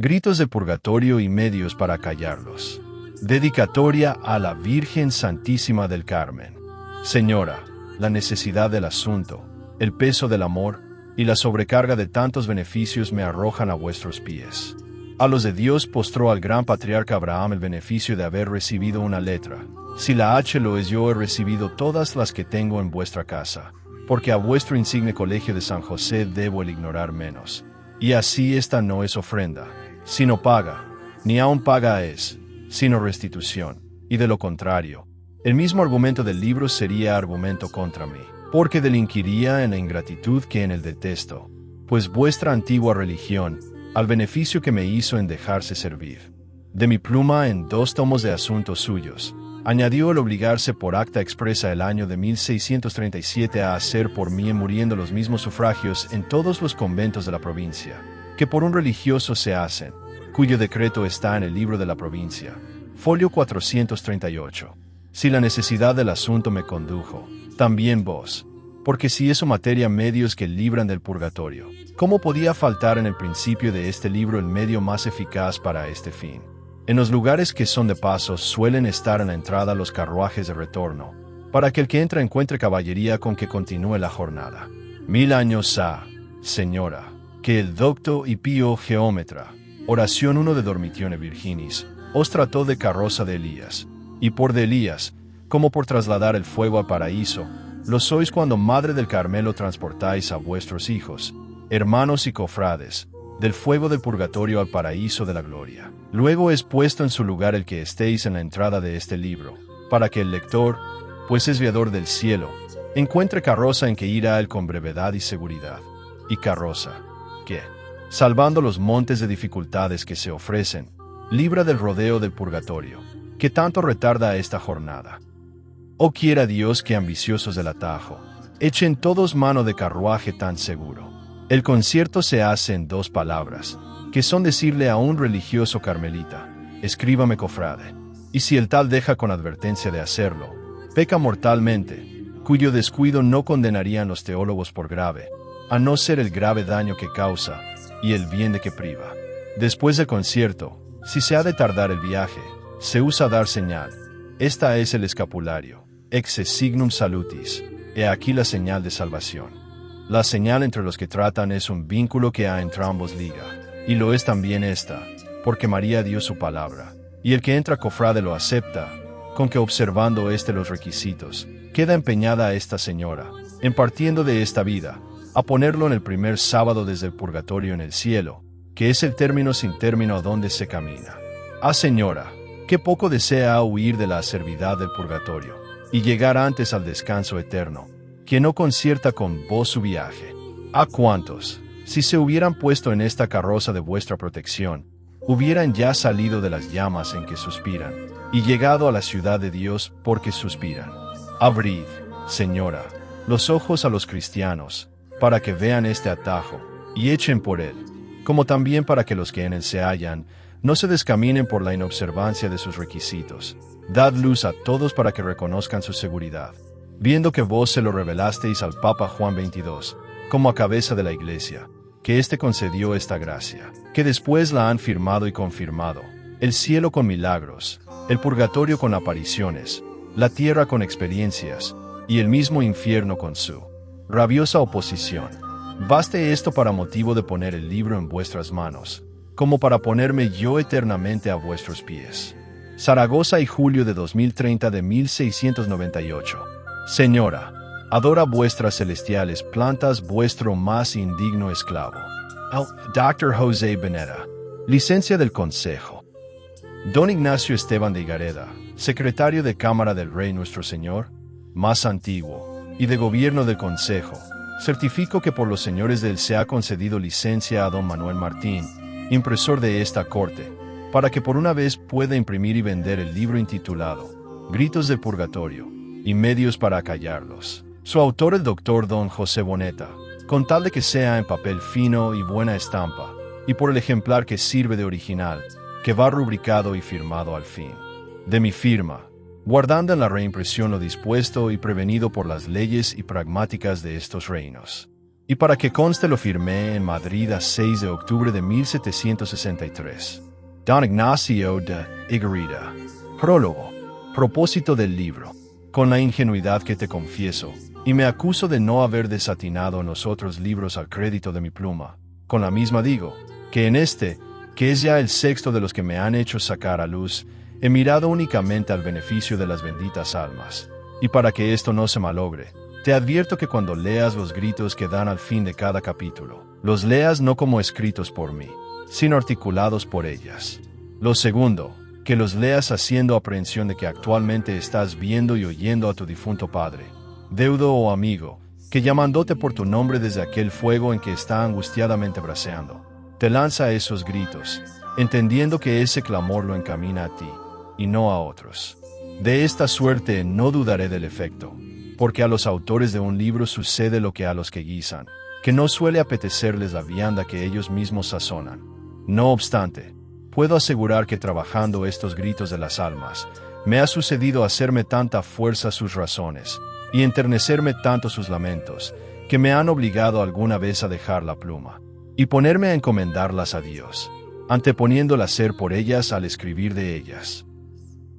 Gritos de purgatorio y medios para callarlos. Dedicatoria a la Virgen Santísima del Carmen. Señora, la necesidad del asunto, el peso del amor y la sobrecarga de tantos beneficios me arrojan a vuestros pies. A los de Dios postró al gran patriarca Abraham el beneficio de haber recibido una letra. Si la H lo es, yo he recibido todas las que tengo en vuestra casa, porque a vuestro insigne colegio de San José debo el ignorar menos. Y así esta no es ofrenda, sino paga, ni aun paga es, sino restitución, y de lo contrario, el mismo argumento del libro sería argumento contra mí, porque delinquiría en la ingratitud que en el detesto, pues vuestra antigua religión, al beneficio que me hizo en dejarse servir. De mi pluma en 2 tomos de asuntos suyos, añadió el obligarse por acta expresa el año de 1637 a hacer por mí muriendo los mismos sufragios en todos los conventos de la provincia, que por un religioso se hacen, cuyo decreto está en el libro de la provincia, folio 438. Si la necesidad del asunto me condujo, también vos, porque si eso materia medios que libran del purgatorio, ¿cómo podía faltar en el principio de este libro el medio más eficaz para este fin? En los lugares que son de paso suelen estar en la entrada los carruajes de retorno, para que el que entra encuentre caballería con que continúe la jornada. 1000 años ha, señora, que el docto y pío geómetra, oración 1 de Dormitione Virginis, os trató de carroza de Elías, y por de Elías, como por trasladar el fuego al paraíso, lo sois cuando Madre del Carmelo transportáis a vuestros hijos, hermanos y cofrades, del fuego del purgatorio al paraíso de la gloria. Luego es puesto en su lugar el que estéis en la entrada de este libro, para que el lector, pues es viador del cielo, encuentre carroza en que ir a él con brevedad y seguridad, y carroza, que, salvando los montes de dificultades que se ofrecen, libra del rodeo del purgatorio, que tanto retarda esta jornada. Oh quiera Dios que ambiciosos del atajo, echen todos mano de carruaje tan seguro. El concierto se hace en 2 palabras, que son decirle a un religioso carmelita, escríbame cofrade, y si el tal deja con advertencia de hacerlo, peca mortalmente, cuyo descuido no condenarían los teólogos por grave, a no ser el grave daño que causa, y el bien de que priva. Después del concierto, si se ha de tardar el viaje, se usa dar señal. Esta es el escapulario, ex signum salutis, he aquí la señal de salvación. La señal entre los que tratan es un vínculo que a entrambos liga, y lo es también esta, porque María dio su palabra, y el que entra cofrade lo acepta, con que observando los requisitos, queda empeñada esta señora, en partiendo de esta vida, a ponerlo en el primer sábado desde el purgatorio en el cielo, que es el término sin término a donde se camina. Ah señora, qué poco desea huir de la acervidad del purgatorio, y llegar antes al descanso eterno, que no concierta con vos su viaje. ¿A cuántos, si se hubieran puesto en esta carroza de vuestra protección, hubieran ya salido de las llamas en que suspiran, y llegado a la ciudad de Dios porque suspiran? Abrid, señora, los ojos a los cristianos, para que vean este atajo, y echen por él, como también para que los que en él se hallan, no se descaminen por la inobservancia de sus requisitos. Dad luz a todos para que reconozcan su seguridad, viendo que vos se lo revelasteis al Papa Juan XXII, como a cabeza de la Iglesia, que éste concedió esta gracia, que después la han firmado y confirmado, el cielo con milagros, el purgatorio con apariciones, la tierra con experiencias, y el mismo infierno con su rabiosa oposición. Baste esto para motivo de poner el libro en vuestras manos, como para ponerme yo eternamente a vuestros pies. Zaragoza y julio de 2030 de 1698. Señora, adora vuestras celestiales plantas vuestro más indigno esclavo. Dr. José Beneta, licencia del Consejo. Don Ignacio Esteban de Higareda, secretario de Cámara del Rey Nuestro Señor, más antiguo, y de Gobierno del Consejo, certifico que por los señores del se ha concedido licencia a don Manuel Martín, impresor de esta corte, para que por una vez pueda imprimir y vender el libro intitulado Gritos del Purgatorio, y medios para acallarlos. Su autor el doctor don José Boneta, con tal de que sea en papel fino y buena estampa, y por el ejemplar que sirve de original, que va rubricado y firmado al fin. De mi firma, guardando en la reimpresión lo dispuesto y prevenido por las leyes y pragmáticas de estos reinos. y para que conste lo firmé en Madrid a 6 de octubre de 1763. Don Ignacio de Higuerita. Prólogo. Propósito del libro. Con la ingenuidad que te confieso, y me acuso de no haber desatinado en los otros libros al crédito de mi pluma, con la misma digo, que en este, que es ya el sexto de los que me han hecho sacar a luz, he mirado únicamente al beneficio de las benditas almas. Y para que esto no se malogre, te advierto que cuando leas los gritos que dan al fin de cada capítulo, los leas no como escritos por mí, sino articulados por ellas. Lo segundo, que los leas haciendo aprehensión de que actualmente estás viendo y oyendo a tu difunto padre, deudo o amigo, que llamándote por tu nombre desde aquel fuego en que está angustiadamente braceando, te lanza esos gritos, entendiendo que ese clamor lo encamina a ti, y no a otros. De esta suerte no dudaré del efecto, porque a los autores de un libro sucede lo que a los que guisan, que no suele apetecerles la vianda que ellos mismos sazonan. No obstante, puedo asegurar que trabajando estos gritos de las almas, me ha sucedido hacerme tanta fuerza sus razones, y enternecerme tanto sus lamentos, que me han obligado alguna vez a dejar la pluma, y ponerme a encomendarlas a Dios, anteponiendo el hacer por ellas al escribir de ellas.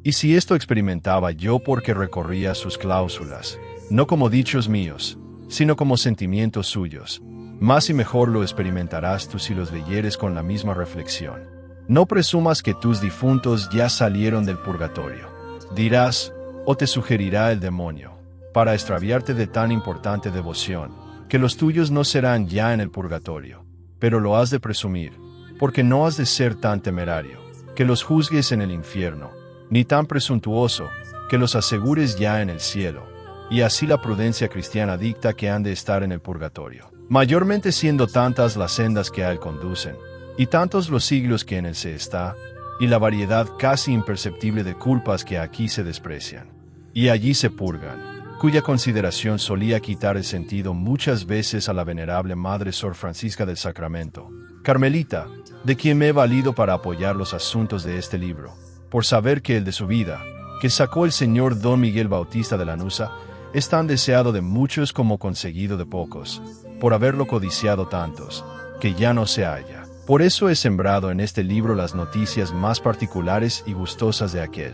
Y si esto experimentaba yo porque recorría sus cláusulas, no como dichos míos, sino como sentimientos suyos, más y mejor lo experimentarás tú si los leyeres con la misma reflexión. No presumas que tus difuntos ya salieron del purgatorio. Dirás, o te sugerirá el demonio, para extraviarte de tan importante devoción, que los tuyos no serán ya en el purgatorio, pero lo has de presumir, porque no has de ser tan temerario, que los juzgues en el infierno, ni tan presuntuoso, que los asegures ya en el cielo, y así la prudencia cristiana dicta que han de estar en el purgatorio, mayormente siendo tantas las sendas que a él conducen, y tantos los siglos que en él se está, y la variedad casi imperceptible de culpas que aquí se desprecian, y allí se purgan, cuya consideración solía quitar el sentido muchas veces a la venerable Madre Sor Francisca del Sacramento, Carmelita, de quien me he valido para apoyar los asuntos de este libro, por saber que el de su vida, que sacó el señor Don Miguel Bautista de Lanuza, es tan deseado de muchos como conseguido de pocos, por haberlo codiciado tantos, que ya no se halla. Por eso he sembrado en este libro las noticias más particulares y gustosas de aquel.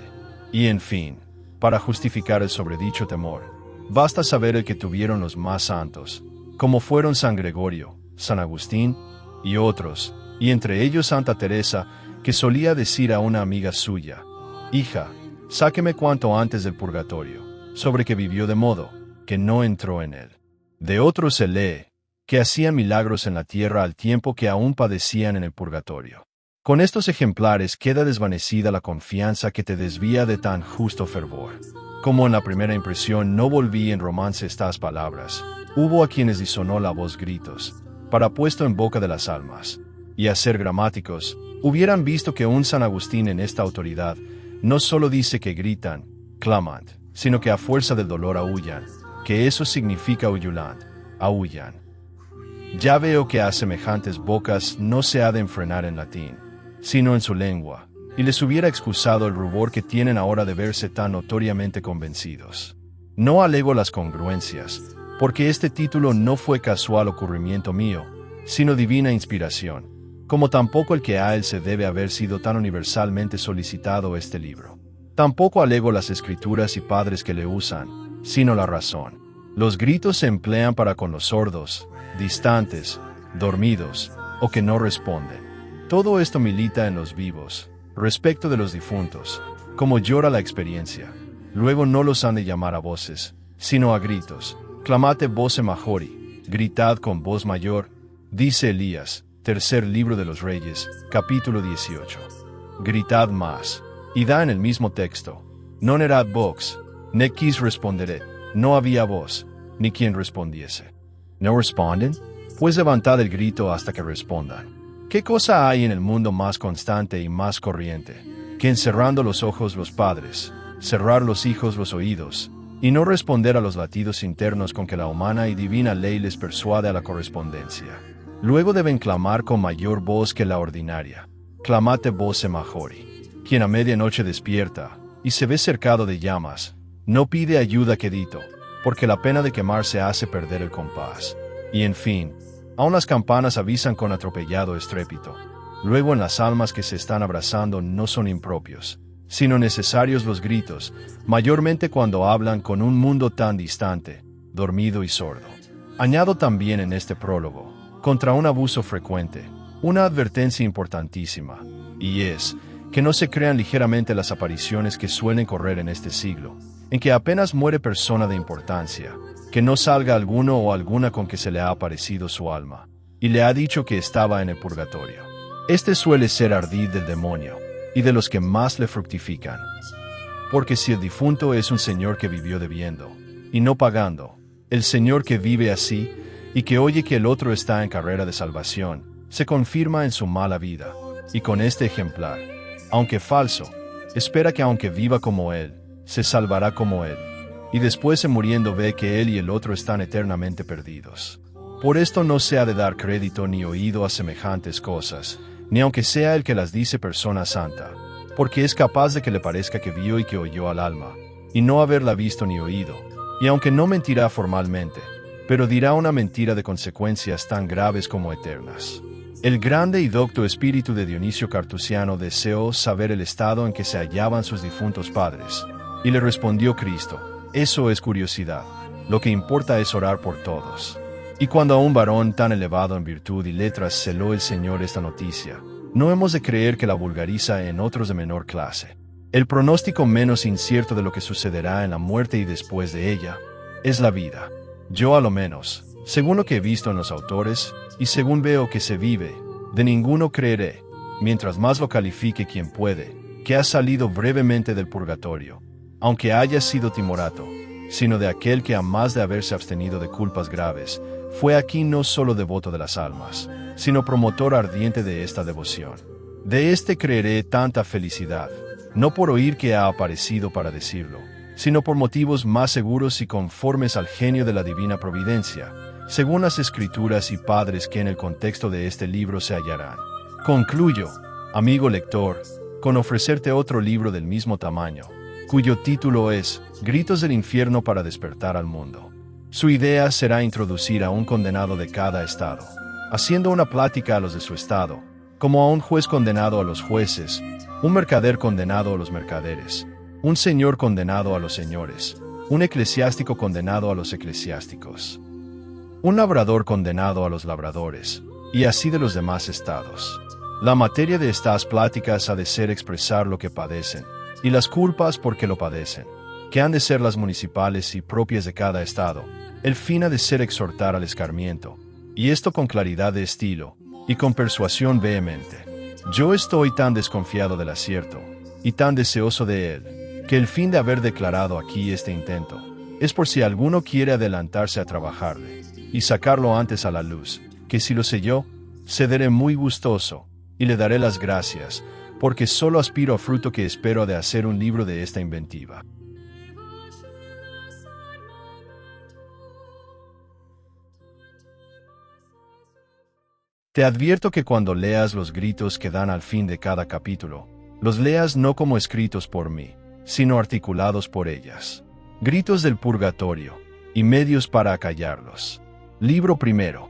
Y en fin, para justificar el sobredicho temor, basta saber el que tuvieron los más santos, como fueron San Gregorio, San Agustín, y otros, y entre ellos Santa Teresa, que solía decir a una amiga suya, «Hija, sáqueme cuanto antes del purgatorio», sobre que vivió de modo, que no entró en él. De otros se lee, que hacían milagros en la tierra al tiempo que aún padecían en el purgatorio. Con estos ejemplares queda desvanecida la confianza que te desvía de tan justo fervor. Como en la primera impresión no volví en romance estas palabras, hubo a quienes disonó la voz gritos, para puesto en boca de las almas, y a ser gramáticos, hubieran visto que un San Agustín en esta autoridad no solo dice que gritan, claman, sino que a fuerza del dolor aúllan, que eso significa uyulant, aúllan. Ya veo que a semejantes bocas no se ha de enfrenar en latín, sino en su lengua, y les hubiera excusado el rubor que tienen ahora de verse tan notoriamente convencidos. No alego las congruencias, porque este título no fue casual ocurrimiento mío, sino divina inspiración, como tampoco el que a él se debe haber sido tan universalmente solicitado este libro. Tampoco alego las escrituras y padres que le usan, sino la razón. Los gritos se emplean para con los sordos, distantes, dormidos, o que no responden. Todo esto milita en los vivos, respecto de los difuntos, como llora la experiencia. Luego no los han de llamar a voces, sino a gritos. Clamate voce majori, gritad con voz mayor, dice Elías, tercer libro de los Reyes, capítulo 18. Gritad más. Y da en el mismo texto, non erat vox, ne quis responderet, no había voz, ni quien respondiese. ¿No responden? Pues levantad el grito hasta que respondan. ¿Qué cosa hay en el mundo más constante y más corriente, que encerrando los ojos los padres, cerrar los hijos los oídos, y no responder a los latidos internos con que la humana y divina ley les persuade a la correspondencia? Luego deben clamar con mayor voz que la ordinaria. Clamate voce majori. Quien a medianoche despierta, y se ve cercado de llamas, no pide ayuda quedito, porque la pena de quemarse hace perder el compás. Y en fin, aún las campanas avisan con atropellado estrépito. Luego en las almas que se están abrazando no son impropios, sino necesarios los gritos, mayormente cuando hablan con un mundo tan distante, dormido y sordo. Añado también en este prólogo, contra un abuso frecuente, una advertencia importantísima, y es que no se crean ligeramente las apariciones que suelen correr en este siglo, en que apenas muere persona de importancia, que no salga alguno o alguna con que se le ha aparecido su alma, y le ha dicho que estaba en el purgatorio. Este suele ser ardid del demonio, y de los que más le fructifican. Porque si el difunto es un señor que vivió debiendo, y no pagando, el señor que vive así, y que oye que el otro está en carrera de salvación, se confirma en su mala vida, y con este ejemplar, aunque falso, espera que aunque viva como él, se salvará como él, y después en muriendo ve que él y el otro están eternamente perdidos. Por esto no se ha de dar crédito ni oído a semejantes cosas, ni aunque sea el que las dice persona santa, porque es capaz de que le parezca que vio y que oyó al alma, y no haberla visto ni oído, y aunque no mentirá formalmente, pero dirá una mentira de consecuencias tan graves como eternas. El grande y docto espíritu de Dionisio Cartusiano deseó saber el estado en que se hallaban sus difuntos padres, y le respondió Cristo: eso es curiosidad, lo que importa es orar por todos. Y cuando a un varón tan elevado en virtud y letras celó el Señor esta noticia, no hemos de creer que la vulgariza en otros de menor clase. El pronóstico menos incierto de lo que sucederá en la muerte y después de ella es la vida. Yo a lo menos, según lo que he visto en los autores, y según veo que se vive, de ninguno creeré, mientras más lo califique quien puede, que ha salido brevemente del purgatorio, aunque haya sido timorato, sino de aquel que a más de haberse abstenido de culpas graves, fue aquí no solo devoto de las almas, sino promotor ardiente de esta devoción. De este creeré tanta felicidad, no por oír que ha aparecido para decirlo, sino por motivos más seguros y conformes al genio de la divina providencia, según las escrituras y padres que en el contexto de este libro se hallarán. Concluyo, amigo lector, con ofrecerte otro libro del mismo tamaño, cuyo título es Gritos del infierno para despertar al mundo. Su idea será introducir a un condenado de cada estado, haciendo una plática a los de su estado, como a un juez condenado a los jueces, un mercader condenado a los mercaderes, un señor condenado a los señores, un eclesiástico condenado a los eclesiásticos, un labrador condenado a los labradores, y así de los demás estados. La materia de estas pláticas ha de ser expresar lo que padecen, y las culpas por que lo padecen, que han de ser las municipales y propias de cada estado. El fin ha de ser exhortar al escarmiento, y esto con claridad de estilo, y con persuasión vehemente. Yo estoy tan desconfiado del acierto, y tan deseoso de él, que el fin de haber declarado aquí este intento, es por si alguno quiere adelantarse a trabajarle, y sacarlo antes a la luz, que si lo sé yo, cederé muy gustoso, y le daré las gracias, porque solo aspiro a fruto que espero de hacer un libro de esta inventiva. Te advierto que cuando leas los gritos que dan al fin de cada capítulo, los leas no como escritos por mí, sino articulados por ellas. Gritos del purgatorio, y medios para acallarlos. Libro primero.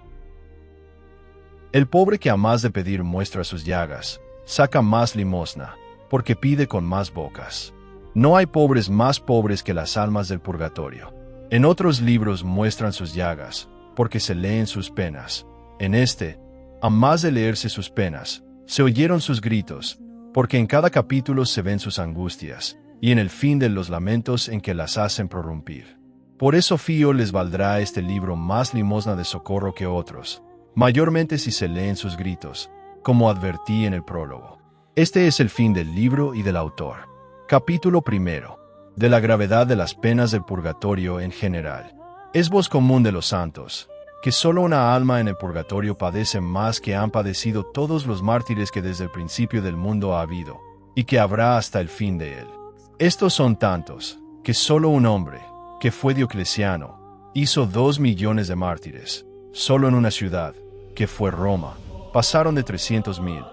El pobre que a más de pedir muestra sus llagas, saca más limosna, porque pide con más bocas. No hay pobres más pobres que las almas del purgatorio. En otros libros muestran sus llagas, porque se leen sus penas. En este, a más de leerse sus penas, se oyeron sus gritos, porque en cada capítulo se ven sus angustias, y en el fin de los lamentos en que las hacen prorrumpir. Por eso fío les valdrá este libro más limosna de socorro que otros, mayormente si se leen sus gritos, como advertí en el prólogo. Este es el fin del libro y del autor. Capítulo primero. De la gravedad de las penas del purgatorio en general. Es voz común de los santos, que solo una alma en el purgatorio padece más que han padecido todos los mártires que desde el principio del mundo ha habido, y que habrá hasta el fin de él. Estos son tantos, que solo un hombre, que fue Diocleciano, hizo 2 millones de mártires, solo en una ciudad, que fue Roma, pasaron de 300,000,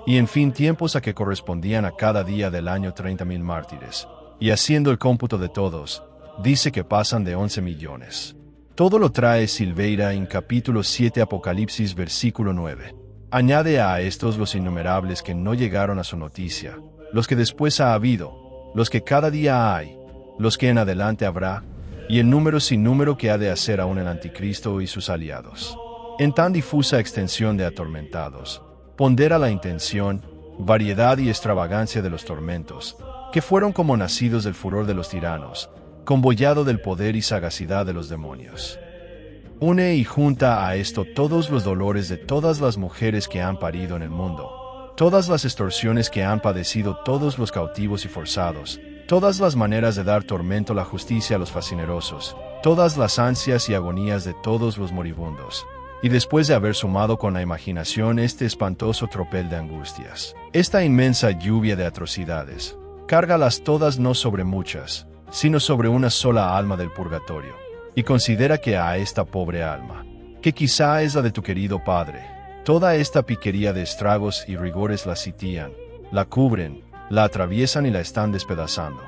y en fin tiempos a que correspondían a cada día del año 30,000 mártires, y haciendo el cómputo de todos, dice que pasan de 11 millones. Todo lo trae Silveira en capítulo 7 Apocalipsis versículo 9. Añade a estos los innumerables que no llegaron a su noticia, los que después ha habido, los que cada día hay, los que en adelante habrá, y el número sin número que ha de hacer aún el anticristo y sus aliados. En tan difusa extensión de atormentados, pondera la intención, variedad y extravagancia de los tormentos, que fueron como nacidos del furor de los tiranos, convoyado del poder y sagacidad de los demonios. Une y junta a esto todos los dolores de todas las mujeres que han parido en el mundo, todas las extorsiones que han padecido todos los cautivos y forzados, todas las maneras de dar tormento a la justicia a los fascinerosos, todas las ansias y agonías de todos los moribundos, y después de haber sumado con la imaginación este espantoso tropel de angustias, esta inmensa lluvia de atrocidades, cárgalas todas no sobre muchas, sino sobre una sola alma del purgatorio, y considera que a esta pobre alma, que quizá es la de tu querido padre, toda esta piquería de estragos y rigores la sitian, la cubren, la atraviesan y la están despedazando,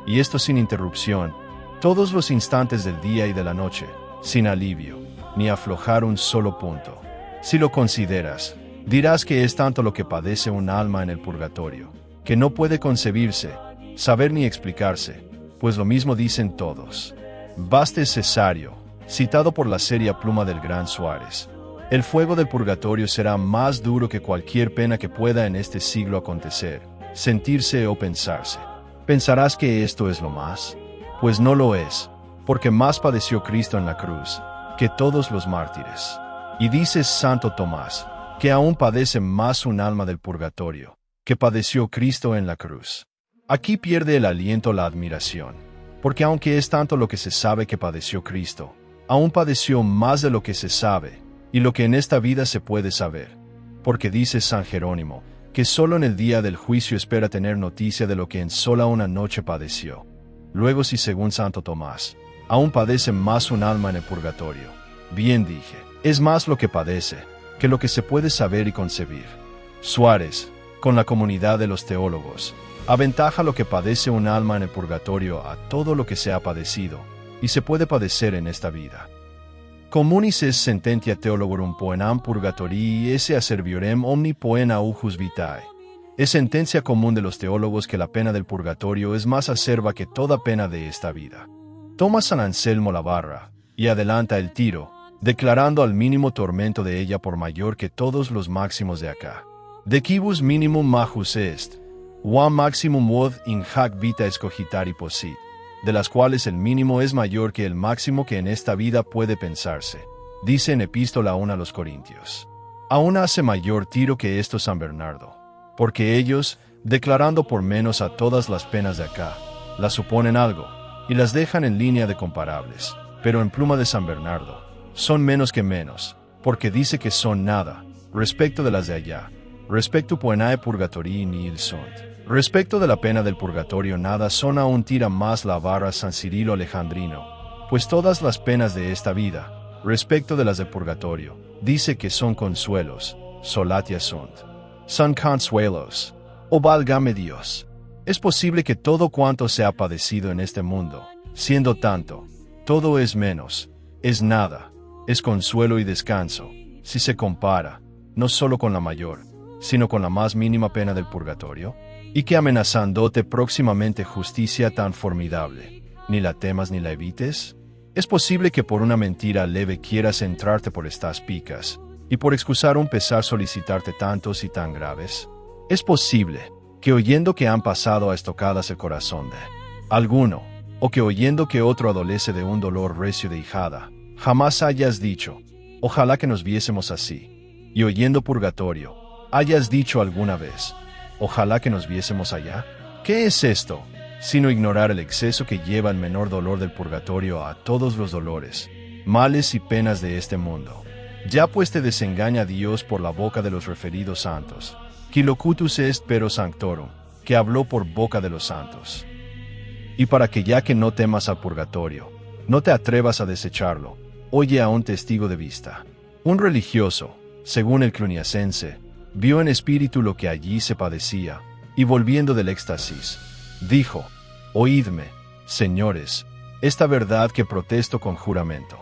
y esto sin interrupción, todos los instantes del día y de la noche, sin alivio, ni aflojar un solo punto. Si lo consideras, dirás que es tanto lo que padece un alma en el purgatorio, que no puede concebirse, saber ni explicarse, pues lo mismo dicen todos. Baste Cesario, citado por la seria pluma del gran Suárez. El fuego del purgatorio será más duro que cualquier pena que pueda en este siglo acontecer, sentirse o pensarse. ¿Pensarás que esto es lo más? Pues no lo es, porque más padeció Cristo en la cruz, que todos los mártires. Y dice Santo Tomás, que aún padece más un alma del purgatorio, que padeció Cristo en la cruz. Aquí pierde el aliento la admiración, porque aunque es tanto lo que se sabe que padeció Cristo, aún padeció más de lo que se sabe, y lo que en esta vida se puede saber. Porque dice San Jerónimo, que solo en el día del juicio espera tener noticia de lo que en sola una noche padeció. Luego si según Santo Tomás, aún padece más un alma en el purgatorio. Bien dije, es más lo que padece, que lo que se puede saber y concebir. Suárez, con la comunidad de los teólogos, aventaja lo que padece un alma en el purgatorio a todo lo que se ha padecido, y se puede padecer en esta vida. Communis est sententia theologorum poenam purgatorii esse acerbiorem omni poena aujus vitae. Es sentencia común de los teólogos que la pena del purgatorio es más acerba que toda pena de esta vida. Toma San Anselmo la barra, y adelanta el tiro, declarando al mínimo tormento de ella por mayor que todos los máximos de acá. De quibus minimum majus est, quam maximum vod in hac vita escogitari possit, de las cuales el mínimo es mayor que el máximo que en esta vida puede pensarse, dice en Epístola 1 a los Corintios. Aún hace mayor tiro que esto San Bernardo, porque ellos, declarando por menos a todas las penas de acá, las suponen algo, y las dejan en línea de comparables, pero en pluma de San Bernardo, son menos que menos, porque dice que son nada, respecto de las de allá, respecto poenae purgatorii nihil sunt. Respecto de la pena del purgatorio nada son aún tira más la barra San Cirilo Alejandrino, pues todas las penas de esta vida, respecto de las del purgatorio, dice que son consuelos, solatia sunt. Son consuelos. Oh válgame Dios. Es posible que todo cuanto se ha padecido en este mundo, siendo tanto, todo es menos, es nada, es consuelo y descanso, si se compara, no solo con la mayor, sino con la más mínima pena del purgatorio, y que amenazándote próximamente justicia tan formidable, ni la temas ni la evites. Es posible que por una mentira leve quieras entrarte por estas picas, y por excusar un pesar solicitarte tantos y tan graves. Es posible que oyendo que han pasado a estocadas el corazón de alguno, o que oyendo que otro adolece de un dolor recio de hijada, jamás hayas dicho, ojalá que nos viésemos así, y oyendo purgatorio, hayas dicho alguna vez, ojalá que nos viésemos allá. ¿Qué es esto, sino ignorar el exceso que lleva el menor dolor del purgatorio a todos los dolores, males y penas de este mundo? Ya pues te desengaña Dios por la boca de los referidos santos, qui locutus est pero sanctorum, que habló por boca de los santos. Y para que ya que no temas al purgatorio, no te atrevas a desecharlo, oye a un testigo de vista. Un religioso, según el Cluniacense, vio en espíritu lo que allí se padecía, y volviendo del éxtasis, dijo, oídme, señores, esta verdad que protesto con juramento.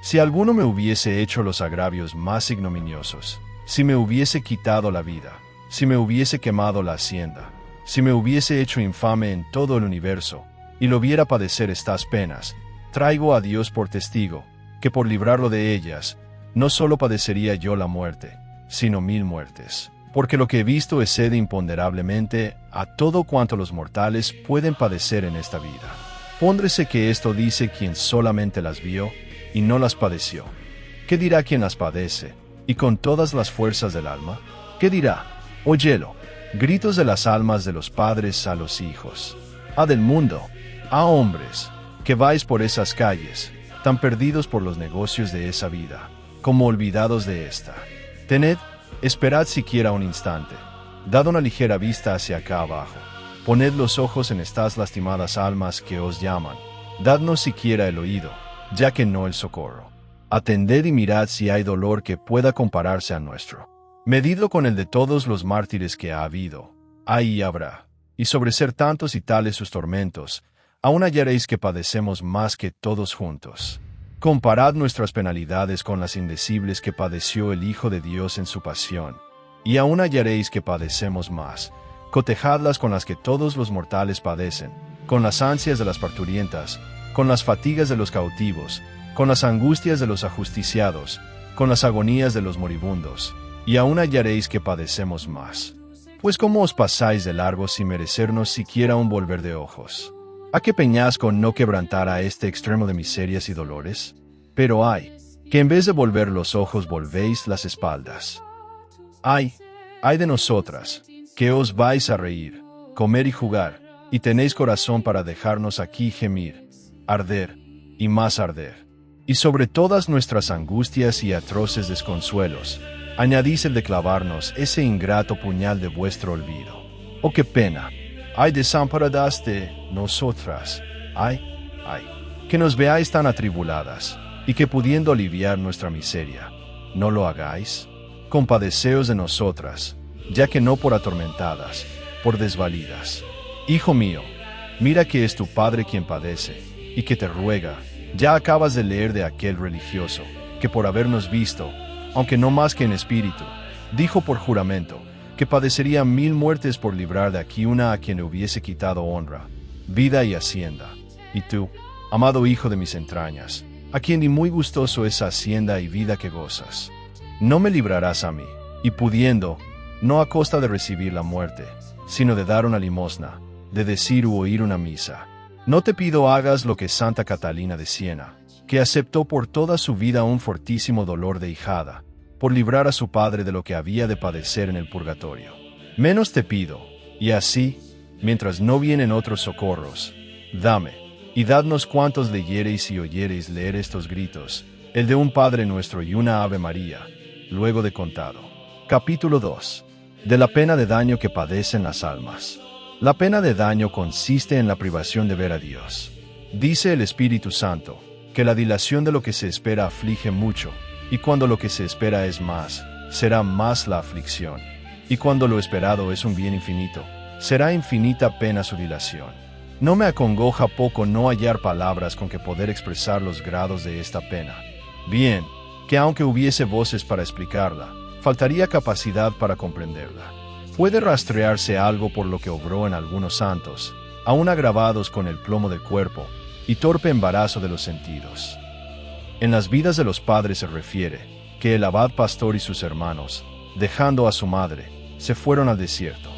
Si alguno me hubiese hecho los agravios más ignominiosos, si me hubiese quitado la vida, si me hubiese quemado la hacienda, si me hubiese hecho infame en todo el universo, y lo viera padecer estas penas, traigo a Dios por testigo, que por librarlo de ellas, no solo padecería yo la muerte, sino 1000 muertes. Porque lo que he visto excede imponderablemente a todo cuanto los mortales pueden padecer en esta vida. Póndrese que esto dice quien solamente las vio y no las padeció. ¿Qué dirá quien las padece, y con todas las fuerzas del alma? ¿Qué dirá? Óyelo, gritos de las almas de los padres a los hijos. Del mundo, hombres, que vais por esas calles, tan perdidos por los negocios de esa vida, como olvidados de esta. Tened, esperad siquiera un instante, dad una ligera vista hacia acá abajo, poned los ojos en estas lastimadas almas que os llaman, dadnos siquiera el oído, ya que no el socorro. Atended y mirad si hay dolor que pueda compararse al nuestro. Medidlo con el de todos los mártires que ha habido, hay y habrá, y sobre ser tantos y tales sus tormentos, aún hallaréis que padecemos más que todos juntos. Comparad nuestras penalidades con las indecibles que padeció el Hijo de Dios en su pasión, y aún hallaréis que padecemos más. Cotejadlas con las que todos los mortales padecen, con las ansias de las parturientas, con las fatigas de los cautivos, con las angustias de los ajusticiados, con las agonías de los moribundos, y aún hallaréis que padecemos más. Pues ¿cómo os pasáis de largo sin merecernos siquiera un volver de ojos? ¿A qué peñasco no quebrantar a este extremo de miserias y dolores? Pero ay, que en vez de volver los ojos volvéis las espaldas. Ay de nosotras, que os vais a reír, comer y jugar, y tenéis corazón para dejarnos aquí gemir, arder, y más arder. Y sobre todas nuestras angustias y atroces desconsuelos, añadís el de clavarnos ese ingrato puñal de vuestro olvido. ¡Oh, qué pena! ¡Ay, desamparadas de nosotras! ¡Ay, que nos veáis tan atribuladas, y que pudiendo aliviar nuestra miseria, no lo hagáis! Compadeceos de nosotras, ya que no por atormentadas, por desvalidas. Hijo mío, mira que es tu Padre quien padece, y que te ruega. Ya acabas de leer de aquel religioso, que por habernos visto, aunque no más que en espíritu, dijo por juramento, que padecería 1000 muertes por librar de aquí una a quien le hubiese quitado honra, vida y hacienda. Y tú, amado hijo de mis entrañas, a quien ni muy gustoso es hacienda y vida que gozas, no me librarás a mí, y pudiendo, no a costa de recibir la muerte, sino de dar una limosna, de decir u oír una misa. No te pido hagas lo que Santa Catalina de Siena, que aceptó por toda su vida un fortísimo dolor de hijada, por librar a su padre de lo que había de padecer en el purgatorio. Menos te pido, y así, mientras no vienen otros socorros, dame, y dadnos cuantos leyereis y oyereis leer estos gritos, el de un Padre Nuestro y una Ave María, luego de contado. Capítulo 2. De la pena de daño que padecen las almas. La pena de daño consiste en la privación de ver a Dios. Dice el Espíritu Santo, que la dilación de lo que se espera aflige mucho, y cuando lo que se espera es más, será más la aflicción. Y cuando lo esperado es un bien infinito, será infinita pena su dilación. No me acongoja poco no hallar palabras con que poder expresar los grados de esta pena. Bien, que aunque hubiese voces para explicarla, faltaría capacidad para comprenderla. Puede rastrearse algo por lo que obró en algunos santos, aún agravados con el plomo del cuerpo y torpe embarazo de los sentidos. En las vidas de los padres se refiere que el abad pastor y sus hermanos, dejando a su madre, se fueron al desierto.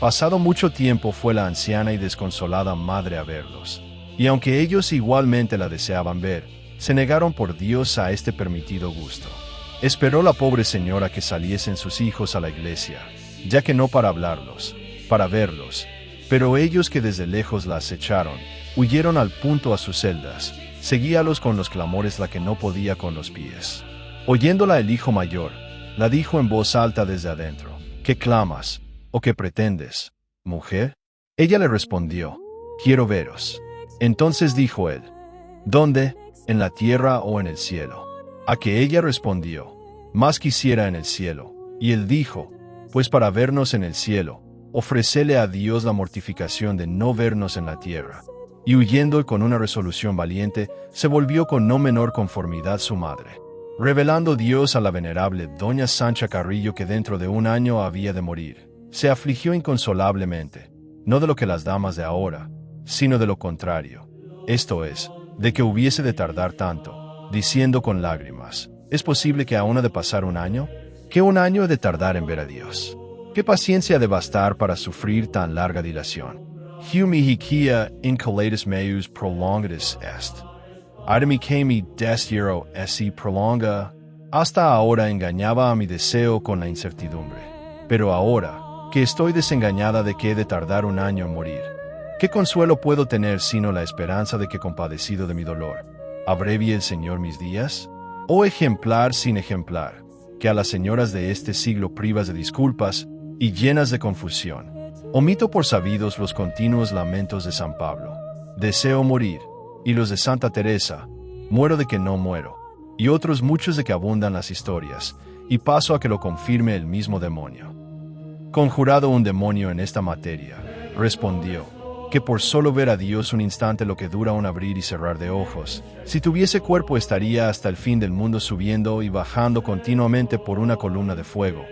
Pasado mucho tiempo fue la anciana y desconsolada madre a verlos, y aunque ellos igualmente la deseaban ver, se negaron por Dios a este permitido gusto. Esperó la pobre señora que saliesen sus hijos a la iglesia, ya que no para hablarlos, para verlos, pero ellos que desde lejos la acecharon, huyeron al punto a sus celdas, seguíalos con los clamores la que no podía con los pies. Oyéndola el hijo mayor, la dijo en voz alta desde adentro, ¿qué clamas, o qué pretendes, mujer? Ella le respondió, quiero veros. Entonces dijo él, ¿dónde? ¿En la tierra o en el cielo? A que ella respondió, más quisiera en el cielo. Y él dijo, pues para vernos en el cielo, ofrecele a Dios la mortificación de no vernos en la tierra. y huyendo con una resolución valiente, se volvió con no menor conformidad su madre, revelando Dios a la venerable doña Sancha Carrillo que dentro de un año había de morir. Se afligió inconsolablemente, no de lo que las damas de ahora, sino de lo contrario, esto es, de que hubiese de tardar tanto, diciendo con lágrimas, ¿es posible que aún ha de pasar un año? ¿Qué un año he de tardar en ver a Dios? ¿Qué paciencia ha de bastar para sufrir tan larga dilación? Hiu mihi quia incolatus meus prolongatus est. Ademi que mi destierro esi prolonga. Hasta ahora engañaba a mi deseo con la incertidumbre. Pero ahora, que estoy desengañada de que he de tardar un año en morir, ¿qué consuelo puedo tener sino la esperanza de que compadecido de mi dolor, abrevie el Señor mis días? Oh ejemplar sin ejemplar, que a las señoras de este siglo privas de disculpas y llenas de confusión. Omito por sabidos los continuos lamentos de San Pablo. Deseo morir, y los de Santa Teresa, muero de que no muero, y otros muchos de que abundan las historias, y paso a que lo confirme el mismo demonio. Conjurado un demonio en esta materia, respondió, que por solo ver a Dios un instante lo que dura un abrir y cerrar de ojos, si tuviese cuerpo estaría hasta el fin del mundo subiendo y bajando continuamente por una columna de fuego,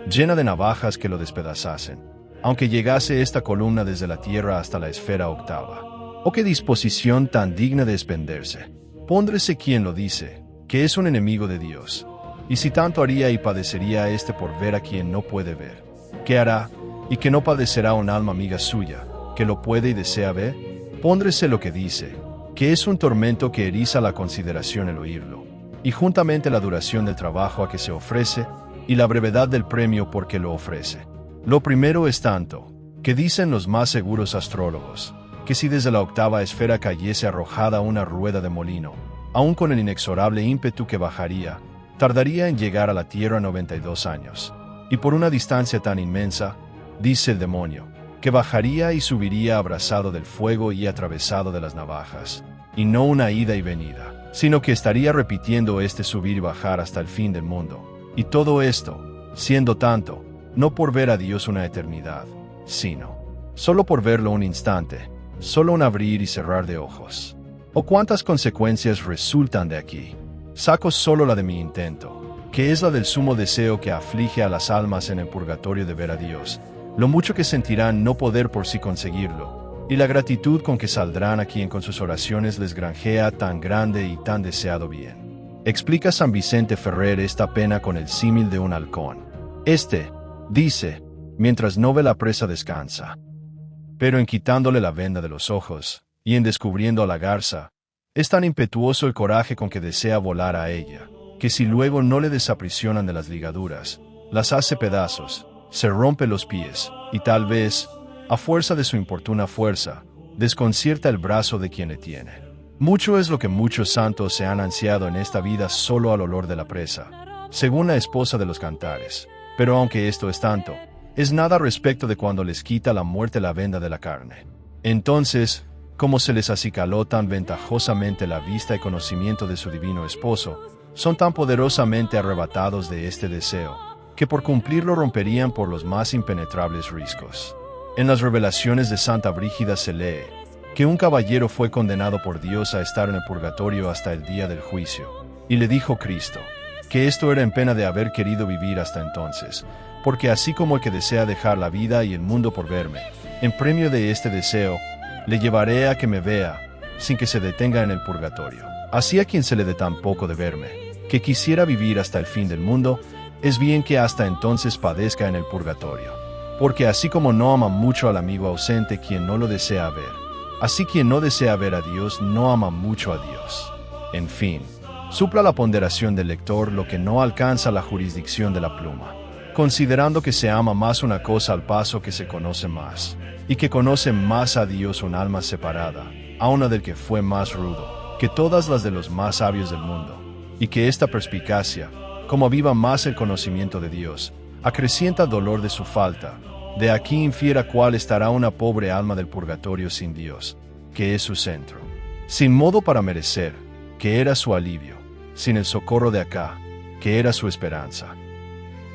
llena de navajas que lo despedazasen, aunque llegase esta columna desde la tierra hasta la esfera octava. ¡Oh qué disposición tan digna de expenderse! Póndrese quien lo dice, que es un enemigo de Dios, y si tanto haría y padecería éste por ver a quien no puede ver, ¿qué hará? ¿Y que no padecerá un alma amiga suya, que lo puede y desea ver? Póndrese lo que dice, que es un tormento que eriza la consideración el oírlo, y juntamente la duración del trabajo a que se ofrece, y la brevedad del premio por que lo ofrece. Lo primero es tanto, que dicen los más seguros astrólogos, que si desde la octava esfera cayese arrojada una rueda de molino, aun con el inexorable ímpetu que bajaría, tardaría en llegar a la tierra 92 años. Y por una distancia tan inmensa, dice el demonio, que bajaría y subiría abrasado del fuego y atravesado de las navajas, y no una ida y venida, sino que estaría repitiendo este subir y bajar hasta el fin del mundo. Y todo esto, siendo tanto, no por ver a Dios una eternidad, sino solo por verlo un instante, solo un abrir y cerrar de ojos. ¿O cuántas consecuencias resultan de aquí? Saco solo la de mi intento, que es la del sumo deseo que aflige a las almas en el purgatorio de ver a Dios, lo mucho que sentirán no poder por sí conseguirlo, y la gratitud con que saldrán a quien con sus oraciones les granjea tan grande y tan deseado bien. Explica San Vicente Ferrer esta pena con el símil de un halcón. Dice, mientras no ve la presa descansa. Pero en quitándole la venda de los ojos, y en descubriendo a la garza, es tan impetuoso el coraje con que desea volar a ella, que si luego no le desaprisionan de las ligaduras, las hace pedazos, se rompe los pies, y tal vez, a fuerza de su importuna fuerza, desconcierta el brazo de quien le tiene. Mucho es lo que muchos santos se han ansiado en esta vida solo al olor de la presa, según la esposa de los cantares. Pero aunque esto es tanto, es nada respecto de cuando les quita la muerte la venda de la carne. Entonces, como se les acicaló tan ventajosamente la vista y conocimiento de su divino esposo, son tan poderosamente arrebatados de este deseo, que por cumplirlo romperían por los más impenetrables riscos. En las revelaciones de Santa Brígida se lee, que un caballero fue condenado por Dios a estar en el purgatorio hasta el día del juicio, y le dijo Cristo, que esto era en pena de haber querido vivir hasta entonces, porque así como el que desea dejar la vida y el mundo por verme, en premio de este deseo, le llevaré a que me vea, sin que se detenga en el purgatorio. Así a quien se le dé tan poco de verme, que quisiera vivir hasta el fin del mundo, es bien que hasta entonces padezca en el purgatorio. Porque así como no ama mucho al amigo ausente quien no lo desea ver, así quien no desea ver a Dios no ama mucho a Dios. En fin, supla la ponderación del lector lo que no alcanza la jurisdicción de la pluma, considerando que se ama más una cosa al paso que se conoce más, y que conoce más a Dios un alma separada, a una del que fue más rudo, que todas las de los más sabios del mundo, y que esta perspicacia, como aviva más el conocimiento de Dios, acrecienta el dolor de su falta. De aquí infiera cuál estará una pobre alma del purgatorio sin Dios, que es su centro, sin modo para merecer, que era su alivio, sin el socorro de acá, que era su esperanza.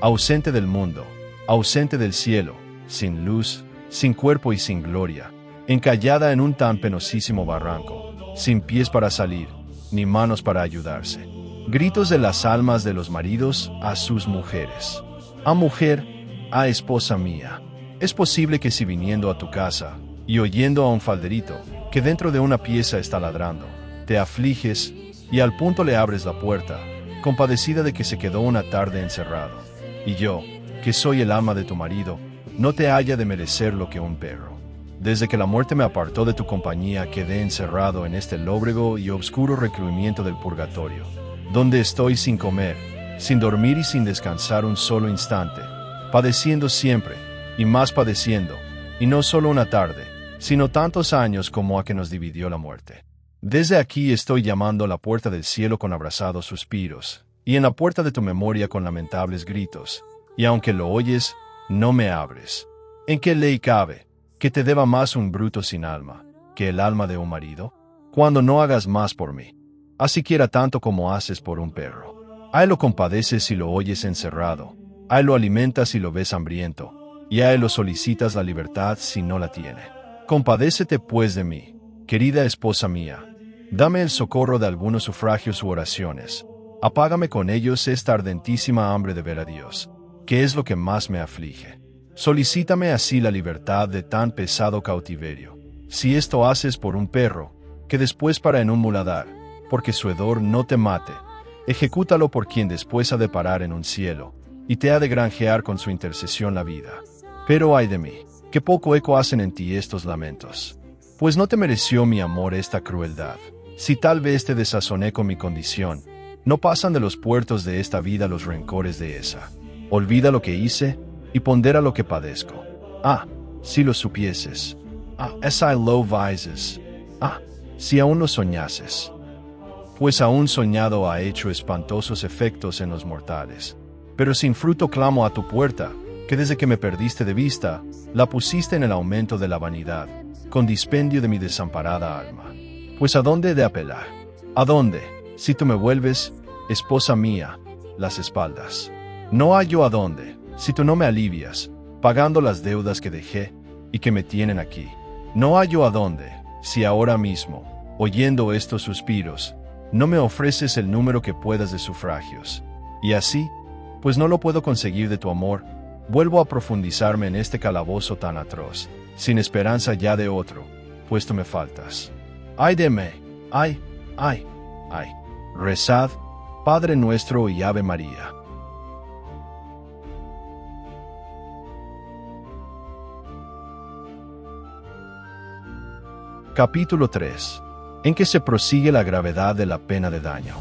Ausente del mundo, ausente del cielo, sin luz, sin cuerpo y sin gloria, encallada en un tan penosísimo barranco, sin pies para salir, ni manos para ayudarse. Gritos de las almas de los maridos a sus mujeres. Ah, mujer, ah, esposa mía, es posible que si viniendo a tu casa, y oyendo a un falderito, que dentro de una pieza está ladrando, te afliges, y al punto le abres la puerta, compadecida de que se quedó una tarde encerrado, y yo, que soy el alma de tu marido, no te haya de merecer lo que un perro. Desde que la muerte me apartó de tu compañía, quedé encerrado en este lóbrego y obscuro recluimiento del purgatorio, donde estoy sin comer, sin dormir y sin descansar un solo instante, padeciendo siempre, y más padeciendo, y no solo una tarde, sino tantos años como a que nos dividió la muerte. Desde aquí estoy llamando a la puerta del cielo con abrasados suspiros, y en la puerta de tu memoria con lamentables gritos, y aunque lo oyes, no me abres. ¿En qué ley cabe que te deba más un bruto sin alma que el alma de un marido? Cuando no hagas más por mí, así siquiera tanto como haces por un perro. A él lo compadeces si lo oyes encerrado, a él lo alimentas si lo ves hambriento, y a él lo solicitas la libertad si no la tiene. Compadécete pues de mí, querida esposa mía. Dame el socorro de algunos sufragios u oraciones. Apágame con ellos esta ardentísima hambre de ver a Dios, que es lo que más me aflige. Solicítame así la libertad de tan pesado cautiverio. Si esto haces por un perro, que después para en un muladar, porque su hedor no te mate, ejecútalo por quien después ha de parar en un cielo, y te ha de granjear con su intercesión la vida. Pero ay de mí, que poco eco hacen en ti estos lamentos. Pues no te mereció mi amor esta crueldad. Si tal vez te desazoné con mi condición, no pasan de los puertos de esta vida los rencores de esa. Olvida lo que hice, y pondera lo que padezco. Ah, si lo supieses. Ah, si lo vieses. Ah, si aún lo soñases. Pues aún soñado ha hecho espantosos efectos en los mortales. Pero sin fruto clamo a tu puerta, que desde que me perdiste de vista, la pusiste en el aumento de la vanidad, con dispendio de mi desamparada alma. Pues ¿a dónde he de apelar? ¿A dónde, si tú me vuelves, esposa mía, las espaldas? No hallo a dónde, si tú no me alivias, pagando las deudas que dejé y que me tienen aquí. No hallo a dónde, si ahora mismo, oyendo estos suspiros, no me ofreces el número que puedas de sufragios. Y así, pues no lo puedo conseguir de tu amor, vuelvo a profundizarme en este calabozo tan atroz, sin esperanza ya de otro, puesto me faltas. ¡Ay de mí! ¡Ay, ay, ay! Rezad, Padre nuestro y Ave María. Capítulo 3. En que se prosigue la gravedad de la pena de daño.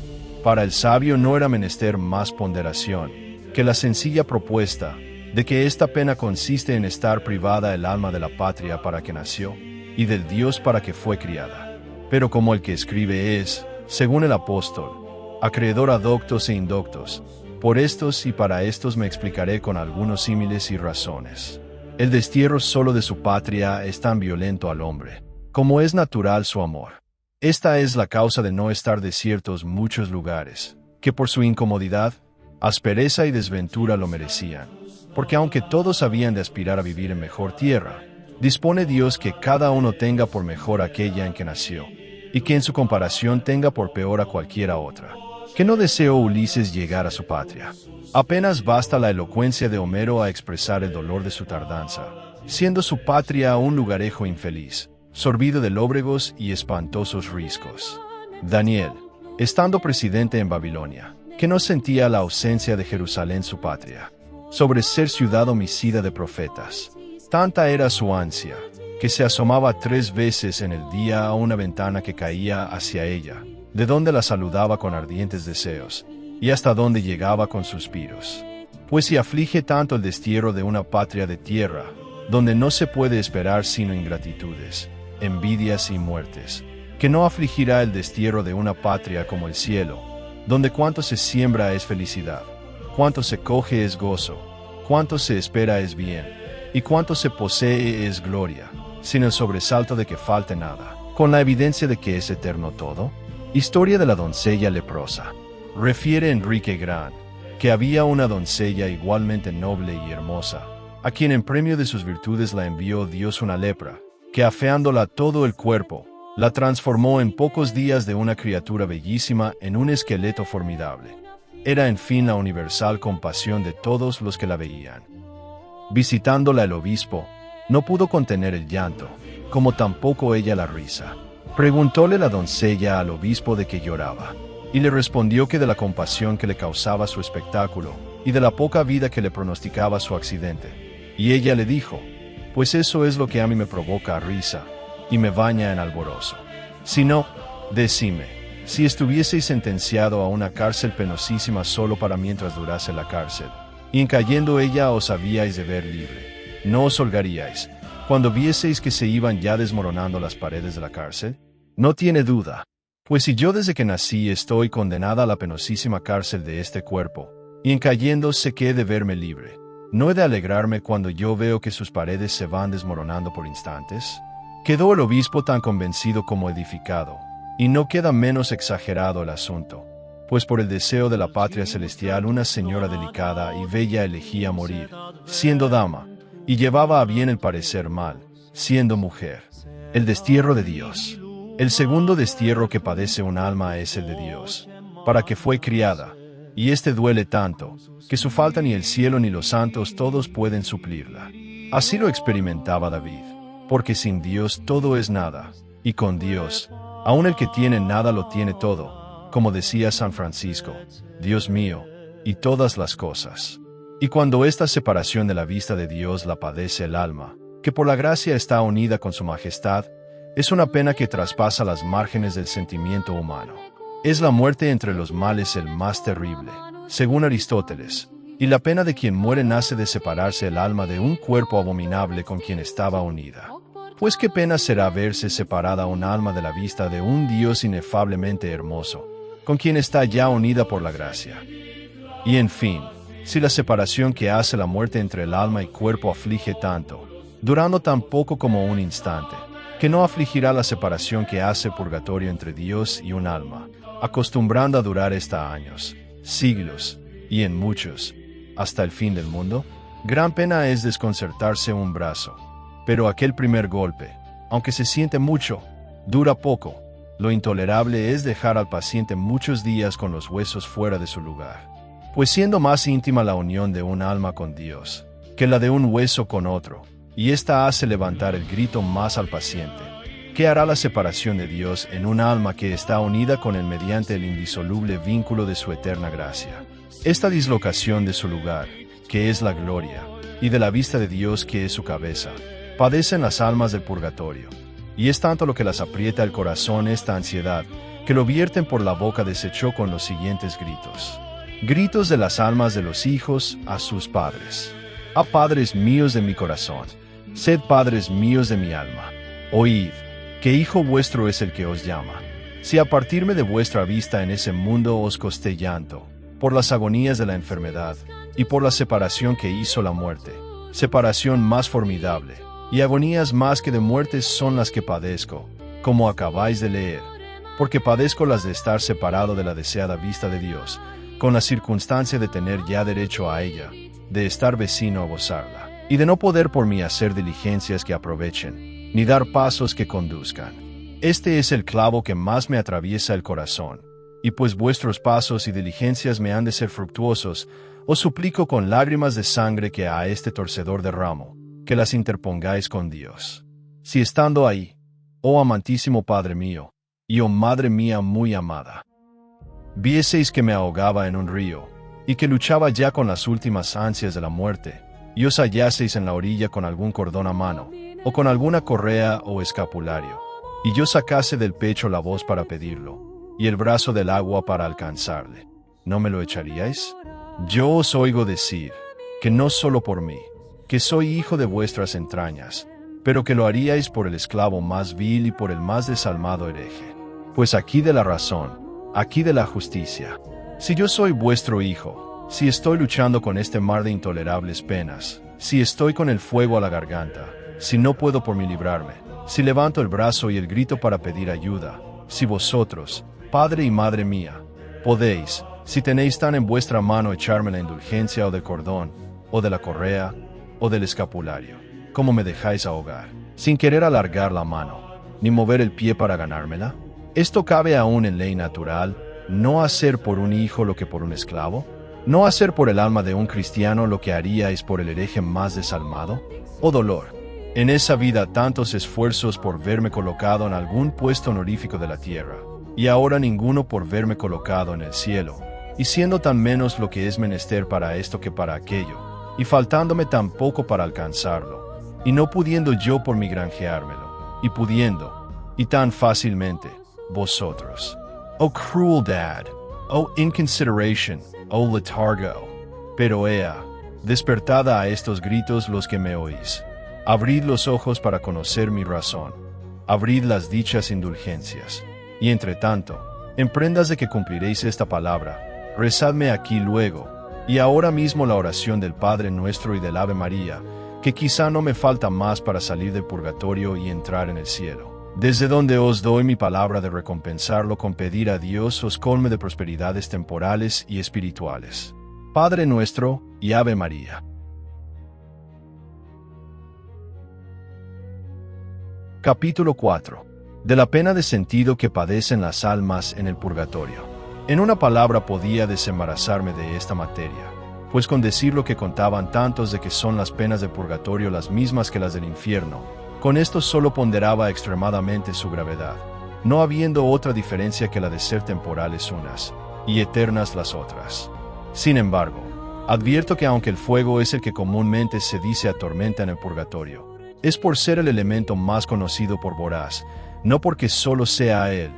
Para el sabio no era menester más ponderación que la sencilla propuesta de que esta pena consiste en estar privada el alma de la patria para que nació, y del Dios para que fue criada. Pero como el que escribe es, según el apóstol, acreedor a doctos e indoctos, por estos y para estos me explicaré con algunos símiles y razones. El destierro solo de su patria es tan violento al hombre, como es natural su amor. Esta es la causa de no estar desiertos muchos lugares, que por su incomodidad, aspereza y desventura lo merecían. Porque aunque todos habían de aspirar a vivir en mejor tierra, dispone Dios que cada uno tenga por mejor aquella en que nació, y que en su comparación tenga por peor a cualquiera otra. Que no deseó Ulises llegar a su patria. Apenas basta la elocuencia de Homero a expresar el dolor de su tardanza, siendo su patria un lugarejo infeliz, sorbido de lóbregos y espantosos riscos. Daniel, estando presidente en Babilonia, que no sentía la ausencia de Jerusalén su patria, sobre ser ciudad homicida de profetas. Tanta era su ansia, que se asomaba 3 veces en el día a una ventana que caía hacia ella, de donde la saludaba con ardientes deseos, y hasta donde llegaba con suspiros. Pues si aflige tanto el destierro de una patria de tierra, donde no se puede esperar sino ingratitudes, envidias y muertes, que no afligirá el destierro de una patria como el cielo, donde cuanto se siembra es felicidad, cuanto se coge es gozo, cuanto se espera es bien, y cuanto se posee es gloria, sin el sobresalto de que falte nada, con la evidencia de que es eterno todo. Historia de la doncella leprosa. Refiere Enrique Gran, que había una doncella igualmente noble y hermosa, a quien en premio de sus virtudes la envió Dios una lepra, que afeándola todo el cuerpo, la transformó en pocos días de una criatura bellísima en un esqueleto formidable. Era en fin la universal compasión de todos los que la veían. Visitándola el obispo, no pudo contener el llanto, como tampoco ella la risa. Preguntóle la doncella al obispo de qué lloraba, y le respondió que de la compasión que le causaba su espectáculo, y de la poca vida que le pronosticaba su accidente. Y ella le dijo: pues eso es lo que a mí me provoca risa, y me baña en alborozo. Si no, decime, si estuvieseis sentenciado a una cárcel penosísima solo para mientras durase la cárcel, y en cayendo ella os habíais de ver libre, ¿no os holgaríais, cuando vieseis que se iban ya desmoronando las paredes de la cárcel? No tiene duda, pues si yo desde que nací estoy condenada a la penosísima cárcel de este cuerpo, y en cayendo sé que he de verme libre, ¿no he de alegrarme cuando yo veo que sus paredes se van desmoronando por instantes? Quedó el obispo tan convencido como edificado, y no queda menos exagerado el asunto, pues por el deseo de la patria celestial una señora delicada y bella elegía morir, siendo dama, y llevaba a bien el parecer mal, siendo mujer. El destierro de Dios. El segundo destierro que padece un alma es el de Dios, para que fue criada, y éste duele tanto, que su falta ni el cielo ni los santos todos pueden suplirla. Así lo experimentaba David, porque sin Dios todo es nada, y con Dios, aun el que tiene nada lo tiene todo, como decía San Francisco: Dios mío, y todas las cosas. Y cuando esta separación de la vista de Dios la padece el alma, que por la gracia está unida con su majestad, es una pena que traspasa las márgenes del sentimiento humano. Es la muerte entre los males el más terrible, según Aristóteles, y la pena de quien muere nace de separarse el alma de un cuerpo abominable con quien estaba unida. Pues qué pena será verse separada un alma de la vista de un Dios inefablemente hermoso, con quien está ya unida por la gracia. Y en fin, si la separación que hace la muerte entre el alma y cuerpo aflige tanto, durando tan poco como un instante, que no afligirá la separación que hace purgatorio entre Dios y un alma, acostumbrando a durar esta años, siglos, y en muchos, hasta el fin del mundo. Gran pena es desconcertarse un brazo, pero aquel primer golpe, aunque se siente mucho, dura poco. Lo intolerable es dejar al paciente muchos días con los huesos fuera de su lugar. Pues siendo más íntima la unión de un alma con Dios, que la de un hueso con otro, y ésta hace levantar el grito más al paciente, ¿qué hará la separación de Dios en un alma que está unida con Él mediante el indisoluble vínculo de su eterna gracia? Esta dislocación de su lugar, que es la gloria, y de la vista de Dios, que es su cabeza, padecen las almas del purgatorio, y es tanto lo que las aprieta el corazón esta ansiedad, que lo vierten por la boca desechó con los siguientes gritos. Gritos de las almas de los hijos a sus padres. Ah, padres míos de mi corazón, sed padres míos de mi alma, oíd, que hijo vuestro es el que os llama. Si a partirme de vuestra vista en ese mundo os costé llanto, por las agonías de la enfermedad, y por la separación que hizo la muerte, separación más formidable, y agonías más que de muertes son las que padezco, como acabáis de leer, porque padezco las de estar separado de la deseada vista de Dios, con la circunstancia de tener ya derecho a ella, de estar vecino a gozarla, y de no poder por mí hacer diligencias que aprovechen, ni dar pasos que conduzcan. Este es el clavo que más me atraviesa el corazón, y pues vuestros pasos y diligencias me han de ser fructuosos, os suplico con lágrimas de sangre que a este torcedor derramo, que las interpongáis con Dios. Si estando ahí, oh amantísimo Padre mío, y oh Madre mía muy amada, vieseis que me ahogaba en un río, y que luchaba ya con las últimas ansias de la muerte, y os hallaseis en la orilla con algún cordón a mano, o con alguna correa o escapulario, y yo sacase del pecho la voz para pedirlo, y el brazo del agua para alcanzarle, ¿no me lo echaríais? Yo os oigo decir, que no solo por mí, que soy hijo de vuestras entrañas, pero que lo haríais por el esclavo más vil y por el más desalmado hereje. Pues aquí de la razón, aquí de la justicia. Si yo soy vuestro hijo, si estoy luchando con este mar de intolerables penas, si estoy con el fuego a la garganta, si no puedo por mí librarme, si levanto el brazo y el grito para pedir ayuda, si vosotros, Padre y Madre mía, podéis, si tenéis tan en vuestra mano echarme la indulgencia o del cordón, o de la correa, o del escapulario, como me dejáis ahogar, sin querer alargar la mano, ni mover el pie para ganármela? ¿Esto cabe aún en ley natural, no hacer por un hijo lo que por un esclavo? ¿No hacer por el alma de un cristiano lo que haríais por el hereje más desalmado? Oh dolor, en esa vida tantos esfuerzos por verme colocado en algún puesto honorífico de la tierra, y ahora ninguno por verme colocado en el cielo, y siendo tan menos lo que es menester para esto que para aquello, y faltándome tan poco para alcanzarlo, y no pudiendo yo por mí granjeármelo, y pudiendo, y tan fácilmente, vosotros. Oh crueldad, oh inconsideration, oh letargo. Pero ea, despertad a estos gritos los que me oís. Abrid los ojos para conocer mi razón. Abrid las dichas indulgencias. Y entre tanto, en prendas de que cumpliréis esta palabra, rezadme aquí luego, y ahora mismo la oración del Padre Nuestro y del Ave María, que quizá no me falta más para salir del purgatorio y entrar en el cielo. Desde donde os doy mi palabra de recompensarlo con pedir a Dios os colme de prosperidades temporales y espirituales. Padre Nuestro y Ave María. Capítulo 4. De la pena de sentido que padecen las almas en el purgatorio. En una palabra podía desembarazarme de esta materia, pues con decir lo que contaban tantos de que son las penas del purgatorio las mismas que las del infierno, con esto solo ponderaba extremadamente su gravedad, no habiendo otra diferencia que la de ser temporales unas, y eternas las otras. Sin embargo, advierto que aunque el fuego es el que comúnmente se dice atormenta en el purgatorio, es por ser el elemento más conocido por voraz, no porque solo sea él,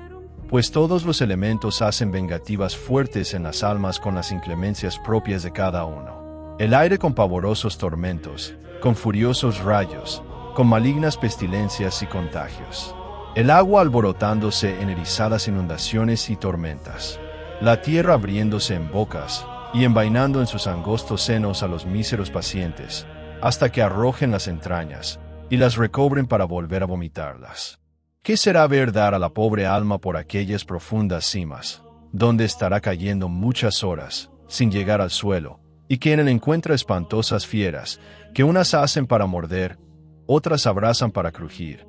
pues todos los elementos hacen vengativas fuertes en las almas con las inclemencias propias de cada uno. El aire con pavorosos tormentos, con furiosos rayos, con malignas pestilencias y contagios. El agua alborotándose en erizadas inundaciones y tormentas. La tierra abriéndose en bocas y envainando en sus angostos senos a los míseros pacientes, hasta que arrojen las entrañas y las recobren para volver a vomitarlas. ¿Qué será ver dar a la pobre alma por aquellas profundas cimas, donde estará cayendo muchas horas, sin llegar al suelo, y que en él encuentra espantosas fieras, que unas hacen para morder, otras abrazan para crujir,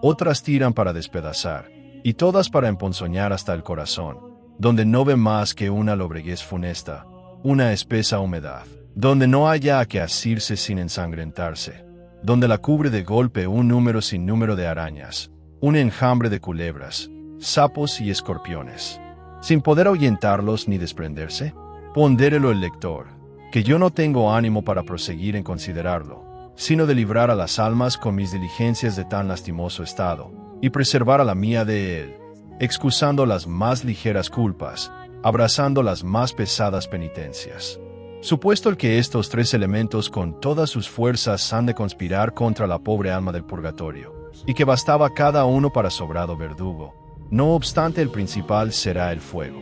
otras tiran para despedazar, y todas para emponzoñar hasta el corazón, donde no ve más que una lobreguez funesta, una espesa humedad, donde no haya a que asirse sin ensangrentarse, donde la cubre de golpe un número sin número de arañas, un enjambre de culebras, sapos y escorpiones, sin poder ahuyentarlos ni desprenderse? Pondérelo el lector, que yo no tengo ánimo para proseguir en considerarlo, sino de librar a las almas con mis diligencias de tan lastimoso estado, y preservar a la mía de él, excusando las más ligeras culpas, abrazando las más pesadas penitencias. Supuesto el que estos tres elementos con todas sus fuerzas han de conspirar contra la pobre alma del purgatorio, y que bastaba cada uno para sobrado verdugo, no obstante el principal será el fuego.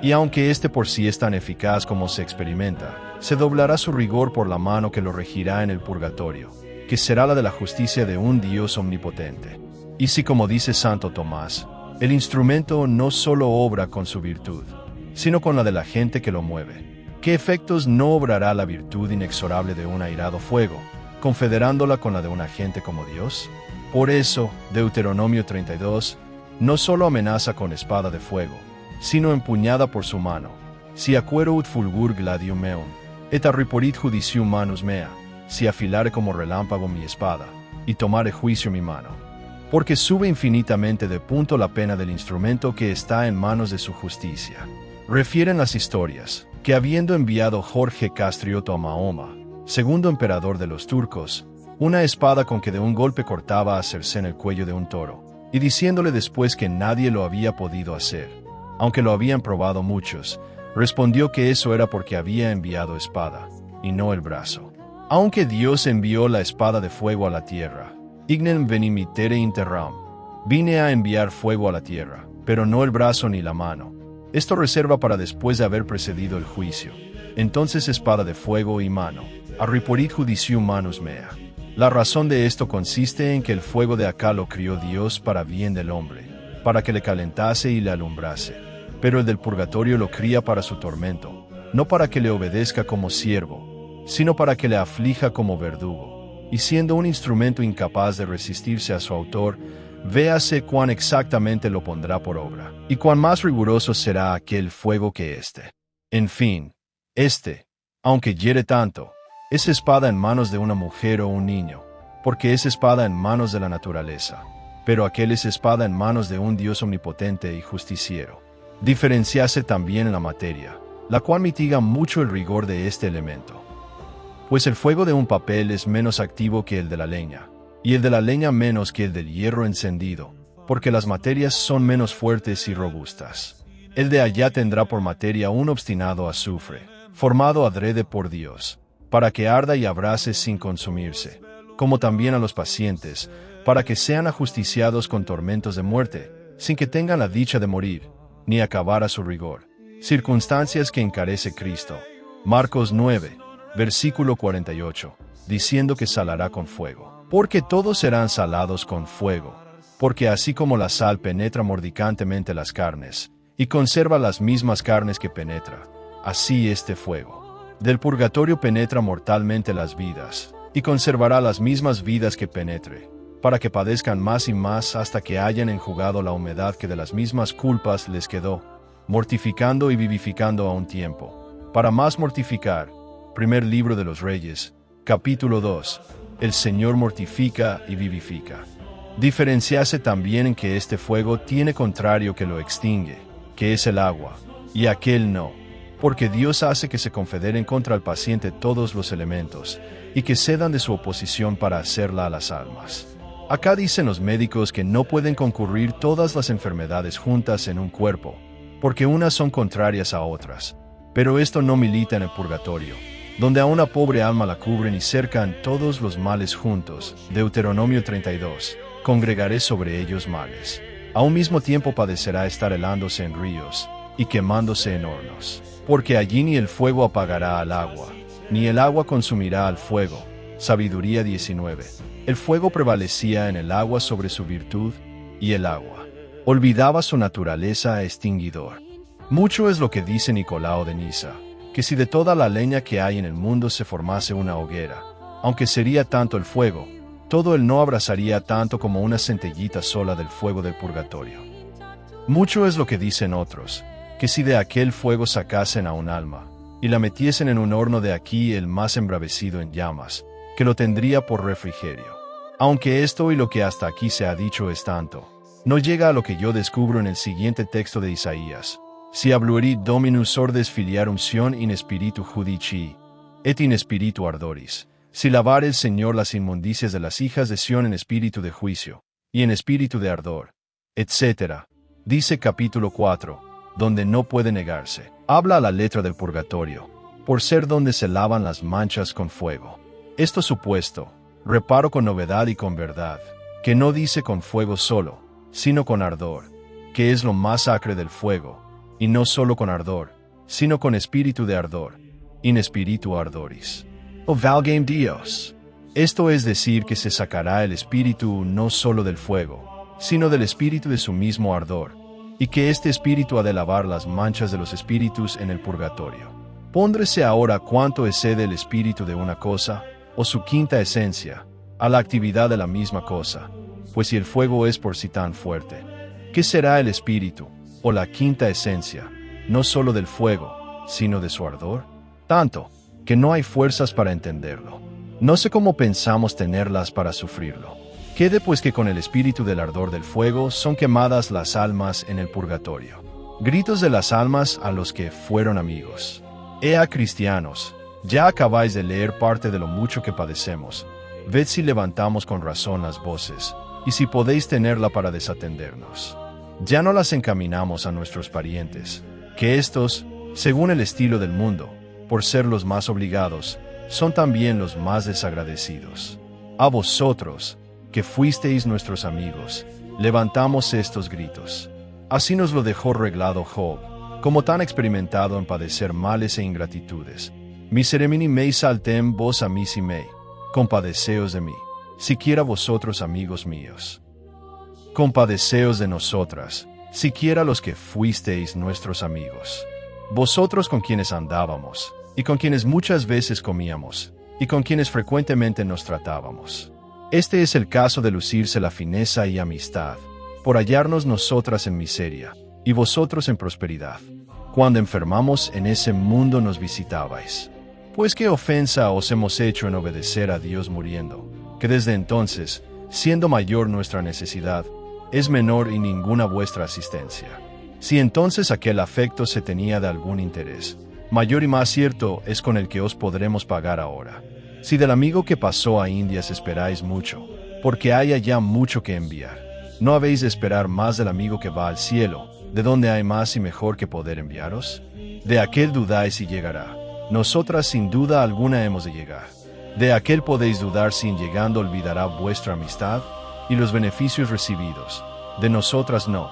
Y aunque éste por sí es tan eficaz como se experimenta, se doblará su rigor por la mano que lo regirá en el purgatorio, que será la de la justicia de un Dios omnipotente. Y si, como dice Santo Tomás, el instrumento no solo obra con su virtud, sino con la de la gente que lo mueve, ¿qué efectos no obrará la virtud inexorable de un airado fuego, confederándola con la de una gente como Dios? Por eso, Deuteronomio 32, no solo amenaza con espada de fuego, sino empuñada por su mano, si acuero ut fulgur gladium meum, et arriporit judicium manus mea, si afilare como relámpago mi espada, y tomare juicio mi mano. Porque sube infinitamente de punto la pena del instrumento que está en manos de su justicia. Refieren las historias, que habiendo enviado Jorge Castrioto a Mahoma, segundo emperador de los turcos, una espada con que de un golpe cortaba a cercén el cuello de un toro, y diciéndole después que nadie lo había podido hacer, aunque lo habían probado muchos, respondió que eso era porque había enviado espada, y no el brazo. Aunque Dios envió la espada de fuego a la tierra, ignem venimitere interram, vine a enviar fuego a la tierra, pero no el brazo ni la mano. Esto reserva para después de haber precedido el juicio. Entonces espada de fuego y mano, arriporit judicium manus mea. La razón de esto consiste en que el fuego de acá lo crió Dios para bien del hombre, para que le calentase y le alumbrase, pero el del purgatorio lo cría para su tormento, no para que le obedezca como siervo, sino para que le aflija como verdugo. y siendo un instrumento incapaz de resistirse a su autor, véase cuán exactamente lo pondrá por obra, y cuán más riguroso será aquel fuego que éste. En fin, aunque hiere tanto, es espada en manos de una mujer o un niño, porque es espada en manos de la naturaleza, pero aquel es espada en manos de un Dios omnipotente y justiciero. Diferenciase también en la materia, la cual mitiga mucho el rigor de este elemento. Pues el fuego de un papel es menos activo que el de la leña, y el de la leña menos que el del hierro encendido, porque las materias son menos fuertes y robustas. El de allá tendrá por materia un obstinado azufre, formado adrede por Dios, para que arda y abrase sin consumirse, como también a los pacientes, para que sean ajusticiados con tormentos de muerte, sin que tengan la dicha de morir, ni acabar a su rigor. Circunstancias que encarece Cristo. Marcos 9, versículo 48, diciendo que salará con fuego. Porque todos serán salados con fuego, porque así como la sal penetra mordicantemente las carnes, y conserva las mismas carnes que penetra, así este fuego del purgatorio penetra mortalmente las vidas, y conservará las mismas vidas que penetre, para que padezcan más y más hasta que hayan enjugado la humedad que de las mismas culpas les quedó, mortificando y vivificando a un tiempo, para más mortificar. Primer libro de los Reyes, capítulo 2. El Señor mortifica y vivifica. Diferenciase también en que este fuego tiene contrario que lo extingue, que es el agua, y aquel no, porque Dios hace que se confederen contra el paciente todos los elementos, y que cedan de su oposición para hacerla a las almas. Acá dicen los médicos que no pueden concurrir todas las enfermedades juntas en un cuerpo, porque unas son contrarias a otras, pero esto no milita en el purgatorio, donde a una pobre alma la cubren y cercan todos los males juntos. Deuteronomio 32. Congregaré sobre ellos males. A un mismo tiempo padecerá estar helándose en ríos, y quemándose en hornos. Porque allí ni el fuego apagará al agua, ni el agua consumirá al fuego. Sabiduría 19. El fuego prevalecía en el agua sobre su virtud, y el agua olvidaba su naturaleza extinguidor. Mucho es lo que dice Nicolao de Nisa, que si de toda la leña que hay en el mundo se formase una hoguera, aunque sería tanto el fuego, todo él no abrazaría tanto como una centellita sola del fuego del purgatorio. Mucho es lo que dicen otros, que si de aquel fuego sacasen a un alma, y la metiesen en un horno de aquí el más embravecido en llamas, que lo tendría por refrigerio. Aunque esto y lo que hasta aquí se ha dicho es tanto, no llega a lo que yo descubro en el siguiente texto de Isaías. Si habluerit Dominus ordes filiarum Sion in spiritu judici, et in spiritu ardoris. Si lavare el Señor las inmundicias de las hijas de Sión en espíritu de juicio, y en espíritu de ardor, etc. Dice capítulo 4, donde no puede negarse. Habla a la letra del purgatorio, por ser donde se lavan las manchas con fuego. Esto supuesto, reparo con novedad y con verdad, que no dice con fuego solo, sino con ardor, que es lo más acre del fuego, y no solo con ardor, sino con espíritu de ardor, in spiritu ardoris. O valgame Dios. Esto es decir que se sacará el espíritu no solo del fuego, sino del espíritu de su mismo ardor, y que este espíritu ha de lavar las manchas de los espíritus en el purgatorio. Póndrese ahora cuánto excede el espíritu de una cosa, o su quinta esencia, a la actividad de la misma cosa, pues si el fuego es por sí tan fuerte, ¿qué será el espíritu, o la quinta esencia, no solo del fuego, sino de su ardor? Tanto, que no hay fuerzas para entenderlo. No sé cómo pensamos tenerlas para sufrirlo. Quede pues que con el espíritu del ardor del fuego son quemadas las almas en el purgatorio. Gritos de las almas a los que fueron amigos. Ea cristianos, ya acabáis de leer parte de lo mucho que padecemos. Ved si levantamos con razón las voces, y si podéis tenerla para desatendernos. Ya no las encaminamos a nuestros parientes, que éstos, según el estilo del mundo, por ser los más obligados, son también los más desagradecidos. A vosotros, que fuisteis nuestros amigos, levantamos estos gritos. Así nos lo dejó reglado Job, como tan experimentado en padecer males e ingratitudes. Miseremini mei saltem vos amici mei, compadeceos de mí, siquiera vosotros amigos míos. Compadeceos de nosotras, siquiera los que fuisteis nuestros amigos. Vosotros con quienes andábamos, y con quienes muchas veces comíamos, y con quienes frecuentemente nos tratábamos. Este es el caso de lucirse la fineza y amistad, por hallarnos nosotras en miseria, y vosotros en prosperidad. Cuando enfermamos en ese mundo nos visitabais. Pues qué ofensa os hemos hecho en obedecer a Dios muriendo, que desde entonces, siendo mayor nuestra necesidad, es menor y ninguna vuestra asistencia. Si entonces aquel afecto se tenía de algún interés, mayor y más cierto es con el que os podremos pagar ahora. Si del amigo que pasó a Indias esperáis mucho, porque haya ya mucho que enviar, ¿no habéis de esperar más del amigo que va al cielo, de donde hay más y mejor que poder enviaros? De aquel dudáis si llegará. Nosotras sin duda alguna hemos de llegar. De aquel podéis dudar si en llegando olvidará vuestra amistad y los beneficios recibidos. De nosotras no,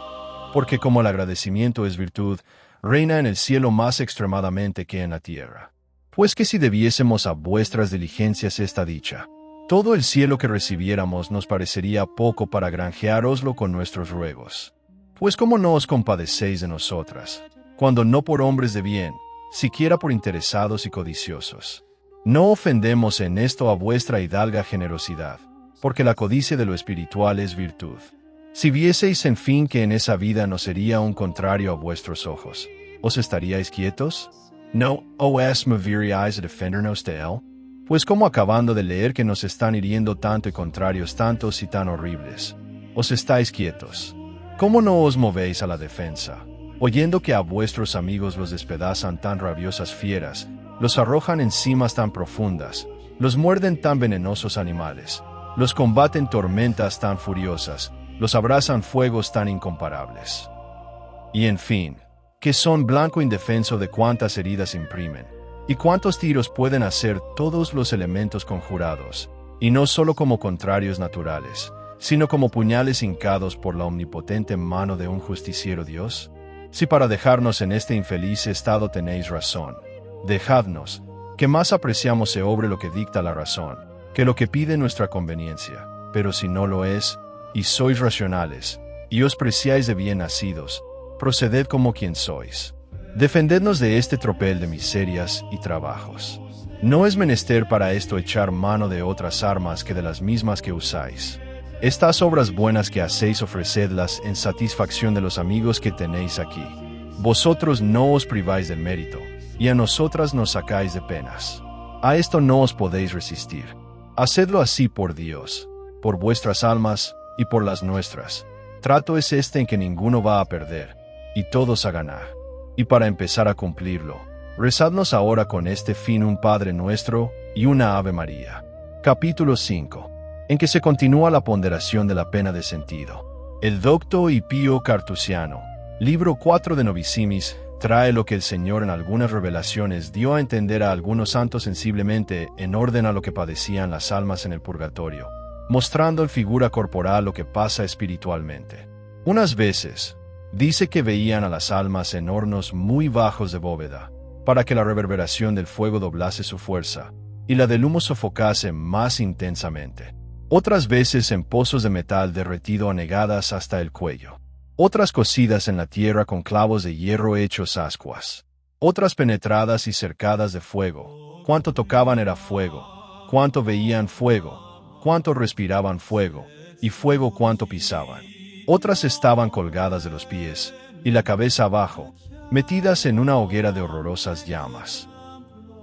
porque como el agradecimiento es virtud, reina en el cielo más extremadamente que en la tierra. Pues que si debiésemos a vuestras diligencias esta dicha, todo el cielo que recibiéramos nos parecería poco para granjeároslo con nuestros ruegos. Pues cómo no os compadecéis de nosotras, cuando no por hombres de bien, siquiera por interesados y codiciosos. No ofendemos en esto a vuestra hidalga generosidad, porque la codicia de lo espiritual es virtud. Si vieseis en fin que en esa vida no sería un contrario a vuestros ojos, ¿os estaríais quietos? ¿No os moveríais a defendernos de él? Pues como acabando de leer que nos están hiriendo tanto y contrarios tantos y tan horribles, ¿os estáis quietos? ¿Cómo no os movéis a la defensa? Oyendo que a vuestros amigos los despedazan tan rabiosas fieras, los arrojan en cimas tan profundas, los muerden tan venenosos animales, los combaten tormentas tan furiosas, los abrazan fuegos tan incomparables. Y en fin, que son blanco indefenso de cuántas heridas imprimen, y cuántos tiros pueden hacer todos los elementos conjurados, y no solo como contrarios naturales, sino como puñales hincados por la omnipotente mano de un justiciero Dios. Si para dejarnos en este infeliz estado tenéis razón, dejadnos, que más apreciamos se obre lo que dicta la razón, que lo que pide nuestra conveniencia. Pero si no lo es, y sois racionales, y os preciáis de bien nacidos, proceded como quien sois. Defendednos de este tropel de miserias y trabajos. No es menester para esto echar mano de otras armas que de las mismas que usáis. Estas obras buenas que hacéis ofrecedlas en satisfacción de los amigos que tenéis aquí. Vosotros no os priváis del mérito, y a nosotras nos sacáis de penas. A esto no os podéis resistir. Hacedlo así por Dios, por vuestras almas y por las nuestras. Trato es este en que ninguno va a perder, y todos a ganar. Y para empezar a cumplirlo, rezadnos ahora con este fin un Padre Nuestro y una Ave María. Capítulo 5. En que se continúa la ponderación de la pena de sentido. El docto y Pío Cartusiano, libro 4 de Novicimis, trae lo que el Señor en algunas revelaciones dio a entender a algunos santos sensiblemente en orden a lo que padecían las almas en el purgatorio, mostrando en figura corporal lo que pasa espiritualmente. Unas veces, dice que veían a las almas en hornos muy bajos de bóveda, para que la reverberación del fuego doblase su fuerza, y la del humo sofocase más intensamente. Otras veces en pozos de metal derretido anegadas hasta el cuello. Otras cocidas en la tierra con clavos de hierro hechos ascuas. Otras penetradas y cercadas de fuego. Cuanto tocaban era fuego. Cuanto veían fuego. Cuanto respiraban fuego. Y fuego cuanto pisaban. Otras estaban colgadas de los pies, y la cabeza abajo, metidas en una hoguera de horrorosas llamas.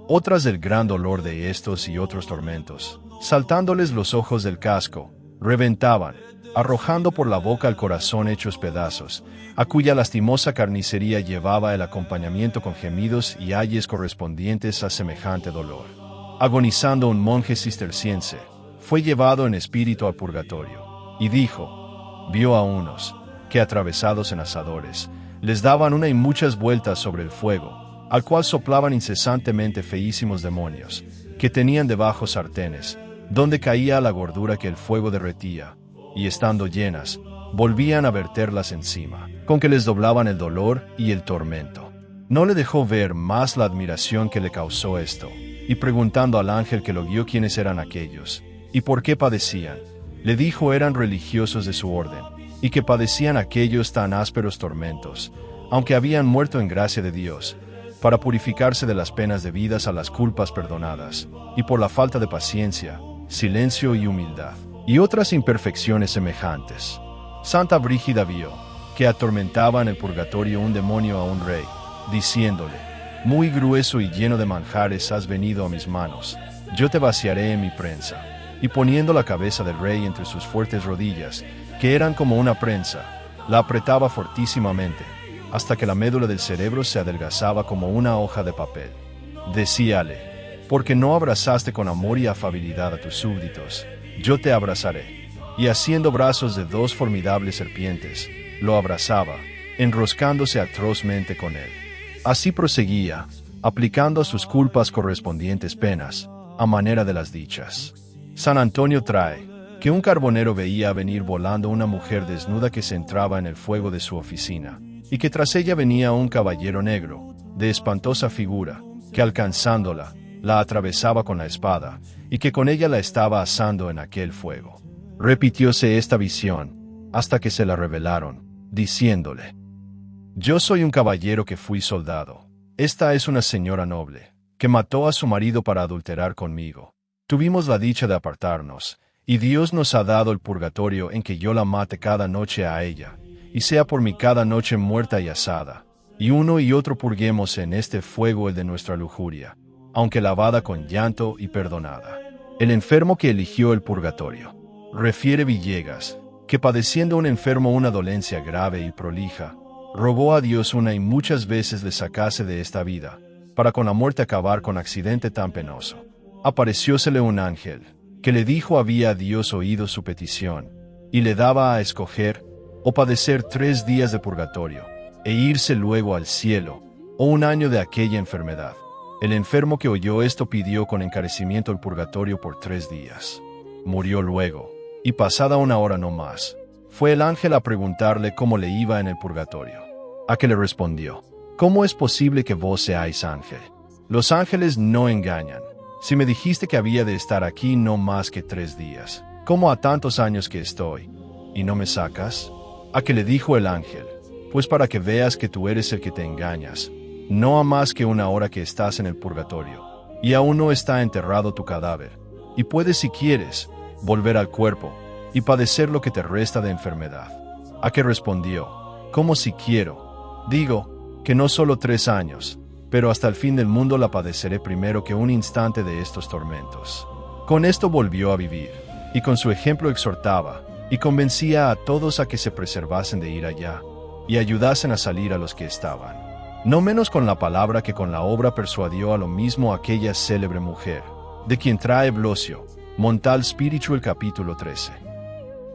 Otras del gran dolor de estos y otros tormentos, saltándoles los ojos del casco, reventaban, arrojando por la boca el corazón hechos pedazos, a cuya lastimosa carnicería llevaba el acompañamiento con gemidos y ayes correspondientes a semejante dolor. Agonizando un monje cisterciense, fue llevado en espíritu al purgatorio, y vio a unos, que atravesados en asadores, les daban una y muchas vueltas sobre el fuego, al cual soplaban incesantemente feísimos demonios, que tenían debajo sartenes, donde caía la gordura que el fuego derretía, y estando llenas, volvían a verterlas encima, con que les doblaban el dolor y el tormento. No le dejó ver más la admiración que le causó esto, y preguntando al ángel que lo guió quiénes eran aquellos, y por qué padecían, le dijo eran religiosos de su orden, y que padecían aquellos tan ásperos tormentos, aunque habían muerto en gracia de Dios, para purificarse de las penas debidas a las culpas perdonadas, y por la falta de paciencia, silencio y humildad, y otras imperfecciones semejantes. Santa Brígida vio que atormentaba en el purgatorio un demonio a un rey, diciéndole: muy grueso y lleno de manjares has venido a mis manos, yo te vaciaré en mi prensa. Y poniendo la cabeza del rey entre sus fuertes rodillas, que eran como una prensa, la apretaba fortísimamente, hasta que la médula del cerebro se adelgazaba como una hoja de papel. Decíale: porque no abrazaste con amor y afabilidad a tus súbditos, yo te abrazaré. Y haciendo brazos de 2 formidables serpientes, lo abrazaba, enroscándose atrozmente con él. Así proseguía, aplicando a sus culpas correspondientes penas, a manera de las dichas. San Antonio trae que un carbonero veía venir volando una mujer desnuda que se entraba en el fuego de su oficina, y que tras ella venía un caballero negro, de espantosa figura, que alcanzándola, la atravesaba con la espada, y que con ella la estaba asando en aquel fuego. Repitióse esta visión, hasta que se la revelaron, diciéndole: yo soy un caballero que fui soldado. Esta es una señora noble, que mató a su marido para adulterar conmigo. Tuvimos la dicha de apartarnos, y Dios nos ha dado el purgatorio en que yo la mate cada noche a ella, y sea por mí cada noche muerta y asada, y uno y otro purguemos en este fuego el de nuestra lujuria, aunque lavada con llanto y perdonada. El enfermo que eligió el purgatorio. Refiere Villegas, que padeciendo un enfermo una dolencia grave y prolija, rogó a Dios una y muchas veces le sacase de esta vida, para con la muerte acabar con accidente tan penoso. Apareciósele un ángel, que le dijo había Dios oído su petición, y le daba a escoger, o padecer 3 días de purgatorio, e irse luego al cielo, o 1 año de aquella enfermedad. El enfermo que oyó esto pidió con encarecimiento el purgatorio por 3 días. Murió luego, y pasada 1 hora no más, fue el ángel a preguntarle cómo le iba en el purgatorio. A que le respondió: ¿cómo es posible que vos seáis ángel? Los ángeles no engañan. Si me dijiste que había de estar aquí no más que 3 días, ¿cómo a tantos años que estoy, y no me sacas? A que le dijo el ángel: pues para que veas que tú eres el que te engañas, no ha más que 1 hora que estás en el purgatorio, y aún no está enterrado tu cadáver, y puedes, si quieres, volver al cuerpo, y padecer lo que te resta de enfermedad. A que respondió: ¿cómo si quiero? Digo, que no solo 3 años, pero hasta el fin del mundo la padeceré primero que 1 instante de estos tormentos. Con esto volvió a vivir, y con su ejemplo exhortaba, y convencía a todos a que se preservasen de ir allá, y ayudasen a salir a los que estaban. No menos con la palabra que con la obra persuadió a lo mismo aquella célebre mujer, de quien trae Blosio, Montal Spiritual capítulo 13.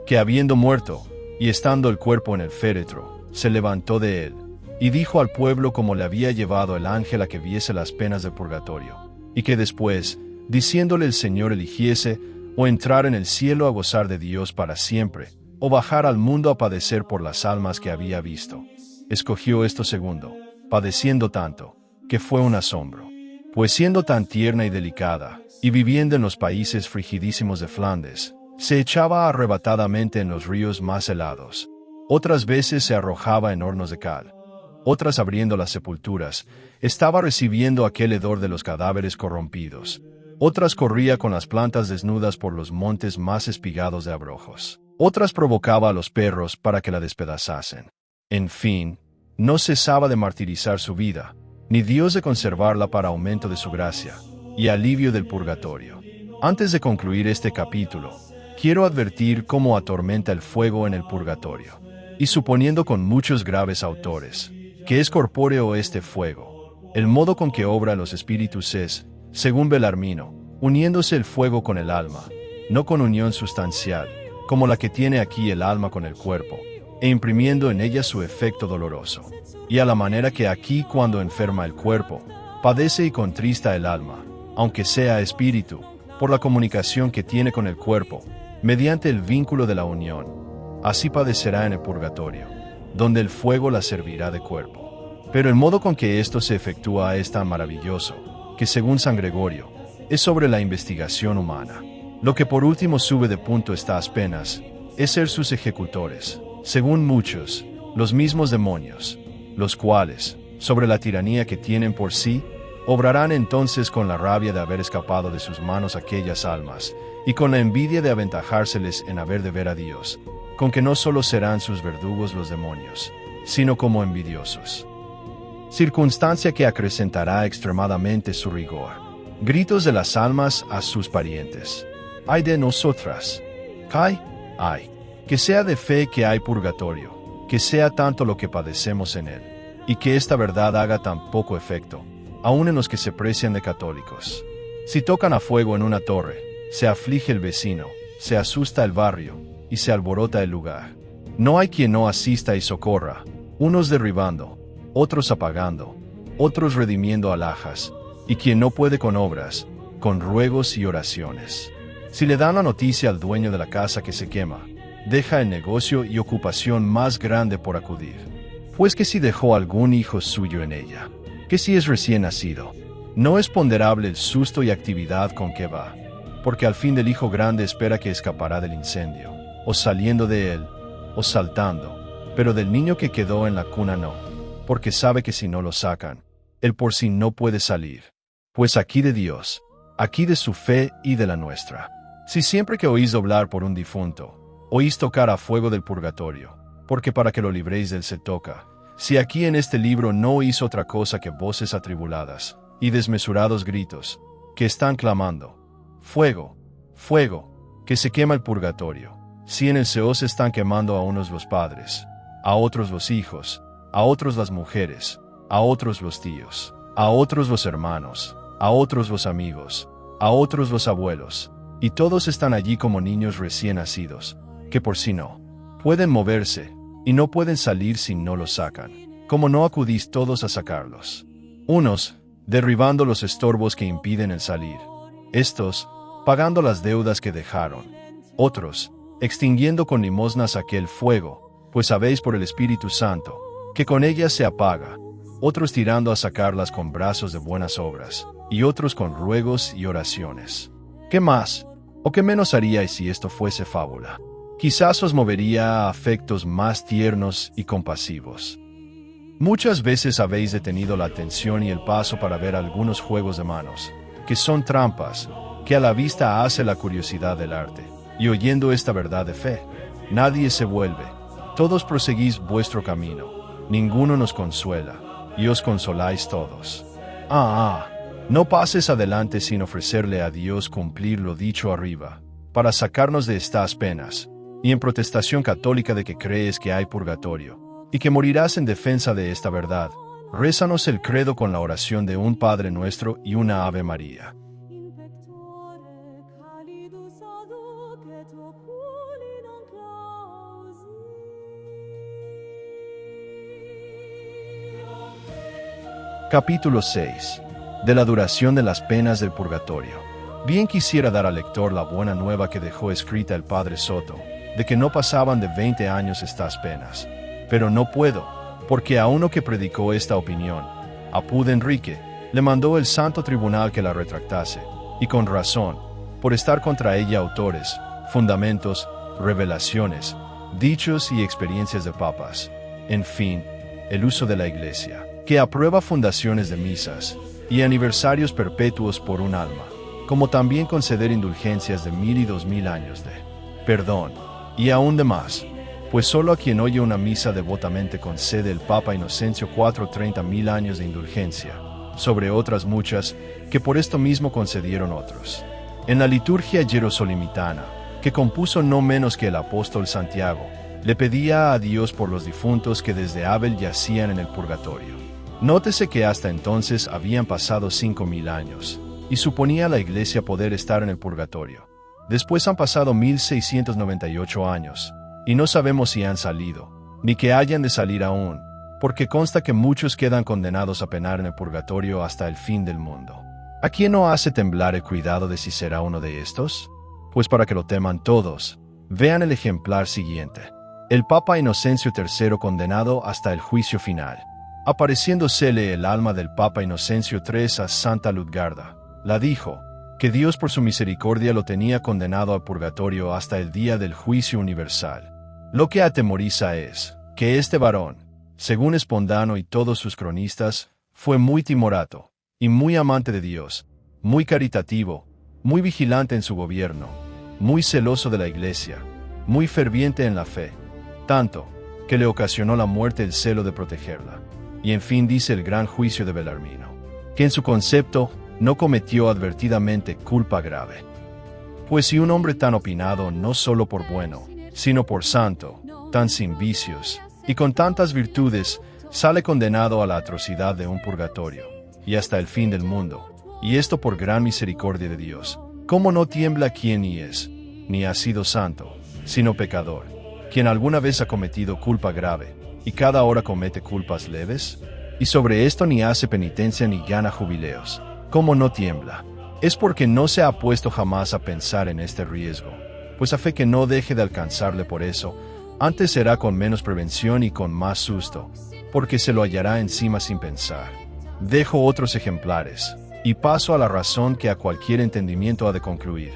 Que habiendo muerto, y estando el cuerpo en el féretro, se levantó de él, y dijo al pueblo cómo le había llevado el ángel a que viese las penas del purgatorio, y que después, diciéndole el Señor, eligiese o entrar en el cielo a gozar de Dios para siempre, o bajar al mundo a padecer por las almas que había visto. Escogió esto segundo, padeciendo tanto, que fue un asombro. Pues siendo tan tierna y delicada, y viviendo en los países frigidísimos de Flandes, se echaba arrebatadamente en los ríos más helados. Otras veces se arrojaba en hornos de cal. Otras, abriendo las sepulturas, estaba recibiendo aquel hedor de los cadáveres corrompidos. Otras corría con las plantas desnudas por los montes más espigados de abrojos. Otras provocaba a los perros para que la despedazasen. En fin, no cesaba de martirizar su vida, ni Dios de conservarla para aumento de su gracia y alivio del purgatorio. Antes de concluir este capítulo, quiero advertir cómo atormenta el fuego en el purgatorio. Y suponiendo con muchos graves autores que es corpóreo este fuego, el modo con que obra los espíritus es, según Belarmino, uniéndose el fuego con el alma, no con unión sustancial, como la que tiene aquí el alma con el cuerpo, e imprimiendo en ella su efecto doloroso. Y a la manera que aquí, cuando enferma el cuerpo, padece y contrista el alma, aunque sea espíritu, por la comunicación que tiene con el cuerpo, mediante el vínculo de la unión, así padecerá en el purgatorio, donde el fuego la servirá de cuerpo. Pero el modo con que esto se efectúa es tan maravilloso, que según San Gregorio, es sobre la investigación humana. Lo que por último sube de punto estas penas, es ser sus ejecutores, según muchos, los mismos demonios, los cuales, sobre la tiranía que tienen por sí, obrarán entonces con la rabia de haber escapado de sus manos aquellas almas, y con la envidia de aventajárseles en haber de ver a Dios, con que no solo serán sus verdugos los demonios, sino como envidiosos. Circunstancia que acrecentará extremadamente su rigor. Gritos de las almas a sus parientes. ¡Ay de nosotras! ¡Ay! Que sea de fe que hay purgatorio, que sea tanto lo que padecemos en él, y que esta verdad haga tan poco efecto, aun en los que se precian de católicos. Si tocan a fuego en una torre, se aflige el vecino, se asusta el barrio, y se alborota el lugar. No hay quien no asista y socorra, unos derribando, otros apagando, otros redimiendo alhajas, y quien no puede con obras, con ruegos y oraciones. Si le dan la noticia al dueño de la casa que se quema, deja el negocio y ocupación más grande por acudir. Pues que si dejó algún hijo suyo en ella, que si es recién nacido, no es ponderable el susto y actividad con que va, porque al fin del hijo grande espera que escapará del incendio, o saliendo de él, o saltando, pero del niño que quedó en la cuna no, porque sabe que si no lo sacan, él por sí no puede salir. Pues aquí de Dios, aquí de su fe y de la nuestra. Si siempre que oís doblar por un difunto, oís tocar a fuego del purgatorio, porque para que lo libréis del se toca, si aquí en este libro no oís otra cosa que voces atribuladas y desmesurados gritos, que están clamando, fuego, fuego, que se quema el purgatorio, si en el Seol se están quemando a unos los padres, a otros los hijos, a otros las mujeres, a otros los tíos, a otros los hermanos, a otros los amigos, a otros los abuelos, y todos están allí como niños recién nacidos, que por sí no pueden moverse, y no pueden salir si no los sacan, como no acudís todos a sacarlos. Unos, derribando los estorbos que impiden el salir. Estos, pagando las deudas que dejaron. Otros, extinguiendo con limosnas aquel fuego, pues sabéis por el Espíritu Santo, que con ellas se apaga. Otros tirando a sacarlas con brazos de buenas obras, y otros con ruegos y oraciones. ¿Qué más o qué menos haríais si esto fuese fábula? Quizás os movería a afectos más tiernos y compasivos. Muchas veces habéis detenido la atención y el paso para ver algunos juegos de manos, que son trampas, que a la vista hace la curiosidad del arte, y oyendo esta verdad de fe, nadie se vuelve, todos proseguís vuestro camino, ninguno nos consuela, y os consoláis todos. No pases adelante sin ofrecerle a Dios cumplir lo dicho arriba, para sacarnos de estas penas, y en protestación católica de que crees que hay purgatorio, y que morirás en defensa de esta verdad, rézanos el credo con la oración de un Padre Nuestro y una Ave María. Capítulo 6. De la duración de las penas del purgatorio. Bien quisiera dar al lector la buena nueva que dejó escrita el Padre Soto, de que no pasaban de 20 años estas penas. Pero no puedo, porque a uno que predicó esta opinión, a Pud Enrique, le mandó el Santo Tribunal que la retractase, y con razón, por estar contra ella autores, fundamentos, revelaciones, dichos y experiencias de papas, en fin, el uso de la Iglesia, que aprueba fundaciones de misas y aniversarios perpetuos por un alma, como también conceder indulgencias de 1000 y 2000 años de perdón, y aún de más, pues solo a quien oye una misa devotamente concede el Papa Inocencio IV 30.000 años de indulgencia, sobre otras muchas que por esto mismo concedieron otros. En la liturgia jerosolimitana, que compuso no menos que el apóstol Santiago, le pedía a Dios por los difuntos que desde Abel yacían en el purgatorio. Nótese que hasta entonces habían pasado 5000 años, y suponía la Iglesia poder estar en el purgatorio. Después han pasado 1698 años, y no sabemos si han salido, ni que hayan de salir aún, porque consta que muchos quedan condenados a penar en el purgatorio hasta el fin del mundo. ¿A quién no hace temblar el cuidado de si será uno de estos? Pues para que lo teman todos, vean el ejemplar siguiente. El Papa Inocencio III condenado hasta el juicio final. Apareciéndosele el alma del Papa Inocencio III a Santa Lutgarda, la dijo, que Dios por su misericordia lo tenía condenado al purgatorio hasta el día del juicio universal. Lo que atemoriza es, que este varón, según Espondano y todos sus cronistas, fue muy timorato, y muy amante de Dios, muy caritativo, muy vigilante en su gobierno, muy celoso de la iglesia, muy ferviente en la fe, tanto que le ocasionó la muerte el celo de protegerla. Y en fin dice el gran juicio de Belarmino, que en su concepto no cometió advertidamente culpa grave. Pues si un hombre tan opinado no solo por bueno, sino por santo, tan sin vicios, y con tantas virtudes, sale condenado a la atrocidad de un purgatorio, y hasta el fin del mundo, y esto por gran misericordia de Dios, ¿cómo no tiembla quien ni es, ni ha sido santo, sino pecador, quien alguna vez ha cometido culpa grave, y cada hora comete culpas leves? Y sobre esto ni hace penitencia ni gana jubileos. ¿Cómo no tiembla? Es porque no se ha puesto jamás a pensar en este riesgo, pues a fe que no deje de alcanzarle por eso, antes será con menos prevención y con más susto, porque se lo hallará encima sin pensar. Dejo otros ejemplares, y paso a la razón que a cualquier entendimiento ha de concluir.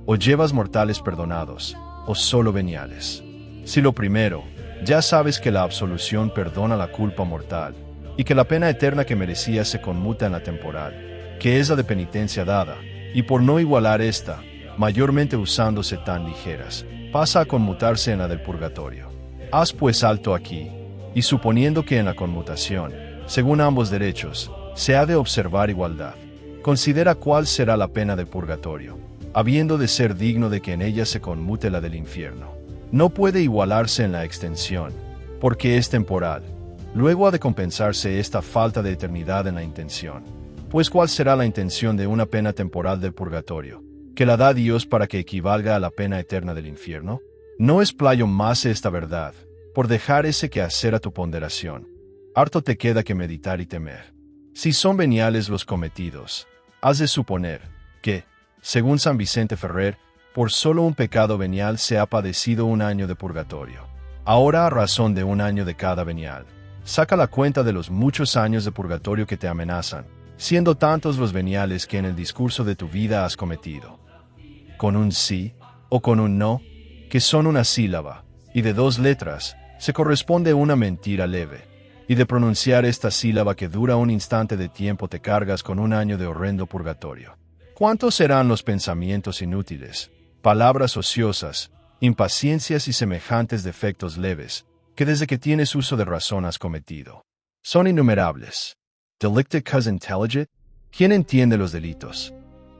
O llevas mortales perdonados, o solo veniales. Si lo primero, ya sabes que la absolución perdona la culpa mortal, y que la pena eterna que merecía se conmuta en la temporal, que es la de penitencia dada, y por no igualar esta, mayormente usándose tan ligeras, pasa a conmutarse en la del purgatorio. Haz pues alto aquí, y suponiendo que en la conmutación, según ambos derechos, se ha de observar igualdad, considera cuál será la pena del purgatorio, habiendo de ser digno de que en ella se conmute la del infierno. No puede igualarse en la extensión, porque es temporal. Luego ha de compensarse esta falta de eternidad en la intención. Pues ¿cuál será la intención de una pena temporal del purgatorio, que la da Dios para que equivalga a la pena eterna del infierno? No explayo más esta verdad, por dejar ese quehacer a tu ponderación. Harto te queda que meditar y temer. Si son veniales los cometidos, has de suponer que, según San Vicente Ferrer, por solo un pecado venial se ha padecido un año de purgatorio. Ahora a razón de un año de cada venial, saca la cuenta de los muchos años de purgatorio que te amenazan, siendo tantos los veniales que en el discurso de tu vida has cometido. Con un sí o con un no, que son una sílaba, y de 2 letras, se corresponde una mentira leve, y de pronunciar esta sílaba que dura un instante de tiempo te cargas con un año de horrendo purgatorio. ¿Cuántos serán los pensamientos inútiles, palabras ociosas, impaciencias y semejantes defectos leves, que desde que tienes uso de razón has cometido? Son innumerables. ¿Delicte cos intelligit? ¿Quién entiende los delitos?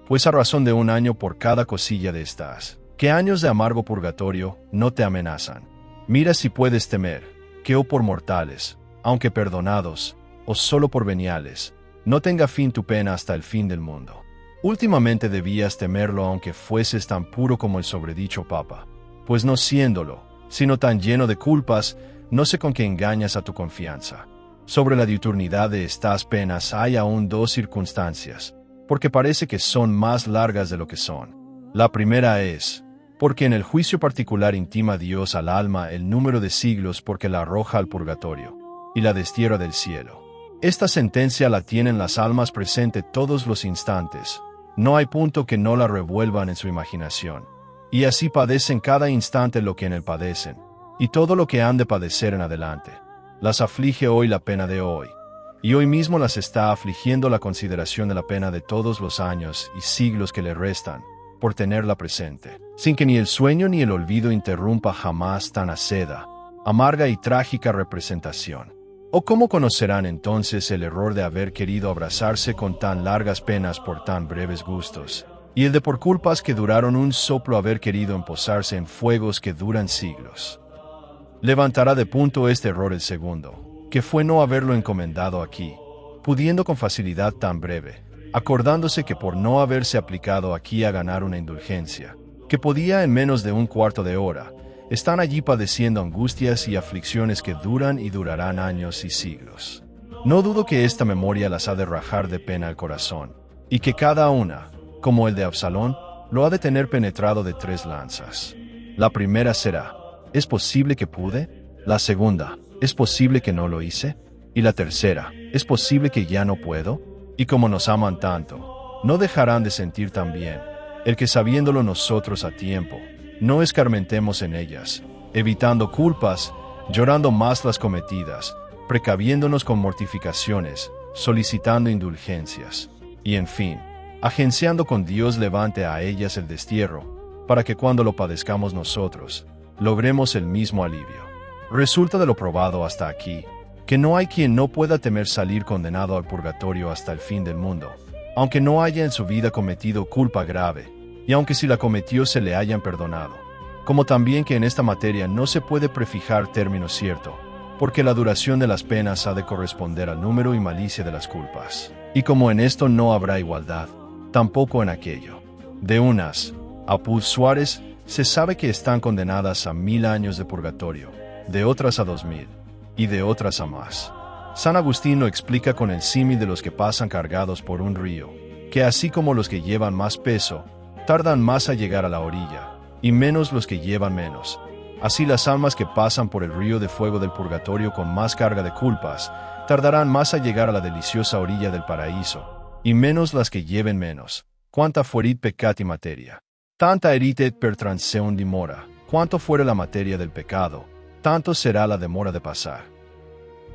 Pues a razón de un año por cada cosilla de estas, que años de amargo purgatorio no te amenazan. Mira si puedes temer, que o por mortales, aunque perdonados, o solo por veniales, no tenga fin tu pena hasta el fin del mundo. Últimamente debías temerlo aunque fueses tan puro como el sobredicho Papa, pues no siéndolo, sino tan lleno de culpas, no sé con qué engañas a tu confianza. Sobre la diuturnidad de estas penas hay aún 2 circunstancias, porque parece que son más largas de lo que son. La primera es, porque en el juicio particular intima Dios al alma el número de siglos porque la arroja al purgatorio, y la destierra del cielo. Esta sentencia la tienen las almas presente todos los instantes, no hay punto que no la revuelvan en su imaginación, y así padecen cada instante lo que en él padecen, y todo lo que han de padecer en adelante. Las aflige hoy la pena de hoy, y hoy mismo las está afligiendo la consideración de la pena de todos los años y siglos que le restan, por tenerla presente, sin que ni el sueño ni el olvido interrumpa jamás tan aceda, amarga y trágica representación. ¿O cómo conocerán entonces el error de haber querido abrazarse con tan largas penas por tan breves gustos, y el de por culpas que duraron un soplo haber querido emposarse en fuegos que duran siglos? Levantará de punto este error el segundo, que fue no haberlo encomendado aquí, pudiendo con facilidad tan breve, acordándose que por no haberse aplicado aquí a ganar una indulgencia, que podía en menos de un cuarto de hora, están allí padeciendo angustias y aflicciones que duran y durarán años y siglos. No dudo que esta memoria las ha de rajar de pena el corazón, y que cada una, como el de Absalón, lo ha de tener penetrado de 3 lanzas. La primera será, ¿es posible que pude? La segunda, ¿es posible que no lo hice? Y la tercera, ¿es posible que ya no puedo? Y como nos aman tanto, no dejarán de sentir también, el que sabiéndolo nosotros a tiempo, no escarmentemos en ellas, evitando culpas, llorando más las cometidas, precaviéndonos con mortificaciones, solicitando indulgencias, y en fin, agenciando con Dios levante a ellas el destierro, para que cuando lo padezcamos nosotros, logremos el mismo alivio. Resulta de lo probado hasta aquí, que no hay quien no pueda temer salir condenado al purgatorio hasta el fin del mundo, aunque no haya en su vida cometido culpa grave, y aunque si la cometió se le hayan perdonado, como también que en esta materia no se puede prefijar término cierto, porque la duración de las penas ha de corresponder al número y malicia de las culpas. Y como en esto no habrá igualdad, tampoco en aquello. De unas, Apuz Suárez, se sabe que están condenadas a 1000 años de purgatorio, de otras a 2000, y de otras a más. San Agustín lo explica con el símil de los que pasan cargados por un río, que así como los que llevan más peso, tardan más a llegar a la orilla, y menos los que llevan menos. Así las almas que pasan por el río de fuego del purgatorio con más carga de culpas, tardarán más a llegar a la deliciosa orilla del paraíso, y menos las que lleven menos. Quanta fuerit peccati materia, tanta eritet per transeum dimora, cuanto fuere la materia del pecado, tanto será la demora de pasar.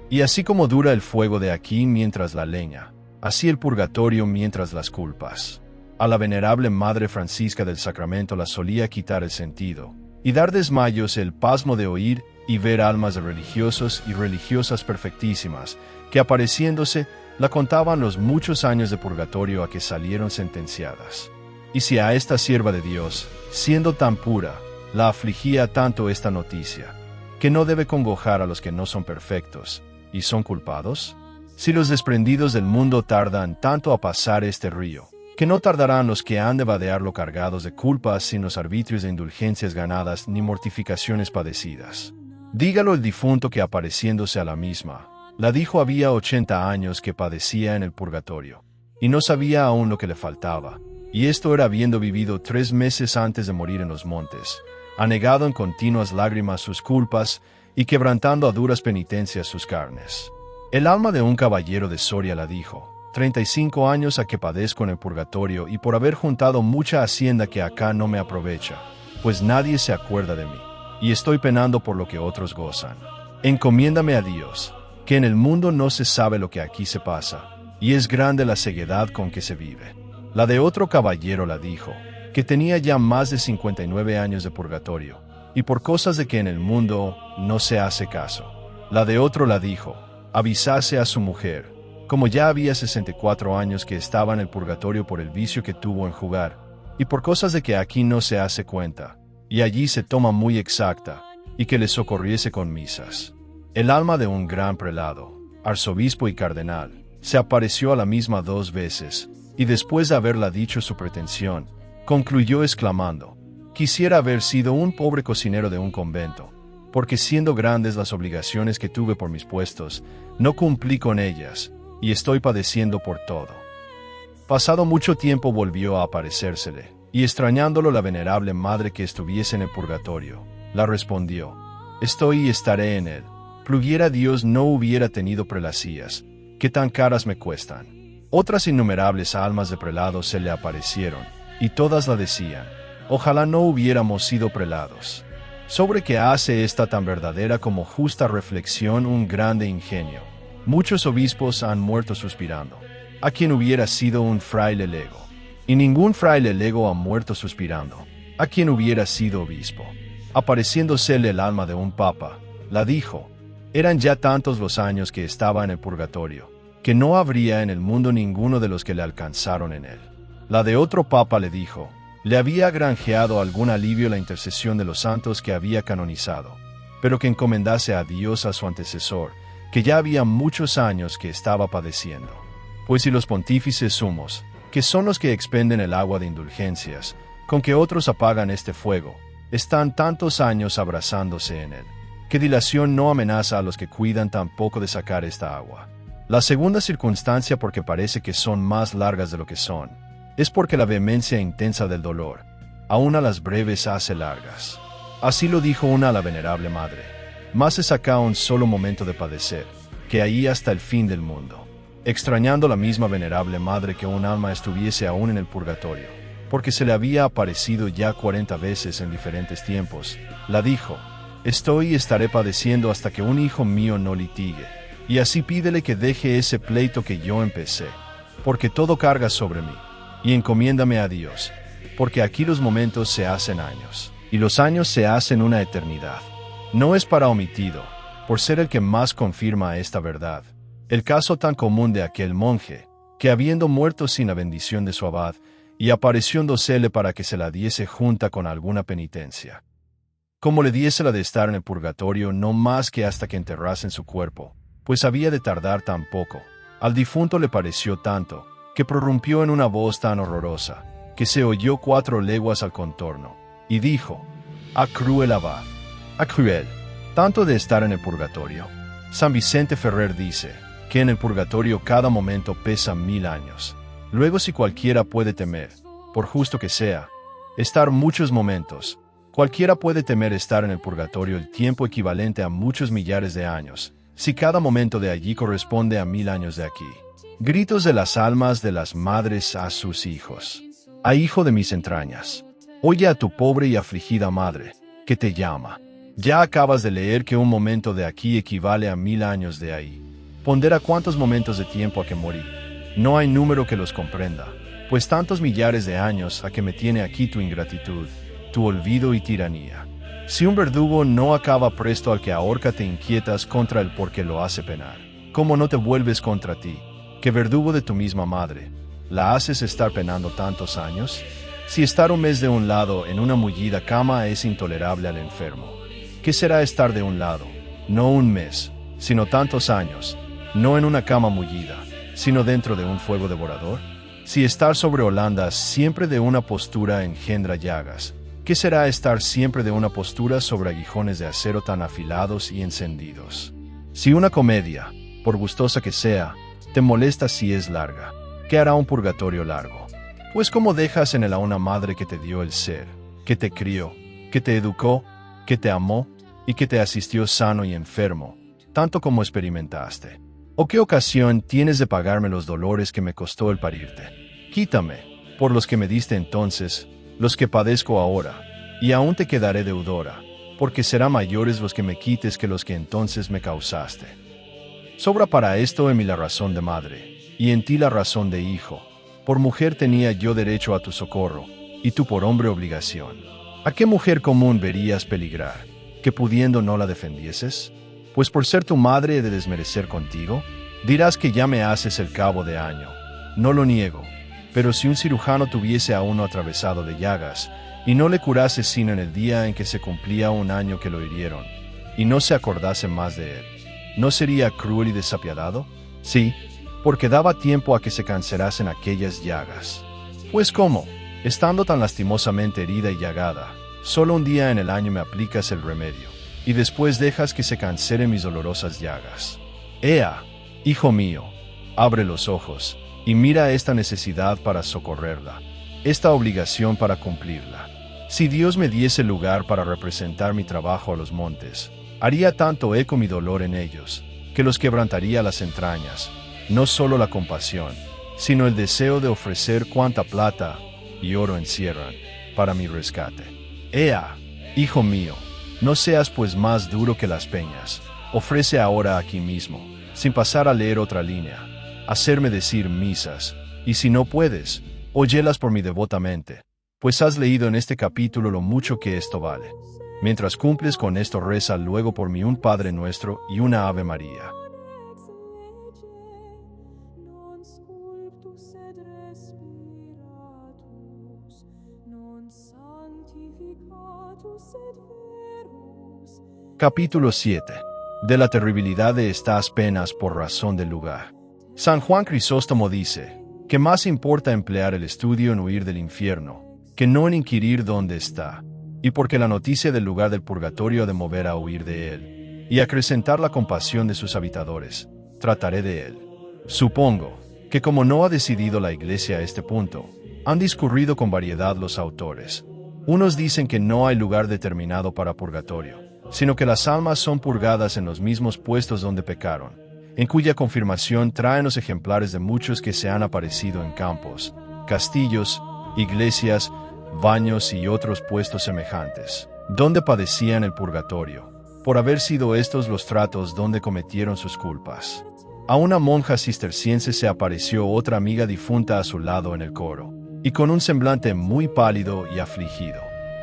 Y así como dura el fuego de aquí mientras la leña, así el purgatorio mientras las culpas. A la venerable Madre Francisca del Sacramento la solía quitar el sentido, y dar desmayos el pasmo de oír y ver almas de religiosos y religiosas perfectísimas, que apareciéndose, la contaban los muchos años de purgatorio a que salieron sentenciadas. Y si a esta sierva de Dios, siendo tan pura, la afligía tanto esta noticia, que no debe congojar a los que no son perfectos, y son culpados, si los desprendidos del mundo tardan tanto a pasar este río, que no tardarán los que han de vadearlo cargados de culpas sin los arbitrios de indulgencias ganadas ni mortificaciones padecidas. Dígalo el difunto que apareciéndose a la misma, la dijo había 80 años que padecía en el purgatorio, y no sabía aún lo que le faltaba, y esto era habiendo vivido 3 meses antes de morir en los montes, anegado en continuas lágrimas sus culpas, y quebrantando a duras penitencias sus carnes. El alma de un caballero de Soria la dijo: 35 años a que padezco en el purgatorio y por haber juntado mucha hacienda que acá no me aprovecha, pues nadie se acuerda de mí, y estoy penando por lo que otros gozan. Encomiéndame a Dios, que en el mundo no se sabe lo que aquí se pasa, y es grande la ceguedad con que se vive. La de otro caballero la dijo, que tenía ya más de 59 años de purgatorio, y por cosas de que en el mundo no se hace caso. La de otro la dijo, avisase a su mujer, como ya había 64 años que estaba en el purgatorio por el vicio que tuvo en jugar, y por cosas de que aquí no se hace cuenta, y allí se toma muy exacta, y que le socorriese con misas. El alma de un gran prelado, arzobispo y cardenal, se apareció a la misma 2 veces, y después de haberla dicho su pretensión, concluyó exclamando: quisiera haber sido un pobre cocinero de un convento, porque siendo grandes las obligaciones que tuve por mis puestos, no cumplí con ellas, y estoy padeciendo por todo. Pasado mucho tiempo volvió a aparecérsele, y extrañándolo la venerable madre que estuviese en el purgatorio, la respondió: estoy y estaré en él, pluguiera Dios no hubiera tenido prelacías, que tan caras me cuestan. Otras innumerables almas de prelados se le aparecieron, y todas la decían: ojalá no hubiéramos sido prelados. Sobre que hace esta tan verdadera como justa reflexión un grande ingenio. Muchos obispos han muerto suspirando, a quien hubiera sido un fraile lego, y ningún fraile lego ha muerto suspirando, a quien hubiera sido obispo. Apareciéndosele el alma de un papa, la dijo: eran ya tantos los años que estaba en el purgatorio, que no habría en el mundo ninguno de los que le alcanzaron en él. La de otro papa le dijo: le había granjeado algún alivio la intercesión de los santos que había canonizado, pero que encomendase a Dios a su antecesor, que ya había muchos años que estaba padeciendo. Pues si los pontífices sumos, que son los que expenden el agua de indulgencias, con que otros apagan este fuego, están tantos años abrazándose en él, que dilación no amenaza a los que cuidan tampoco de sacar esta agua. La segunda circunstancia, porque parece que son más largas de lo que son, es porque la vehemencia intensa del dolor, aun a las breves hace largas. Así lo dijo una a la venerable madre: más es acá un solo momento de padecer, que ahí hasta el fin del mundo. Extrañando la misma venerable madre que un alma estuviese aún en el purgatorio, porque se le había aparecido ya 40 veces en diferentes tiempos, la dijo: estoy y estaré padeciendo hasta que un hijo mío no litigue, Y así pídele que deje ese pleito que yo empecé, porque todo carga sobre mí, y encomiéndame a Dios, porque aquí los momentos se hacen años, y los años se hacen una eternidad. No es para omitido, por ser el que más confirma esta verdad, el caso tan común de aquel monje, que habiendo muerto sin la bendición de su abad, y apareciéndosele para que se la diese junta con alguna penitencia, como le diese la de estar en el purgatorio no más que hasta que enterrasen su cuerpo, pues había de tardar tan poco. Al difunto le pareció tanto, que prorrumpió en una voz tan horrorosa, que se oyó 4 leguas al contorno, y dijo: «¡Ah, cruel abad! ¡Ah, cruel! Tanto de estar en el purgatorio». San Vicente Ferrer dice, que en el purgatorio cada momento pesa 1000 años. Luego si cualquiera puede temer, por justo que sea, estar muchos momentos, cualquiera puede temer estar en el purgatorio el tiempo equivalente a muchos millares de años, si cada momento de allí corresponde a 1000 años de aquí. Gritos de las almas de las madres a sus hijos. Ah, hijo de mis entrañas, oye a tu pobre y afligida madre, que te llama. Ya acabas de leer que un momento de aquí equivale a 1000 años de ahí. Pondera cuántos momentos de tiempo a que morí. No hay número que los comprenda, pues tantos millares de años a que me tiene aquí tu ingratitud, tu olvido y tiranía. Si un verdugo no acaba presto al que ahorca, te inquietas contra él porque lo hace penar. ¿Cómo no te vuelves contra ti, que verdugo de tu misma madre, la haces estar penando tantos años? Si estar un mes de un lado en una mullida cama es intolerable al enfermo, ¿qué será estar de un lado, no un mes, sino tantos años, no en una cama mullida, sino dentro de un fuego devorador? Si estar sobre holandas siempre de una postura engendra llagas, ¿qué será estar siempre de una postura sobre aguijones de acero tan afilados y encendidos? Si una comedia, por gustosa que sea, te molesta si es larga, ¿qué hará un purgatorio largo? Pues ¿cómo dejas en él a una madre que te dio el ser, que te crió, que te educó, que te amó y que te asistió sano y enfermo, tanto como experimentaste? ¿O qué ocasión tienes de pagarme los dolores que me costó el parirte? Quítame, por los que me diste entonces, los que padezco ahora, y aún te quedaré deudora, porque será mayores los que me quites que los que entonces me causaste. Sobra para esto en mí la razón de madre, y en ti la razón de hijo. Por mujer tenía yo derecho a tu socorro, y tú por hombre obligación. ¿A qué mujer común verías peligrar, que pudiendo no la defendieses? Pues por ser tu madre he de desmerecer contigo. Dirás que ya me haces el cabo de año. No lo niego, pero si un cirujano tuviese a uno atravesado de llagas, y no le curase sino en el día en que se cumplía 1 año que lo hirieron, y no se acordase más de él, ¿no sería cruel y desapiadado? Sí, porque daba tiempo a que se cancelasen aquellas llagas. Pues ¿cómo? Estando tan lastimosamente herida y llagada, solo un día en el año me aplicas el remedio, y después dejas que se cancelen mis dolorosas llagas. Ea, hijo mío, abre los ojos, y mira esta necesidad para socorrerla, esta obligación para cumplirla. Si Dios me diese lugar para representar mi trabajo a los montes, haría tanto eco mi dolor en ellos, que los quebrantaría las entrañas, no solo la compasión, sino el deseo de ofrecer cuanta plata y oro encierran, para mi rescate. Ea, hijo mío, no seas pues más duro que las peñas, ofrece ahora aquí mismo, sin pasar a leer otra línea, hacerme decir misas, y si no puedes, óyelas por mí devotamente, pues has leído en este capítulo lo mucho que esto vale. Mientras cumples con esto, reza luego por mí un Padre Nuestro y una Ave María. Capítulo 7. De la terribilidad de estas penas por razón del lugar. San Juan Crisóstomo dice, que más importa emplear el estudio en huir del infierno, que no en inquirir dónde está, y porque la noticia del lugar del purgatorio ha de mover a huir de él, y acrecentar la compasión de sus habitadores, trataré de él. Supongo, que como no ha decidido la Iglesia a este punto, han discurrido con variedad los autores. Unos dicen que no hay lugar determinado para purgatorio, sino que las almas son purgadas en los mismos puestos donde pecaron, en cuya confirmación traen los ejemplares de muchos que se han aparecido en campos, castillos, iglesias, baños y otros puestos semejantes, donde padecían el purgatorio. por haber sido estos los tratos donde cometieron sus culpas. A una monja cisterciense se apareció otra amiga difunta a su lado en el coro, y con un semblante muy pálido y afligido.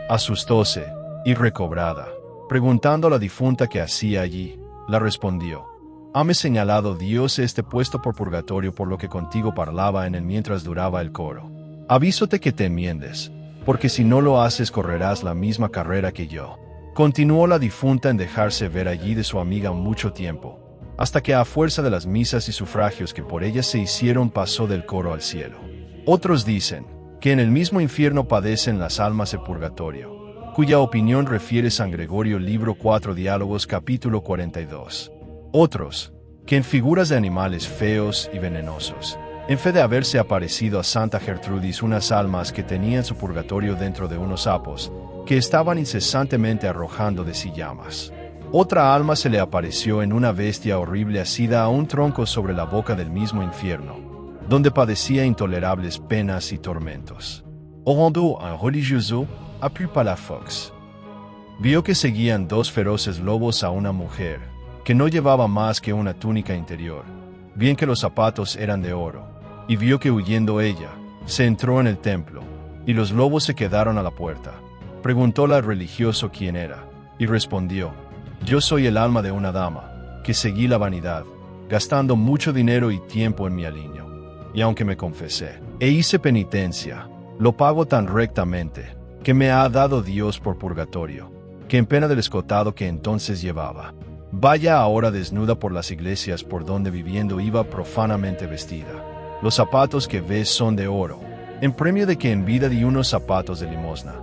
Asustóse, y recobrada, preguntando a la difunta qué hacía allí, la respondió: «Hame señalado Dios este puesto por purgatorio por lo que contigo parlaba en él mientras duraba el coro. Avísote que te enmiendes, porque si no lo haces correrás la misma carrera que yo». Continuó la difunta en dejarse ver allí de su amiga mucho tiempo, hasta que a fuerza de las misas y sufragios que por ella se hicieron pasó del coro al cielo. Otros dicen que en el mismo infierno padecen las almas de purgatorio, cuya opinión refiere San Gregorio libro 4 Diálogos capítulo 42. Otros, que en figuras de animales feos y venenosos, en fe de haberse aparecido a Santa Gertrudis unas almas que tenían su purgatorio dentro de unos sapos, que estaban incesantemente arrojando de sí llamas. Otra alma se le apareció en una bestia horrible asida a un tronco sobre la boca del mismo infierno, donde padecía intolerables penas y tormentos. Orando un religioso, a pu Palafox. Vio que seguían dos feroces lobos a una mujer, que no llevaba más que una túnica interior, bien que los zapatos eran de oro, y vio que huyendo ella, se entró en el templo, y los lobos se quedaron a la puerta. Preguntóle al religioso quién era, y respondió: «Yo soy el alma de una dama, que seguí la vanidad, gastando mucho dinero y tiempo en mi aliño. Y aunque me confesé, e hice penitencia, lo pago tan rectamente, que me ha dado Dios por purgatorio, que en pena del escotado que entonces llevaba, vaya ahora desnuda por las iglesias por donde viviendo iba profanamente vestida. Los zapatos que ves son de oro, en premio de que en vida di unos zapatos de limosna.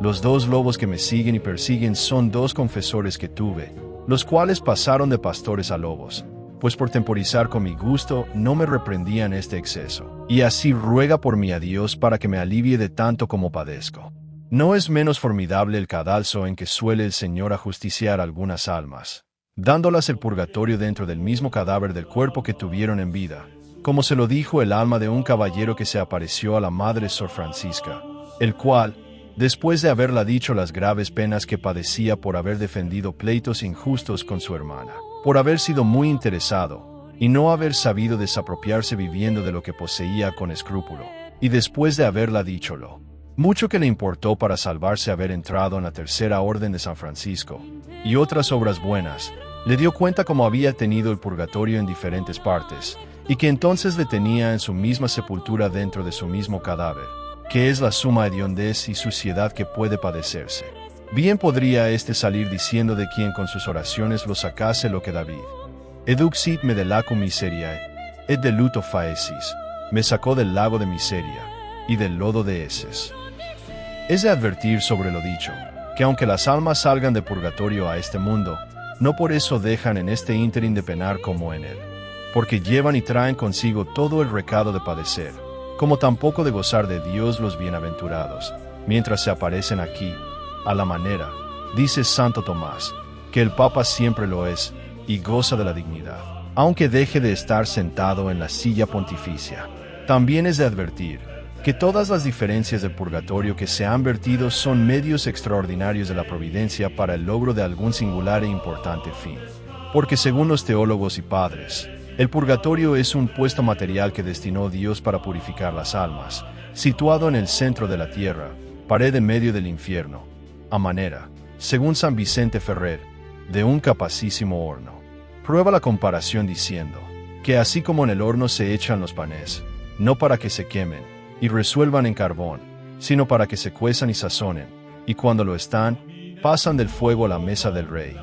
Los dos lobos que me siguen y persiguen son dos confesores que tuve, los cuales pasaron de pastores a lobos, pues por temporizar con mi gusto no me reprendían este exceso, y así ruega por mí a Dios para que me alivie de tanto como padezco». No es menos formidable el cadalso en que suele el Señor ajusticiar algunas almas, dándolas el purgatorio dentro del mismo cadáver del cuerpo que tuvieron en vida, como se lo dijo el alma de un caballero que se apareció a la madre Sor Francisca, el cual, después de haberla dicho las graves penas que padecía por haber defendido pleitos injustos con su hermana, por haber sido muy interesado, y no haber sabido desapropiarse viviendo de lo que poseía con escrúpulo, y después de haberla dícholo, mucho que le importó para salvarse haber entrado en la tercera orden de San Francisco, y otras obras buenas, le dio cuenta cómo había tenido el purgatorio en diferentes partes, y que entonces le tenía en su misma sepultura dentro de su mismo cadáver, que es la suma hediondez y suciedad que puede padecerse. Bien podría éste salir diciendo de quien con sus oraciones lo sacase lo que David: «Eduxit me de laco miseriae, et de luto faesis», me sacó del lago de miseria, y del lodo de heces. Es de advertir sobre lo dicho, que aunque las almas salgan de purgatorio a este mundo, no por eso dejan en este ínterin de penar como en él, porque llevan y traen consigo todo el recado de padecer, como tampoco de gozar de Dios los bienaventurados, mientras se aparecen aquí, a la manera, dice Santo Tomás, que el Papa siempre lo es, y goza de la dignidad, aunque deje de estar sentado en la silla pontificia. También es de advertir que todas las diferencias del purgatorio que se han vertido son medios extraordinarios de la providencia para el logro de algún singular e importante fin. Porque según los teólogos y padres, el purgatorio es un puesto material que destinó Dios para purificar las almas, situado en el centro de la tierra, pared en medio del infierno, a manera, según San Vicente Ferrer, de un capacísimo horno. Prueba la comparación diciendo, que así como en el horno se echan los panes, no para que se quemen y resuelvan en carbón, sino para que se cuezan y sazonen, y cuando lo están, pasan del fuego a la mesa del rey.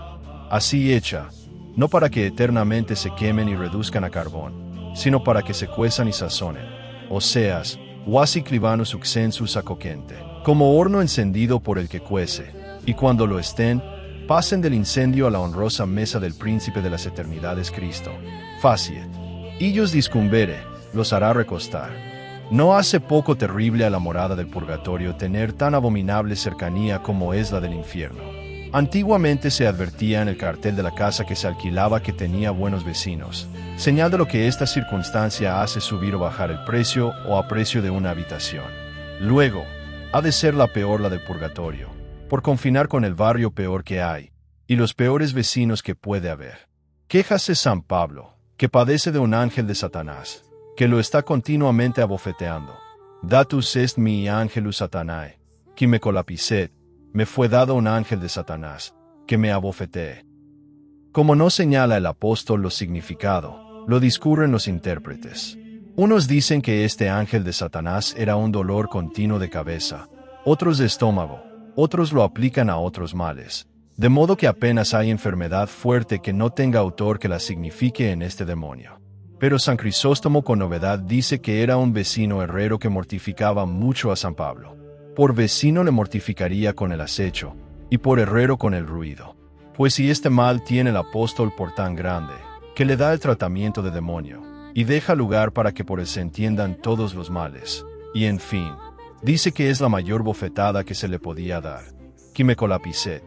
Así hecha, no para que eternamente se quemen y reduzcan a carbón, sino para que se cuezan y sazonen, Oseas, Wasi clivanus succensus a coquente, como horno encendido por el que cuece, y cuando lo estén, pasen del incendio a la honrosa mesa del príncipe de las eternidades Cristo. Faciet. Illos discumbere, los hará recostar. No hace poco terrible a la morada del purgatorio tener tan abominable cercanía como es la del infierno. Antiguamente se advertía en el cartel de la casa que se alquilaba que tenía buenos vecinos, señal de lo que esta circunstancia hace subir o bajar el precio o a precio de una habitación. Luego, ha de ser la peor la del purgatorio, por confinar con el barrio peor que hay, y los peores vecinos que puede haber. Quéjase San Pablo, que padece de un ángel de Satanás, que lo está continuamente abofeteando. Datus est mi angelus Satanae, qui me colapicet, me fue dado un ángel de Satanás, que me abofetee. Como no señala el apóstol lo significado, lo discurren los intérpretes. Unos dicen que este ángel de Satanás era un dolor continuo de cabeza, otros de estómago, otros lo aplican a otros males, de modo que apenas hay enfermedad fuerte que no tenga autor que la signifique en este demonio. Pero San Crisóstomo con novedad dice que era un vecino herrero que mortificaba mucho a San Pablo. Por vecino le mortificaría con el acecho, y por herrero con el ruido. Pues si este mal tiene el apóstol por tan grande, que le da el tratamiento de demonio, y deja lugar para que por él se entiendan todos los males, y en fin, dice que es la mayor bofetada que se le podía dar. Qui me colapicet.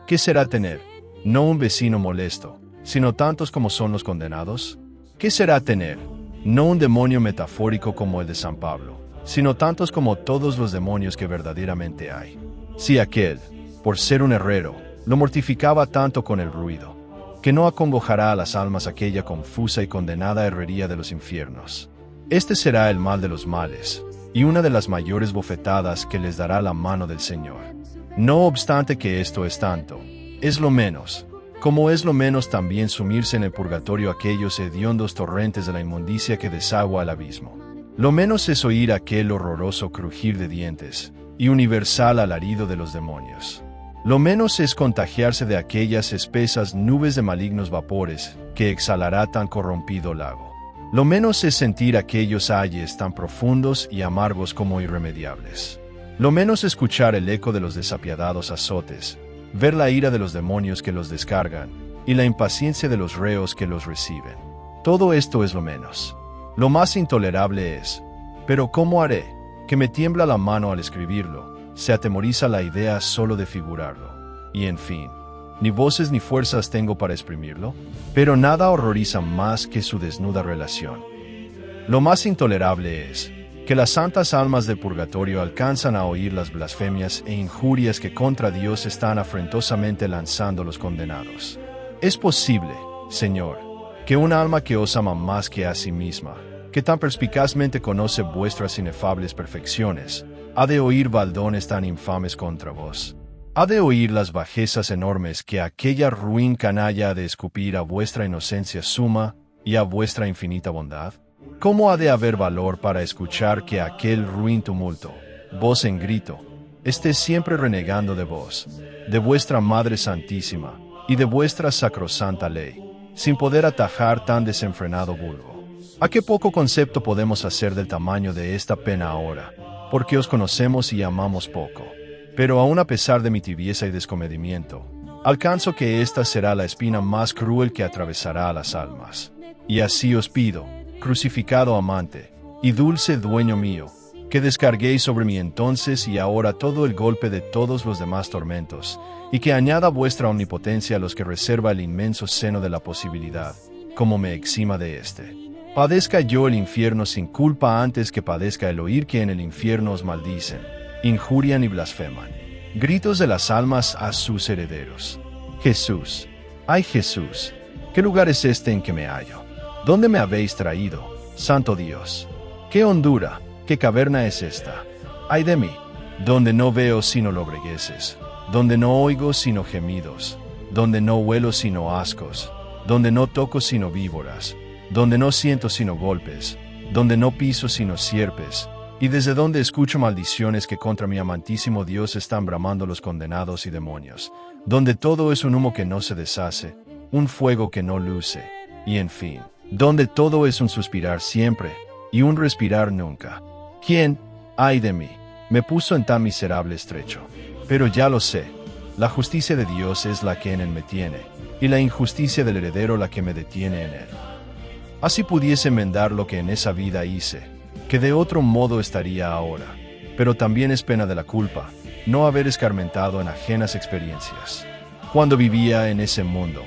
¿Qué será tener? No un vecino molesto, sino tantos como son los condenados. ¿Qué será tener? No un demonio metafórico como el de San Pablo, sino tantos como todos los demonios que verdaderamente hay. Si aquel, por ser un herrero, lo mortificaba tanto con el ruido, que no acongojará a las almas aquella confusa y condenada herrería de los infiernos. Este será el mal de los males, y una de las mayores bofetadas que les dará la mano del Señor. No obstante que esto es tanto, es lo menos, como es lo menos también sumirse en el purgatorio aquellos hediondos torrentes de la inmundicia que desagua al abismo. Lo menos es oír aquel horroroso crujir de dientes, y universal alarido de los demonios. Lo menos es contagiarse de aquellas espesas nubes de malignos vapores que exhalará tan corrompido lago. Lo menos es sentir aquellos ayes tan profundos y amargos como irremediables. Lo menos escuchar el eco de los desapiadados azotes, ver la ira de los demonios que los descargan, y la impaciencia de los reos que los reciben. Todo esto es lo menos. Lo más intolerable es, pero ¿cómo haré? Que me tiembla la mano al escribirlo, se atemoriza la idea solo de figurarlo. Y en fin, ni voces ni fuerzas tengo para exprimirlo, pero nada horroriza más que su desnuda relación. Lo más intolerable es, que las santas almas del purgatorio alcanzan a oír las blasfemias e injurias que contra Dios están afrentosamente lanzando los condenados. Es posible, Señor, que un alma que os ama más que a sí misma, que tan perspicazmente conoce vuestras inefables perfecciones, ha de oír baldones tan infames contra vos. ¿Ha de oír las bajezas enormes que aquella ruin canalla ha de escupir a vuestra inocencia suma y a vuestra infinita bondad? ¿Cómo ha de haber valor para escuchar que aquel ruin tumulto, voz en grito, esté siempre renegando de vos, de vuestra Madre Santísima y de vuestra sacrosanta ley, sin poder atajar tan desenfrenado vulgo? ¿A qué poco concepto podemos hacer del tamaño de esta pena ahora, porque os conocemos y amamos poco? Pero aun a pesar de mi tibieza y descomedimiento, alcanzo que esta será la espina más cruel que atravesará a las almas. Y así os pido, crucificado amante, y dulce dueño mío, que descarguéis sobre mí entonces y ahora todo el golpe de todos los demás tormentos, y que añada vuestra omnipotencia a los que reserva el inmenso seno de la posibilidad, como me exima de éste. Padezca yo el infierno sin culpa antes que padezca el oír que en el infierno os maldicen, injurian y blasfeman. Gritos de las almas a sus herederos. Jesús, ay Jesús, ¿qué lugar es este en que me hallo? ¿Dónde me habéis traído, santo Dios? ¿Qué hondura, qué caverna es esta? Ay de mí, donde no veo sino lobregueces, donde no oigo sino gemidos, donde no huelo sino ascos, donde no toco sino víboras, donde no siento sino golpes, donde no piso sino sierpes, y desde donde escucho maldiciones que contra mi amantísimo Dios están bramando los condenados y demonios, donde todo es un humo que no se deshace, un fuego que no luce, y en fin, donde todo es un suspirar siempre, y un respirar nunca. ¿Quién, ay de mí, me puso en tan miserable estrecho? Pero ya lo sé, la justicia de Dios es la que en él me tiene, y la injusticia del heredero la que me detiene en él. Así pudiese enmendar lo que en esa vida hice, que de otro modo estaría ahora, pero también es pena de la culpa, no haber escarmentado en ajenas experiencias. Cuando vivía en ese mundo,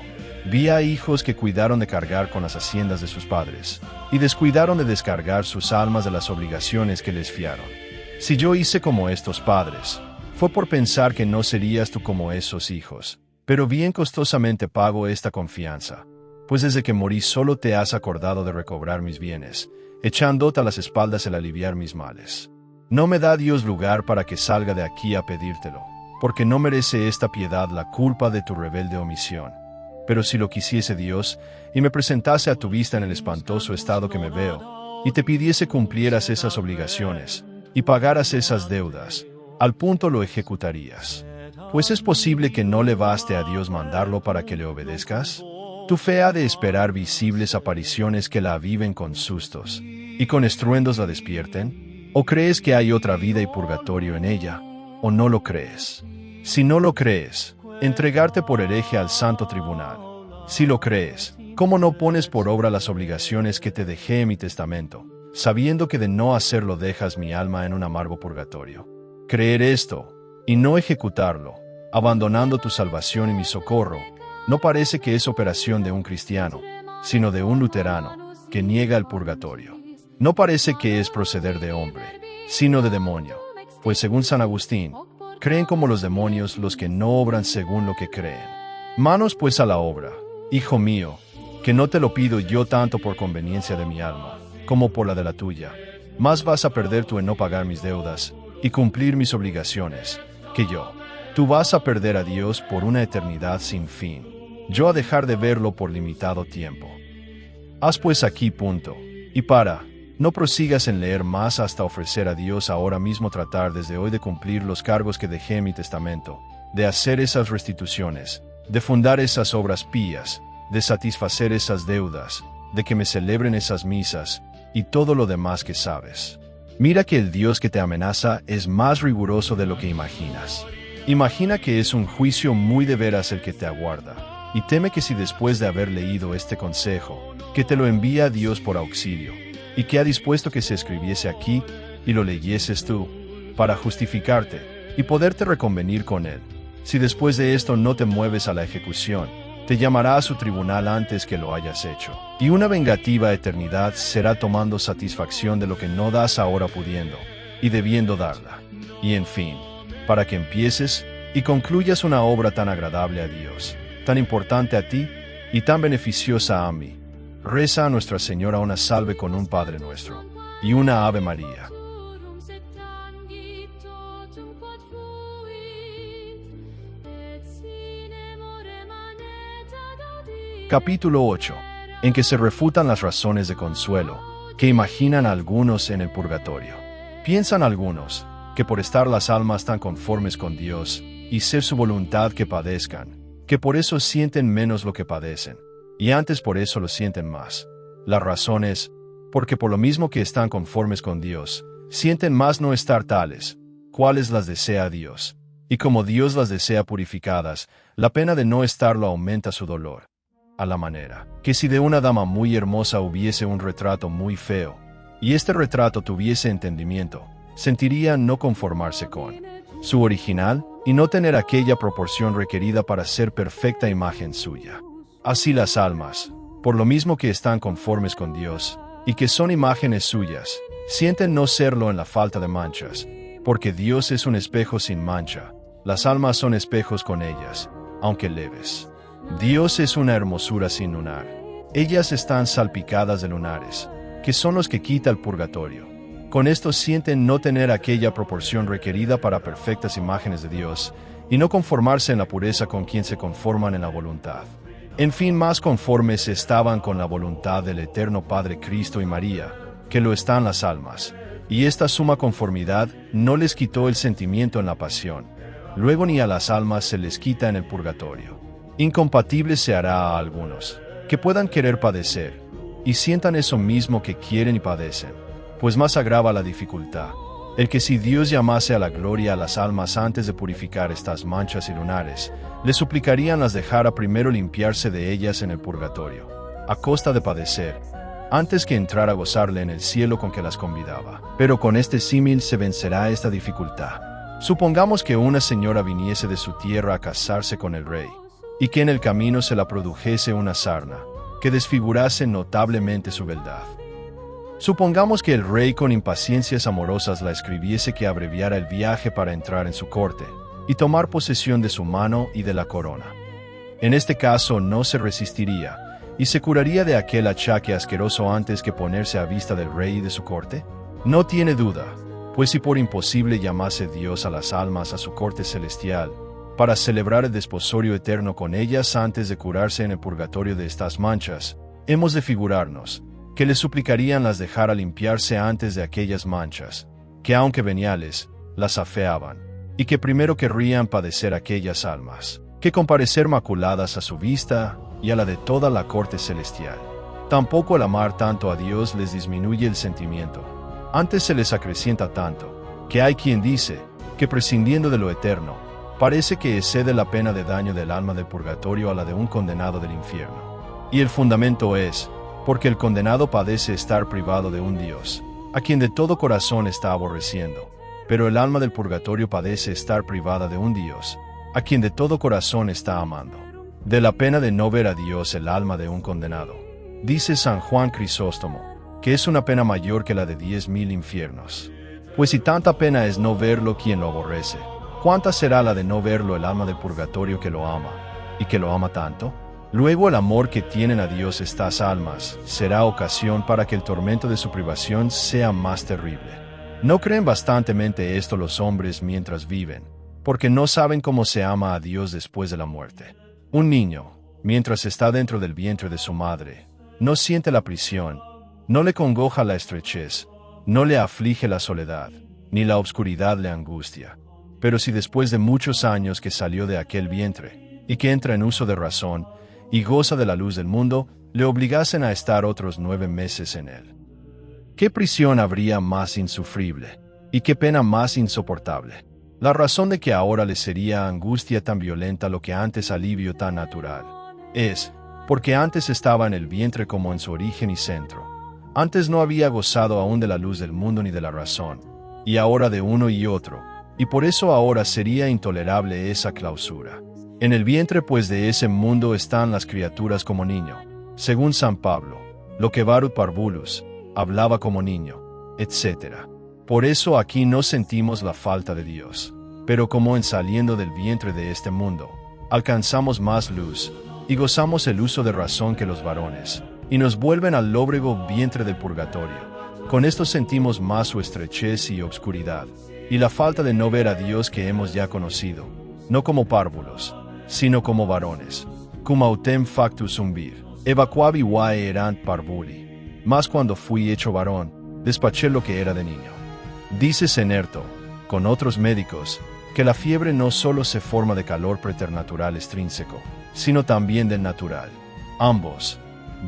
vi a hijos que cuidaron de cargar con las haciendas de sus padres, y descuidaron de descargar sus almas de las obligaciones que les fiaron. Si yo hice como estos padres, fue por pensar que no serías tú como esos hijos, Pero bien costosamente pago esta confianza, pues desde que morí solo te has acordado de recobrar mis bienes, echándote a las espaldas el aliviar mis males. No me da Dios lugar para que salga de aquí a pedírtelo, porque no merece esta piedad la culpa de tu rebelde omisión. Pero si lo quisiese Dios, y me presentase a tu vista en el espantoso estado que me veo, y te pidiese cumplieras esas obligaciones, y pagaras esas deudas, al punto lo ejecutarías. Pues es posible que no le baste a Dios mandarlo para que le obedezcas. Tu fe ha de esperar visibles apariciones que la aviven con sustos, y con estruendos la despierten. ¿O crees que hay otra vida y purgatorio en ella? ¿O no lo crees? Si no lo crees, entregarte por hereje al santo tribunal. Si lo crees, ¿cómo no pones por obra las obligaciones que te dejé en mi testamento, sabiendo que de no hacerlo dejas mi alma en un amargo purgatorio? Creer esto, y no ejecutarlo, abandonando tu salvación y mi socorro, no parece que es operación de un cristiano, sino de un luterano, que niega el purgatorio. No parece que es proceder de hombre, sino de demonio, pues según San Agustín, creen como los demonios los que no obran según lo que creen. Manos pues a la obra, hijo mío, que no te lo pido yo tanto por conveniencia de mi alma, como por la de la tuya. Más vas a perder tú en no pagar mis deudas y cumplir mis obligaciones, que yo. Tú vas a perder a Dios por una eternidad sin fin, yo a dejar de verlo por limitado tiempo. Haz pues aquí punto, y no prosigas en leer más hasta ofrecer a Dios ahora mismo tratar desde hoy de cumplir los cargos que dejé en mi testamento, de hacer esas restituciones, de fundar esas obras pías, de satisfacer esas deudas, de que me celebren esas misas, y todo lo demás que sabes. Mira que el Dios que te amenaza es más riguroso de lo que imaginas. Imagina que es un juicio muy de veras el que te aguarda, y teme que si después de haber leído este consejo, que te lo envía Dios por auxilio, y que ha dispuesto que se escribiese aquí, y lo leyeses tú, para justificarte, y poderte reconvenir con él, si después de esto no te mueves a la ejecución, te llamará a su tribunal antes que lo hayas hecho, y una vengativa eternidad será tomando satisfacción de lo que no das ahora pudiendo, y debiendo darla. Y en fin, para que empieces y concluyas una obra tan agradable a Dios, tan importante a ti, y tan beneficiosa a mí, reza a Nuestra Señora una salve con un Padre Nuestro, y una Ave María. Capítulo 8. En que se refutan las razones de consuelo que imaginan algunos en el purgatorio. Piensan algunos que por estar las almas tan conformes con Dios y ser su voluntad que padezcan, que por eso sienten menos lo que padecen, y antes por eso lo sienten más. La razón es, porque por lo mismo que están conformes con Dios, sienten más no estar tales, cuales las desea Dios, y como Dios las desea purificadas, la pena de no estarlo aumenta su dolor. A la manera que si de una dama muy hermosa hubiese un retrato muy feo, y este retrato tuviese entendimiento, sentiría no conformarse con su original, y no tener aquella proporción requerida para ser perfecta imagen suya. Así las almas, por lo mismo que están conformes con Dios, y que son imágenes suyas, sienten no serlo en la falta de manchas, porque Dios es un espejo sin mancha, las almas son espejos con ellas, aunque leves. Dios es una hermosura sin lunar, ellas están salpicadas de lunares, que son los que quita el purgatorio. Con esto sienten no tener aquella proporción requerida para perfectas imágenes de Dios, y no conformarse en la pureza con quien se conforman en la voluntad. En fin, más conformes estaban con la voluntad del eterno Padre Cristo y María, que lo están las almas, y esta suma conformidad no les quitó el sentimiento en la pasión, luego ni a las almas se les quita en el purgatorio. Incompatible se hará a algunos, que puedan querer padecer, y sientan eso mismo que quieren y padecen, pues más agrava la dificultad, el que si Dios llamase a la gloria a las almas antes de purificar estas manchas y lunares, le suplicarían las dejara primero limpiarse de ellas en el purgatorio, a costa de padecer, antes que entrar a gozarle en el cielo con que las convidaba. Pero con este símil se vencerá esta dificultad. Supongamos que una señora viniese de su tierra a casarse con el rey, y que en el camino se la produjese una sarna, que desfigurase notablemente su beldad. Supongamos que el rey con impaciencias amorosas la escribiese que abreviara el viaje para entrar en su corte, y tomar posesión de su mano y de la corona. En este caso no se resistiría, y se curaría de aquel achaque asqueroso antes que ponerse a vista del rey y de su corte. No tiene duda, pues si por imposible llamase Dios a las almas a su corte celestial, para celebrar el desposorio eterno con ellas antes de curarse en el purgatorio de estas manchas, hemos de figurarnos que le suplicarían las dejara limpiarse antes de aquellas manchas, que aunque veniales, las afeaban, y que primero querrían padecer aquellas almas, que comparecer maculadas a su vista y a la de toda la corte celestial. Tampoco el amar tanto a Dios les disminuye el sentimiento, antes se les acrecienta tanto, que hay quien dice que prescindiendo de lo eterno, parece que excede la pena de daño del alma del purgatorio a la de un condenado del infierno. Y el fundamento es, porque el condenado padece estar privado de un Dios, a quien de todo corazón está aborreciendo, pero el alma del purgatorio padece estar privada de un Dios, a quien de todo corazón está amando. De la pena de no ver a Dios el alma de un condenado, dice San Juan Crisóstomo, que es una pena mayor que la de 10.000 infiernos. Pues si tanta pena es no verlo quien lo aborrece, ¿cuánta será la de no verlo el alma del purgatorio que lo ama, y que lo ama tanto? Luego el amor que tienen a Dios estas almas será ocasión para que el tormento de su privación sea más terrible. No creen bastantemente esto los hombres mientras viven, porque no saben cómo se ama a Dios después de la muerte. Un niño, mientras está dentro del vientre de su madre, no siente la prisión, no le congoja la estrechez, no le aflige la soledad, ni la obscuridad le angustia. Pero si después de muchos años que salió de aquel vientre, y que entra en uso de razón, y goza de la luz del mundo, le obligasen a estar otros 9 meses en él. ¿Qué prisión habría más insufrible? ¿Y qué pena más insoportable? La razón de que ahora le sería angustia tan violenta lo que antes alivio tan natural, es, porque antes estaba en el vientre como en su origen y centro. Antes no había gozado aún de la luz del mundo ni de la razón, y ahora de uno y otro, y por eso ahora sería intolerable esa clausura. En el vientre pues de ese mundo están las criaturas como niño, según San Pablo, lo que Varut Parvulus, hablaba como niño, etc. Por eso aquí no sentimos la falta de Dios, pero como en saliendo del vientre de este mundo, alcanzamos más luz, y gozamos el uso de razón que los varones, y nos vuelven al lóbrego vientre del purgatorio. Con esto sentimos más su estrechez y obscuridad, y la falta de no ver a Dios que hemos ya conocido, no como párvulos, sino como varones. Cum autem factus sumbir, evacuavi vae erant parvuli. Mas cuando fui hecho varón, despaché lo que era de niño. Dice Senerto, con otros médicos, que la fiebre no solo se forma de calor preternatural extrínseco, sino también del natural. Ambos,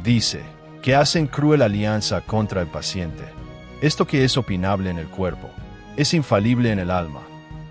dice, que hacen cruel alianza contra el paciente. Esto que es opinable en el cuerpo, es infalible en el alma,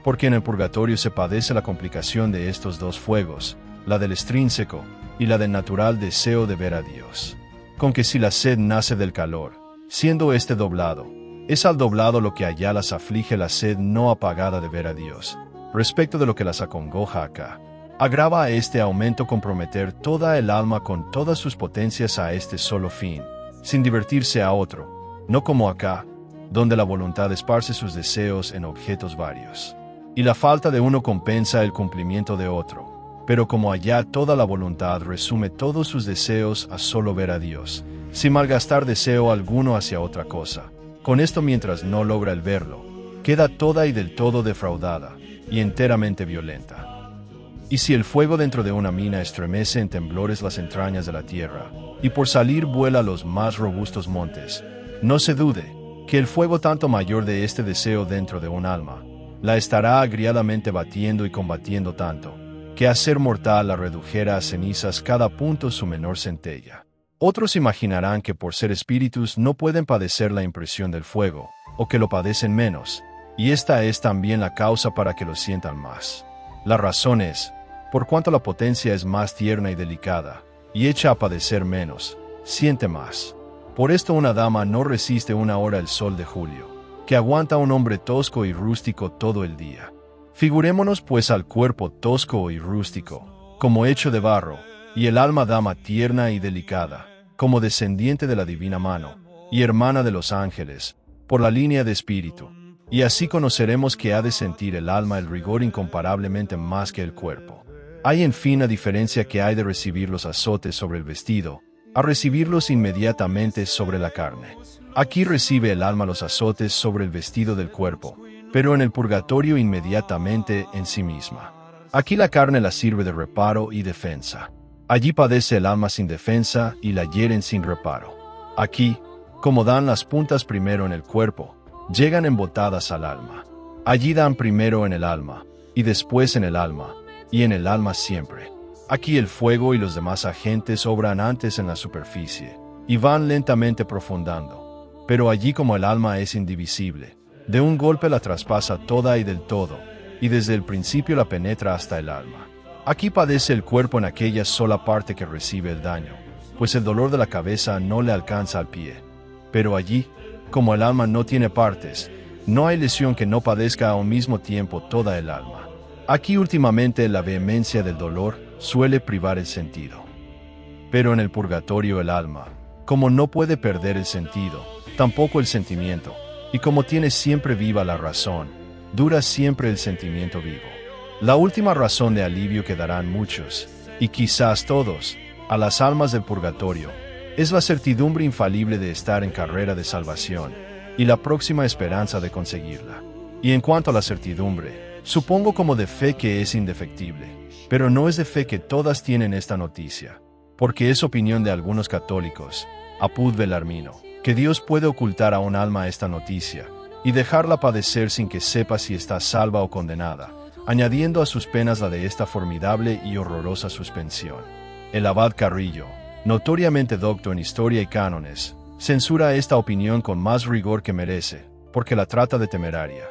porque en el purgatorio se padece la complicación de estos dos fuegos, la del extrínseco y la del natural deseo de ver a Dios. Con que si la sed nace del calor, siendo este doblado, es al doblado lo que allá las aflige la sed no apagada de ver a Dios. Respecto de lo que las acongoja acá, agrava a este aumento comprometer toda el alma con todas sus potencias a este solo fin, sin divertirse a otro, no como acá, donde la voluntad esparce sus deseos en objetos varios. Y la falta de uno compensa el cumplimiento de otro, pero como allá toda la voluntad resume todos sus deseos a solo ver a Dios, sin malgastar deseo alguno hacia otra cosa. Con esto mientras no logra el verlo, queda toda y del todo defraudada, y enteramente violenta. Y si el fuego dentro de una mina estremece en temblores las entrañas de la tierra, y por salir vuela los más robustos montes, no se dude, que el fuego tanto mayor de este deseo dentro de un alma, la estará agriadamente batiendo y combatiendo tanto, que a ser mortal la redujera a cenizas cada punto su menor centella. Otros imaginarán que por ser espíritus no pueden padecer la impresión del fuego, o que lo padecen menos, y esta es también la causa para que lo sientan más. La razón es, por cuanto la potencia es más tierna y delicada, y hecha a padecer menos, siente más. Por esto una dama no resiste una hora el sol de julio, que aguanta un hombre tosco y rústico todo el día. Figurémonos pues al cuerpo tosco y rústico, como hecho de barro, y el alma dama tierna y delicada, como descendiente de la divina mano, y hermana de los ángeles, por la línea de espíritu. Y así conoceremos que ha de sentir el alma el rigor incomparablemente más que el cuerpo. Hay en fin la diferencia que hay de recibir los azotes sobre el vestido, a recibirlos inmediatamente sobre la carne. Aquí recibe el alma los azotes sobre el vestido del cuerpo, pero en el purgatorio inmediatamente en sí misma. Aquí la carne la sirve de reparo y defensa. Allí padece el alma sin defensa y la hieren sin reparo. Aquí, como dan las puntas primero en el cuerpo, llegan embotadas al alma. Allí dan primero en el alma, y después en el alma, y en el alma siempre. Aquí el fuego y los demás agentes obran antes en la superficie, y van lentamente profundando. Pero allí como el alma es indivisible, de un golpe la traspasa toda y del todo, y desde el principio la penetra hasta el alma. Aquí padece el cuerpo en aquella sola parte que recibe el daño, pues el dolor de la cabeza no le alcanza al pie. Pero allí, como el alma no tiene partes, no hay lesión que no padezca a un mismo tiempo toda el alma. Aquí últimamente la vehemencia del dolor suele privar el sentido. Pero en el purgatorio el alma, como no puede perder el sentido, tampoco el sentimiento, y como tiene siempre viva la razón, dura siempre el sentimiento vivo. La última razón de alivio que darán muchos, y quizás todos, a las almas del purgatorio, es la certidumbre infalible de estar en carrera de salvación, y la próxima esperanza de conseguirla. Y en cuanto a la certidumbre, supongo como de fe que es indefectible, pero no es de fe que todas tienen esta noticia, porque es opinión de algunos católicos, apud Belarmino, que Dios puede ocultar a un alma esta noticia, y dejarla padecer sin que sepa si está salva o condenada, añadiendo a sus penas la de esta formidable y horrorosa suspensión. El abad Carrillo, notoriamente docto en historia y cánones, censura esta opinión con más rigor que merece, porque la trata de temeraria.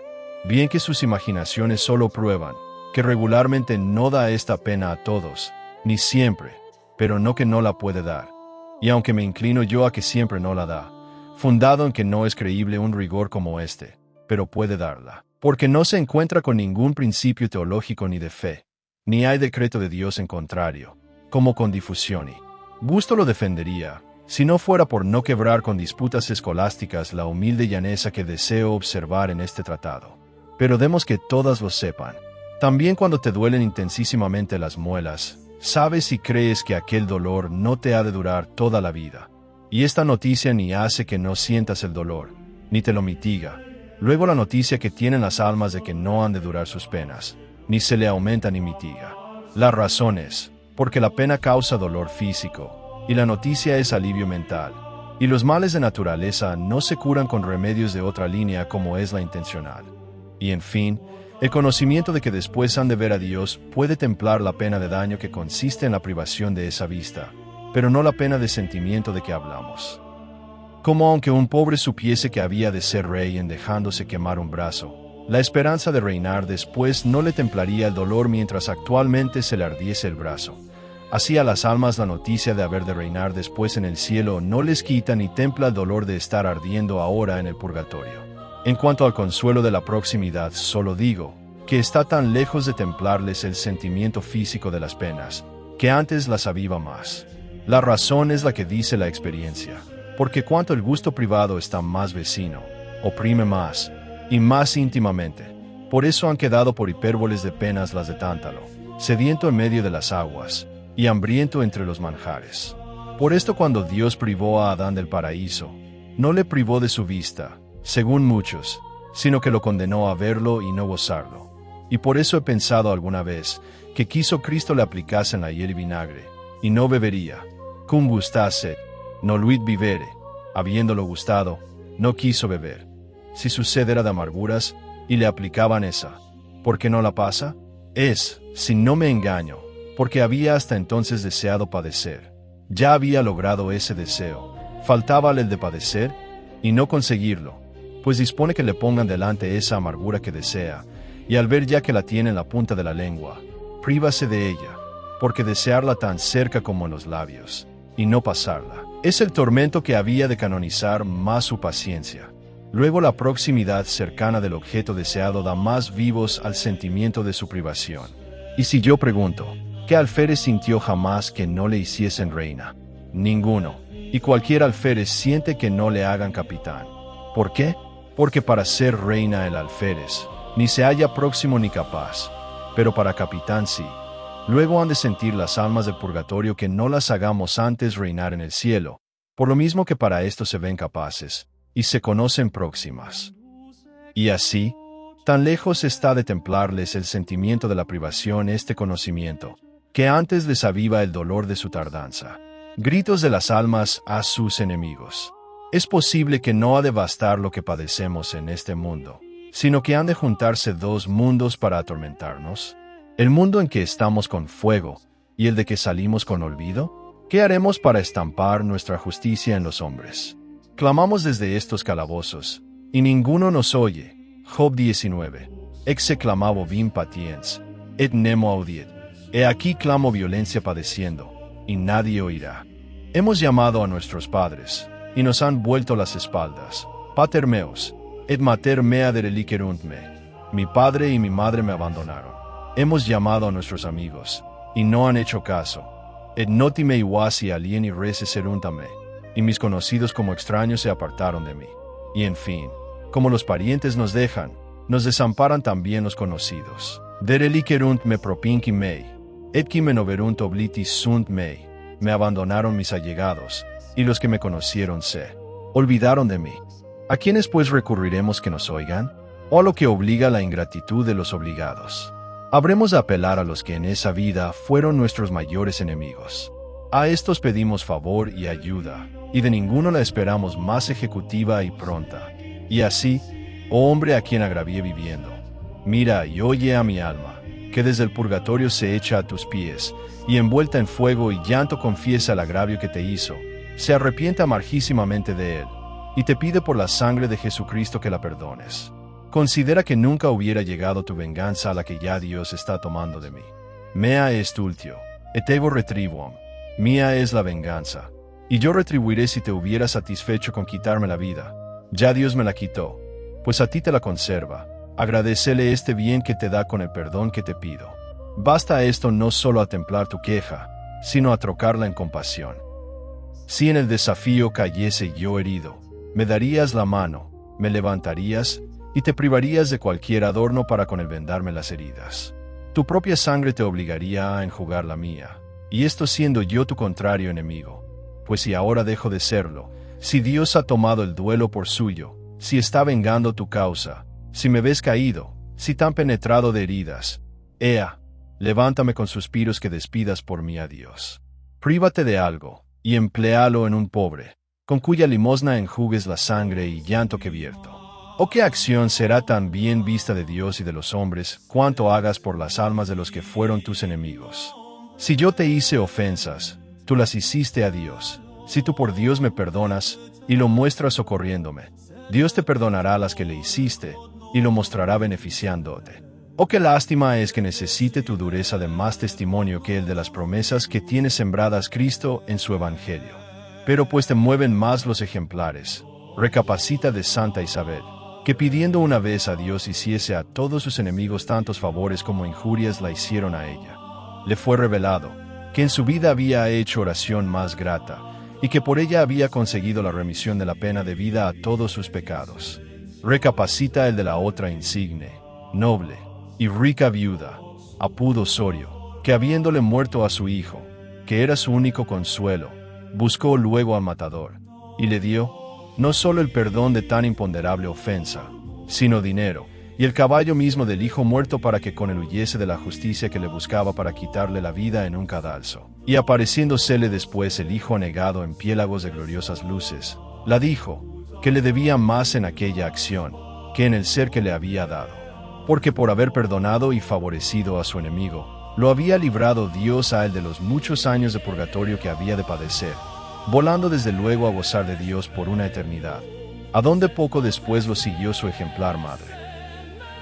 Bien que sus imaginaciones solo prueban, que regularmente no da esta pena a todos, ni siempre, pero no que no la puede dar. Y aunque me inclino yo a que siempre no la da, fundado en que no es creíble un rigor como este, pero puede darla, porque no se encuentra con ningún principio teológico ni de fe, ni hay decreto de Dios en contrario, como con Diffusioni. Gusto lo defendería, si no fuera por no quebrar con disputas escolásticas la humilde llaneza que deseo observar en este tratado. Pero demos que todas lo sepan. También cuando te duelen intensísimamente las muelas, sabes y crees que aquel dolor no te ha de durar toda la vida. Y esta noticia ni hace que no sientas el dolor, ni te lo mitiga. Luego la noticia que tienen las almas de que no han de durar sus penas, ni se le aumenta ni mitiga. La razón es, porque la pena causa dolor físico, y la noticia es alivio mental, y los males de naturaleza no se curan con remedios de otra línea como es la intencional. Y en fin, el conocimiento de que después han de ver a Dios puede templar la pena de daño que consiste en la privación de esa vista, pero no la pena de sentimiento de que hablamos. Como aunque un pobre supiese que había de ser rey en dejándose quemar un brazo, la esperanza de reinar después no le templaría el dolor mientras actualmente se le ardiese el brazo. Así a las almas la noticia de haber de reinar después en el cielo no les quita ni templa el dolor de estar ardiendo ahora en el purgatorio. En cuanto al consuelo de la proximidad, solo digo que está tan lejos de templarles el sentimiento físico de las penas, que antes las aviva más. La razón es la que dice la experiencia, porque cuanto el gusto privado está más vecino, oprime más, y más íntimamente. Por eso han quedado por hipérboles de penas las de Tántalo, sediento en medio de las aguas, y hambriento entre los manjares. Por esto cuando Dios privó a Adán del paraíso, no le privó de su vista, según muchos, sino que lo condenó a verlo y no gozarlo. Y por eso he pensado alguna vez, que quiso Cristo le aplicasen la hiel y vinagre, y no bebería, cum gustase, noluit vivere, habiéndolo gustado, no quiso beber. Si su sed era de amarguras, y le aplicaban esa, ¿por qué no la pasa? Es, si no me engaño, porque había hasta entonces deseado padecer. Ya había logrado ese deseo, faltábale el de padecer, y no conseguirlo, pues dispone que le pongan delante esa amargura que desea, y al ver ya que la tiene en la punta de la lengua, prívase de ella, porque desearla tan cerca como en los labios, y no pasarla, es el tormento que había de canonizar más su paciencia. Luego la proximidad cercana del objeto deseado da más vivos al sentimiento de su privación. Y si yo pregunto, ¿qué alférez sintió jamás que no le hiciesen reina? Ninguno, y cualquier alférez siente que no le hagan capitán. ¿Por qué? Porque para ser reina el alférez, ni se halla próximo ni capaz, pero para capitán sí. Luego han de sentir las almas del purgatorio que no las hagamos antes reinar en el cielo, por lo mismo que para esto se ven capaces, y se conocen próximas. Y así, tan lejos está de templarles el sentimiento de la privación este conocimiento, que antes les aviva el dolor de su tardanza. Gritos de las almas a sus enemigos. Es posible que no ha de bastar lo que padecemos en este mundo, sino que han de juntarse dos mundos para atormentarnos. El mundo en que estamos con fuego, y el de que salimos con olvido. ¿Qué haremos para estampar nuestra justicia en los hombres? Clamamos desde estos calabozos, y ninguno nos oye. Job 19. Exe clamavo vim patiens, et nemo audiet. He aquí clamo violencia padeciendo, y nadie oirá. Hemos llamado a nuestros padres, y nos han vuelto las espaldas. Pater meus, et mater mea dereliquerunt me. Mi padre y mi madre me abandonaron. Hemos llamado a nuestros amigos, y no han hecho caso. Et noti me iwasi alieni rese seruntame. Y mis conocidos como extraños se apartaron de mí. Y en fin, como los parientes nos dejan, nos desamparan también los conocidos. Dereliquerunt me propinqui mei, et qui me noverunt oblitis sunt mei. Me abandonaron mis allegados, y los que me conocieron se olvidaron de mí. ¿A quiénes pues recurriremos que nos oigan? ¿O a lo que obliga la ingratitud de los obligados? Habremos de apelar a los que en esa vida fueron nuestros mayores enemigos. A estos pedimos favor y ayuda, y de ninguno la esperamos más ejecutiva y pronta. Y así, oh hombre a quien agravié viviendo, mira y oye a mi alma, que desde el purgatorio se echa a tus pies, y envuelta en fuego y llanto confiesa el agravio que te hizo, se arrepiente amargísimamente de él, y te pide por la sangre de Jesucristo que la perdones. Considera que nunca hubiera llegado tu venganza a la que ya Dios está tomando de mí. Mea est ultio, et ego retribuam. Mía es la venganza, y yo retribuiré si te hubiera satisfecho con quitarme la vida. Ya Dios me la quitó, pues a ti te la conserva. Agradecele este bien que te da con el perdón que te pido. Basta esto no solo a templar tu queja, sino a trocarla en compasión. Si en el desafío cayese yo herido, me darías la mano, me levantarías, y te privarías de cualquier adorno para con el vendarme las heridas. Tu propia sangre te obligaría a enjugar la mía, y esto siendo yo tu contrario enemigo. Pues si ahora dejo de serlo, si Dios ha tomado el duelo por suyo, si está vengando tu causa, si me ves caído, si tan penetrado de heridas, ea, levántame con suspiros que despidas por mí a Dios. Prívate de algo, y empléalo en un pobre, con cuya limosna enjugues la sangre y llanto que vierto. ¿O qué acción será tan bien vista de Dios y de los hombres, cuanto hagas por las almas de los que fueron tus enemigos? Si yo te hice ofensas, tú las hiciste a Dios. Si tú por Dios me perdonas, y lo muestras socorriéndome, Dios te perdonará las que le hiciste, y lo mostrará beneficiándote. ¿O qué lástima es que necesite tu dureza de más testimonio que el de las promesas que tiene sembradas Cristo en su Evangelio? Pero pues te mueven más los ejemplares, recapacita de Santa Isabel, que pidiendo una vez a Dios hiciese a todos sus enemigos tantos favores como injurias la hicieron a ella. Le fue revelado que en su vida había hecho oración más grata, y que por ella había conseguido la remisión de la pena debida a todos sus pecados. Recapacita el de la otra insigne, noble y rica viuda, Apud Osorio, que habiéndole muerto a su hijo, que era su único consuelo, buscó luego al matador, y le dio no solo el perdón de tan imponderable ofensa, sino dinero, y el caballo mismo del hijo muerto para que con él huyese de la justicia que le buscaba para quitarle la vida en un cadalso. Y apareciéndosele después el hijo anegado en piélagos de gloriosas luces, la dijo, que le debía más en aquella acción, que en el ser que le había dado. Porque por haber perdonado y favorecido a su enemigo, lo había librado Dios a él de los muchos años de purgatorio que había de padecer, volando desde luego a gozar de Dios por una eternidad, a donde poco después lo siguió su ejemplar madre.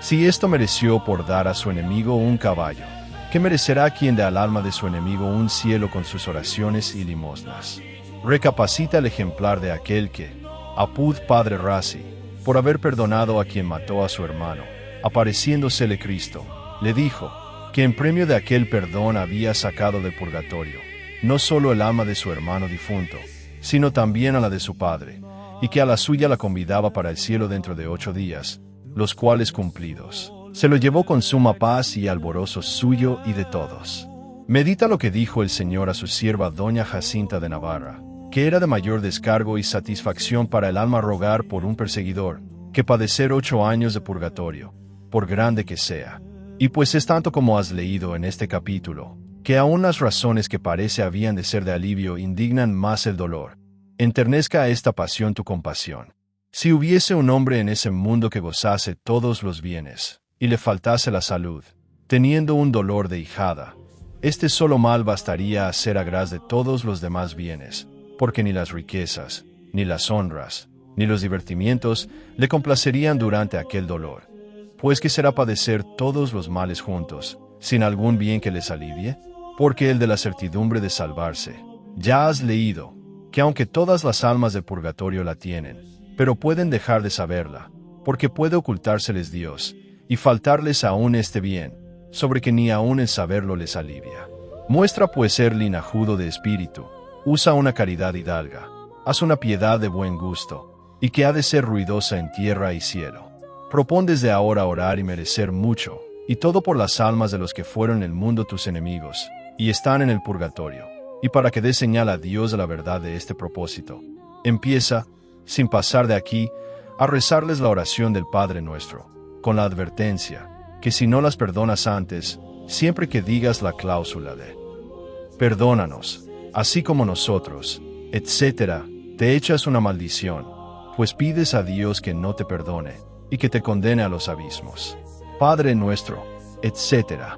Si esto mereció por dar a su enemigo un caballo, ¿qué merecerá quien dé al alma de su enemigo un cielo con sus oraciones y limosnas? Recapacita el ejemplar de aquel que, Apud Padre Raci, por haber perdonado a quien mató a su hermano, apareciéndosele Cristo, le dijo, que en premio de aquel perdón había sacado del purgatorio, no solo el alma de su hermano difunto, sino también a la de su padre, y que a la suya la convidaba para el cielo dentro de 8 días, los cuales cumplidos, se lo llevó con suma paz y alborozo suyo y de todos. Medita lo que dijo el Señor a su sierva doña Jacinta de Navarra, que era de mayor descargo y satisfacción para el alma rogar por un perseguidor, que padecer 8 años de purgatorio, por grande que sea. Y pues es tanto como has leído en este capítulo, que aún las razones que parece habían de ser de alivio indignan más el dolor. Enternezca a esta pasión tu compasión. Si hubiese un hombre en ese mundo que gozase todos los bienes, y le faltase la salud, teniendo un dolor de hijada, este solo mal bastaría a hacer agraz de todos los demás bienes, porque ni las riquezas, ni las honras, ni los divertimientos le complacerían durante aquel dolor. Pues que será padecer todos los males juntos, sin algún bien que les alivie, porque el de la certidumbre de salvarse. Ya has leído, que aunque todas las almas del purgatorio la tienen, pero pueden dejar de saberla, porque puede ocultárseles Dios, y faltarles aún este bien, sobre que ni aún el saberlo les alivia. Muestra pues ser linajudo de espíritu, usa una caridad hidalga, haz una piedad de buen gusto, y que ha de ser ruidosa en tierra y cielo. Propón desde ahora orar y merecer mucho, y todo por las almas de los que fueron en el mundo tus enemigos, y están en el purgatorio, y para que dé señal a Dios de la verdad de este propósito. Empieza, sin pasar de aquí, a rezarles la oración del Padre Nuestro, con la advertencia, que si no las perdonas antes, siempre que digas la cláusula de perdónanos, así como nosotros, etc., te echas una maldición, pues pides a Dios que no te perdone, y que te condene a los abismos. Padre Nuestro, etc.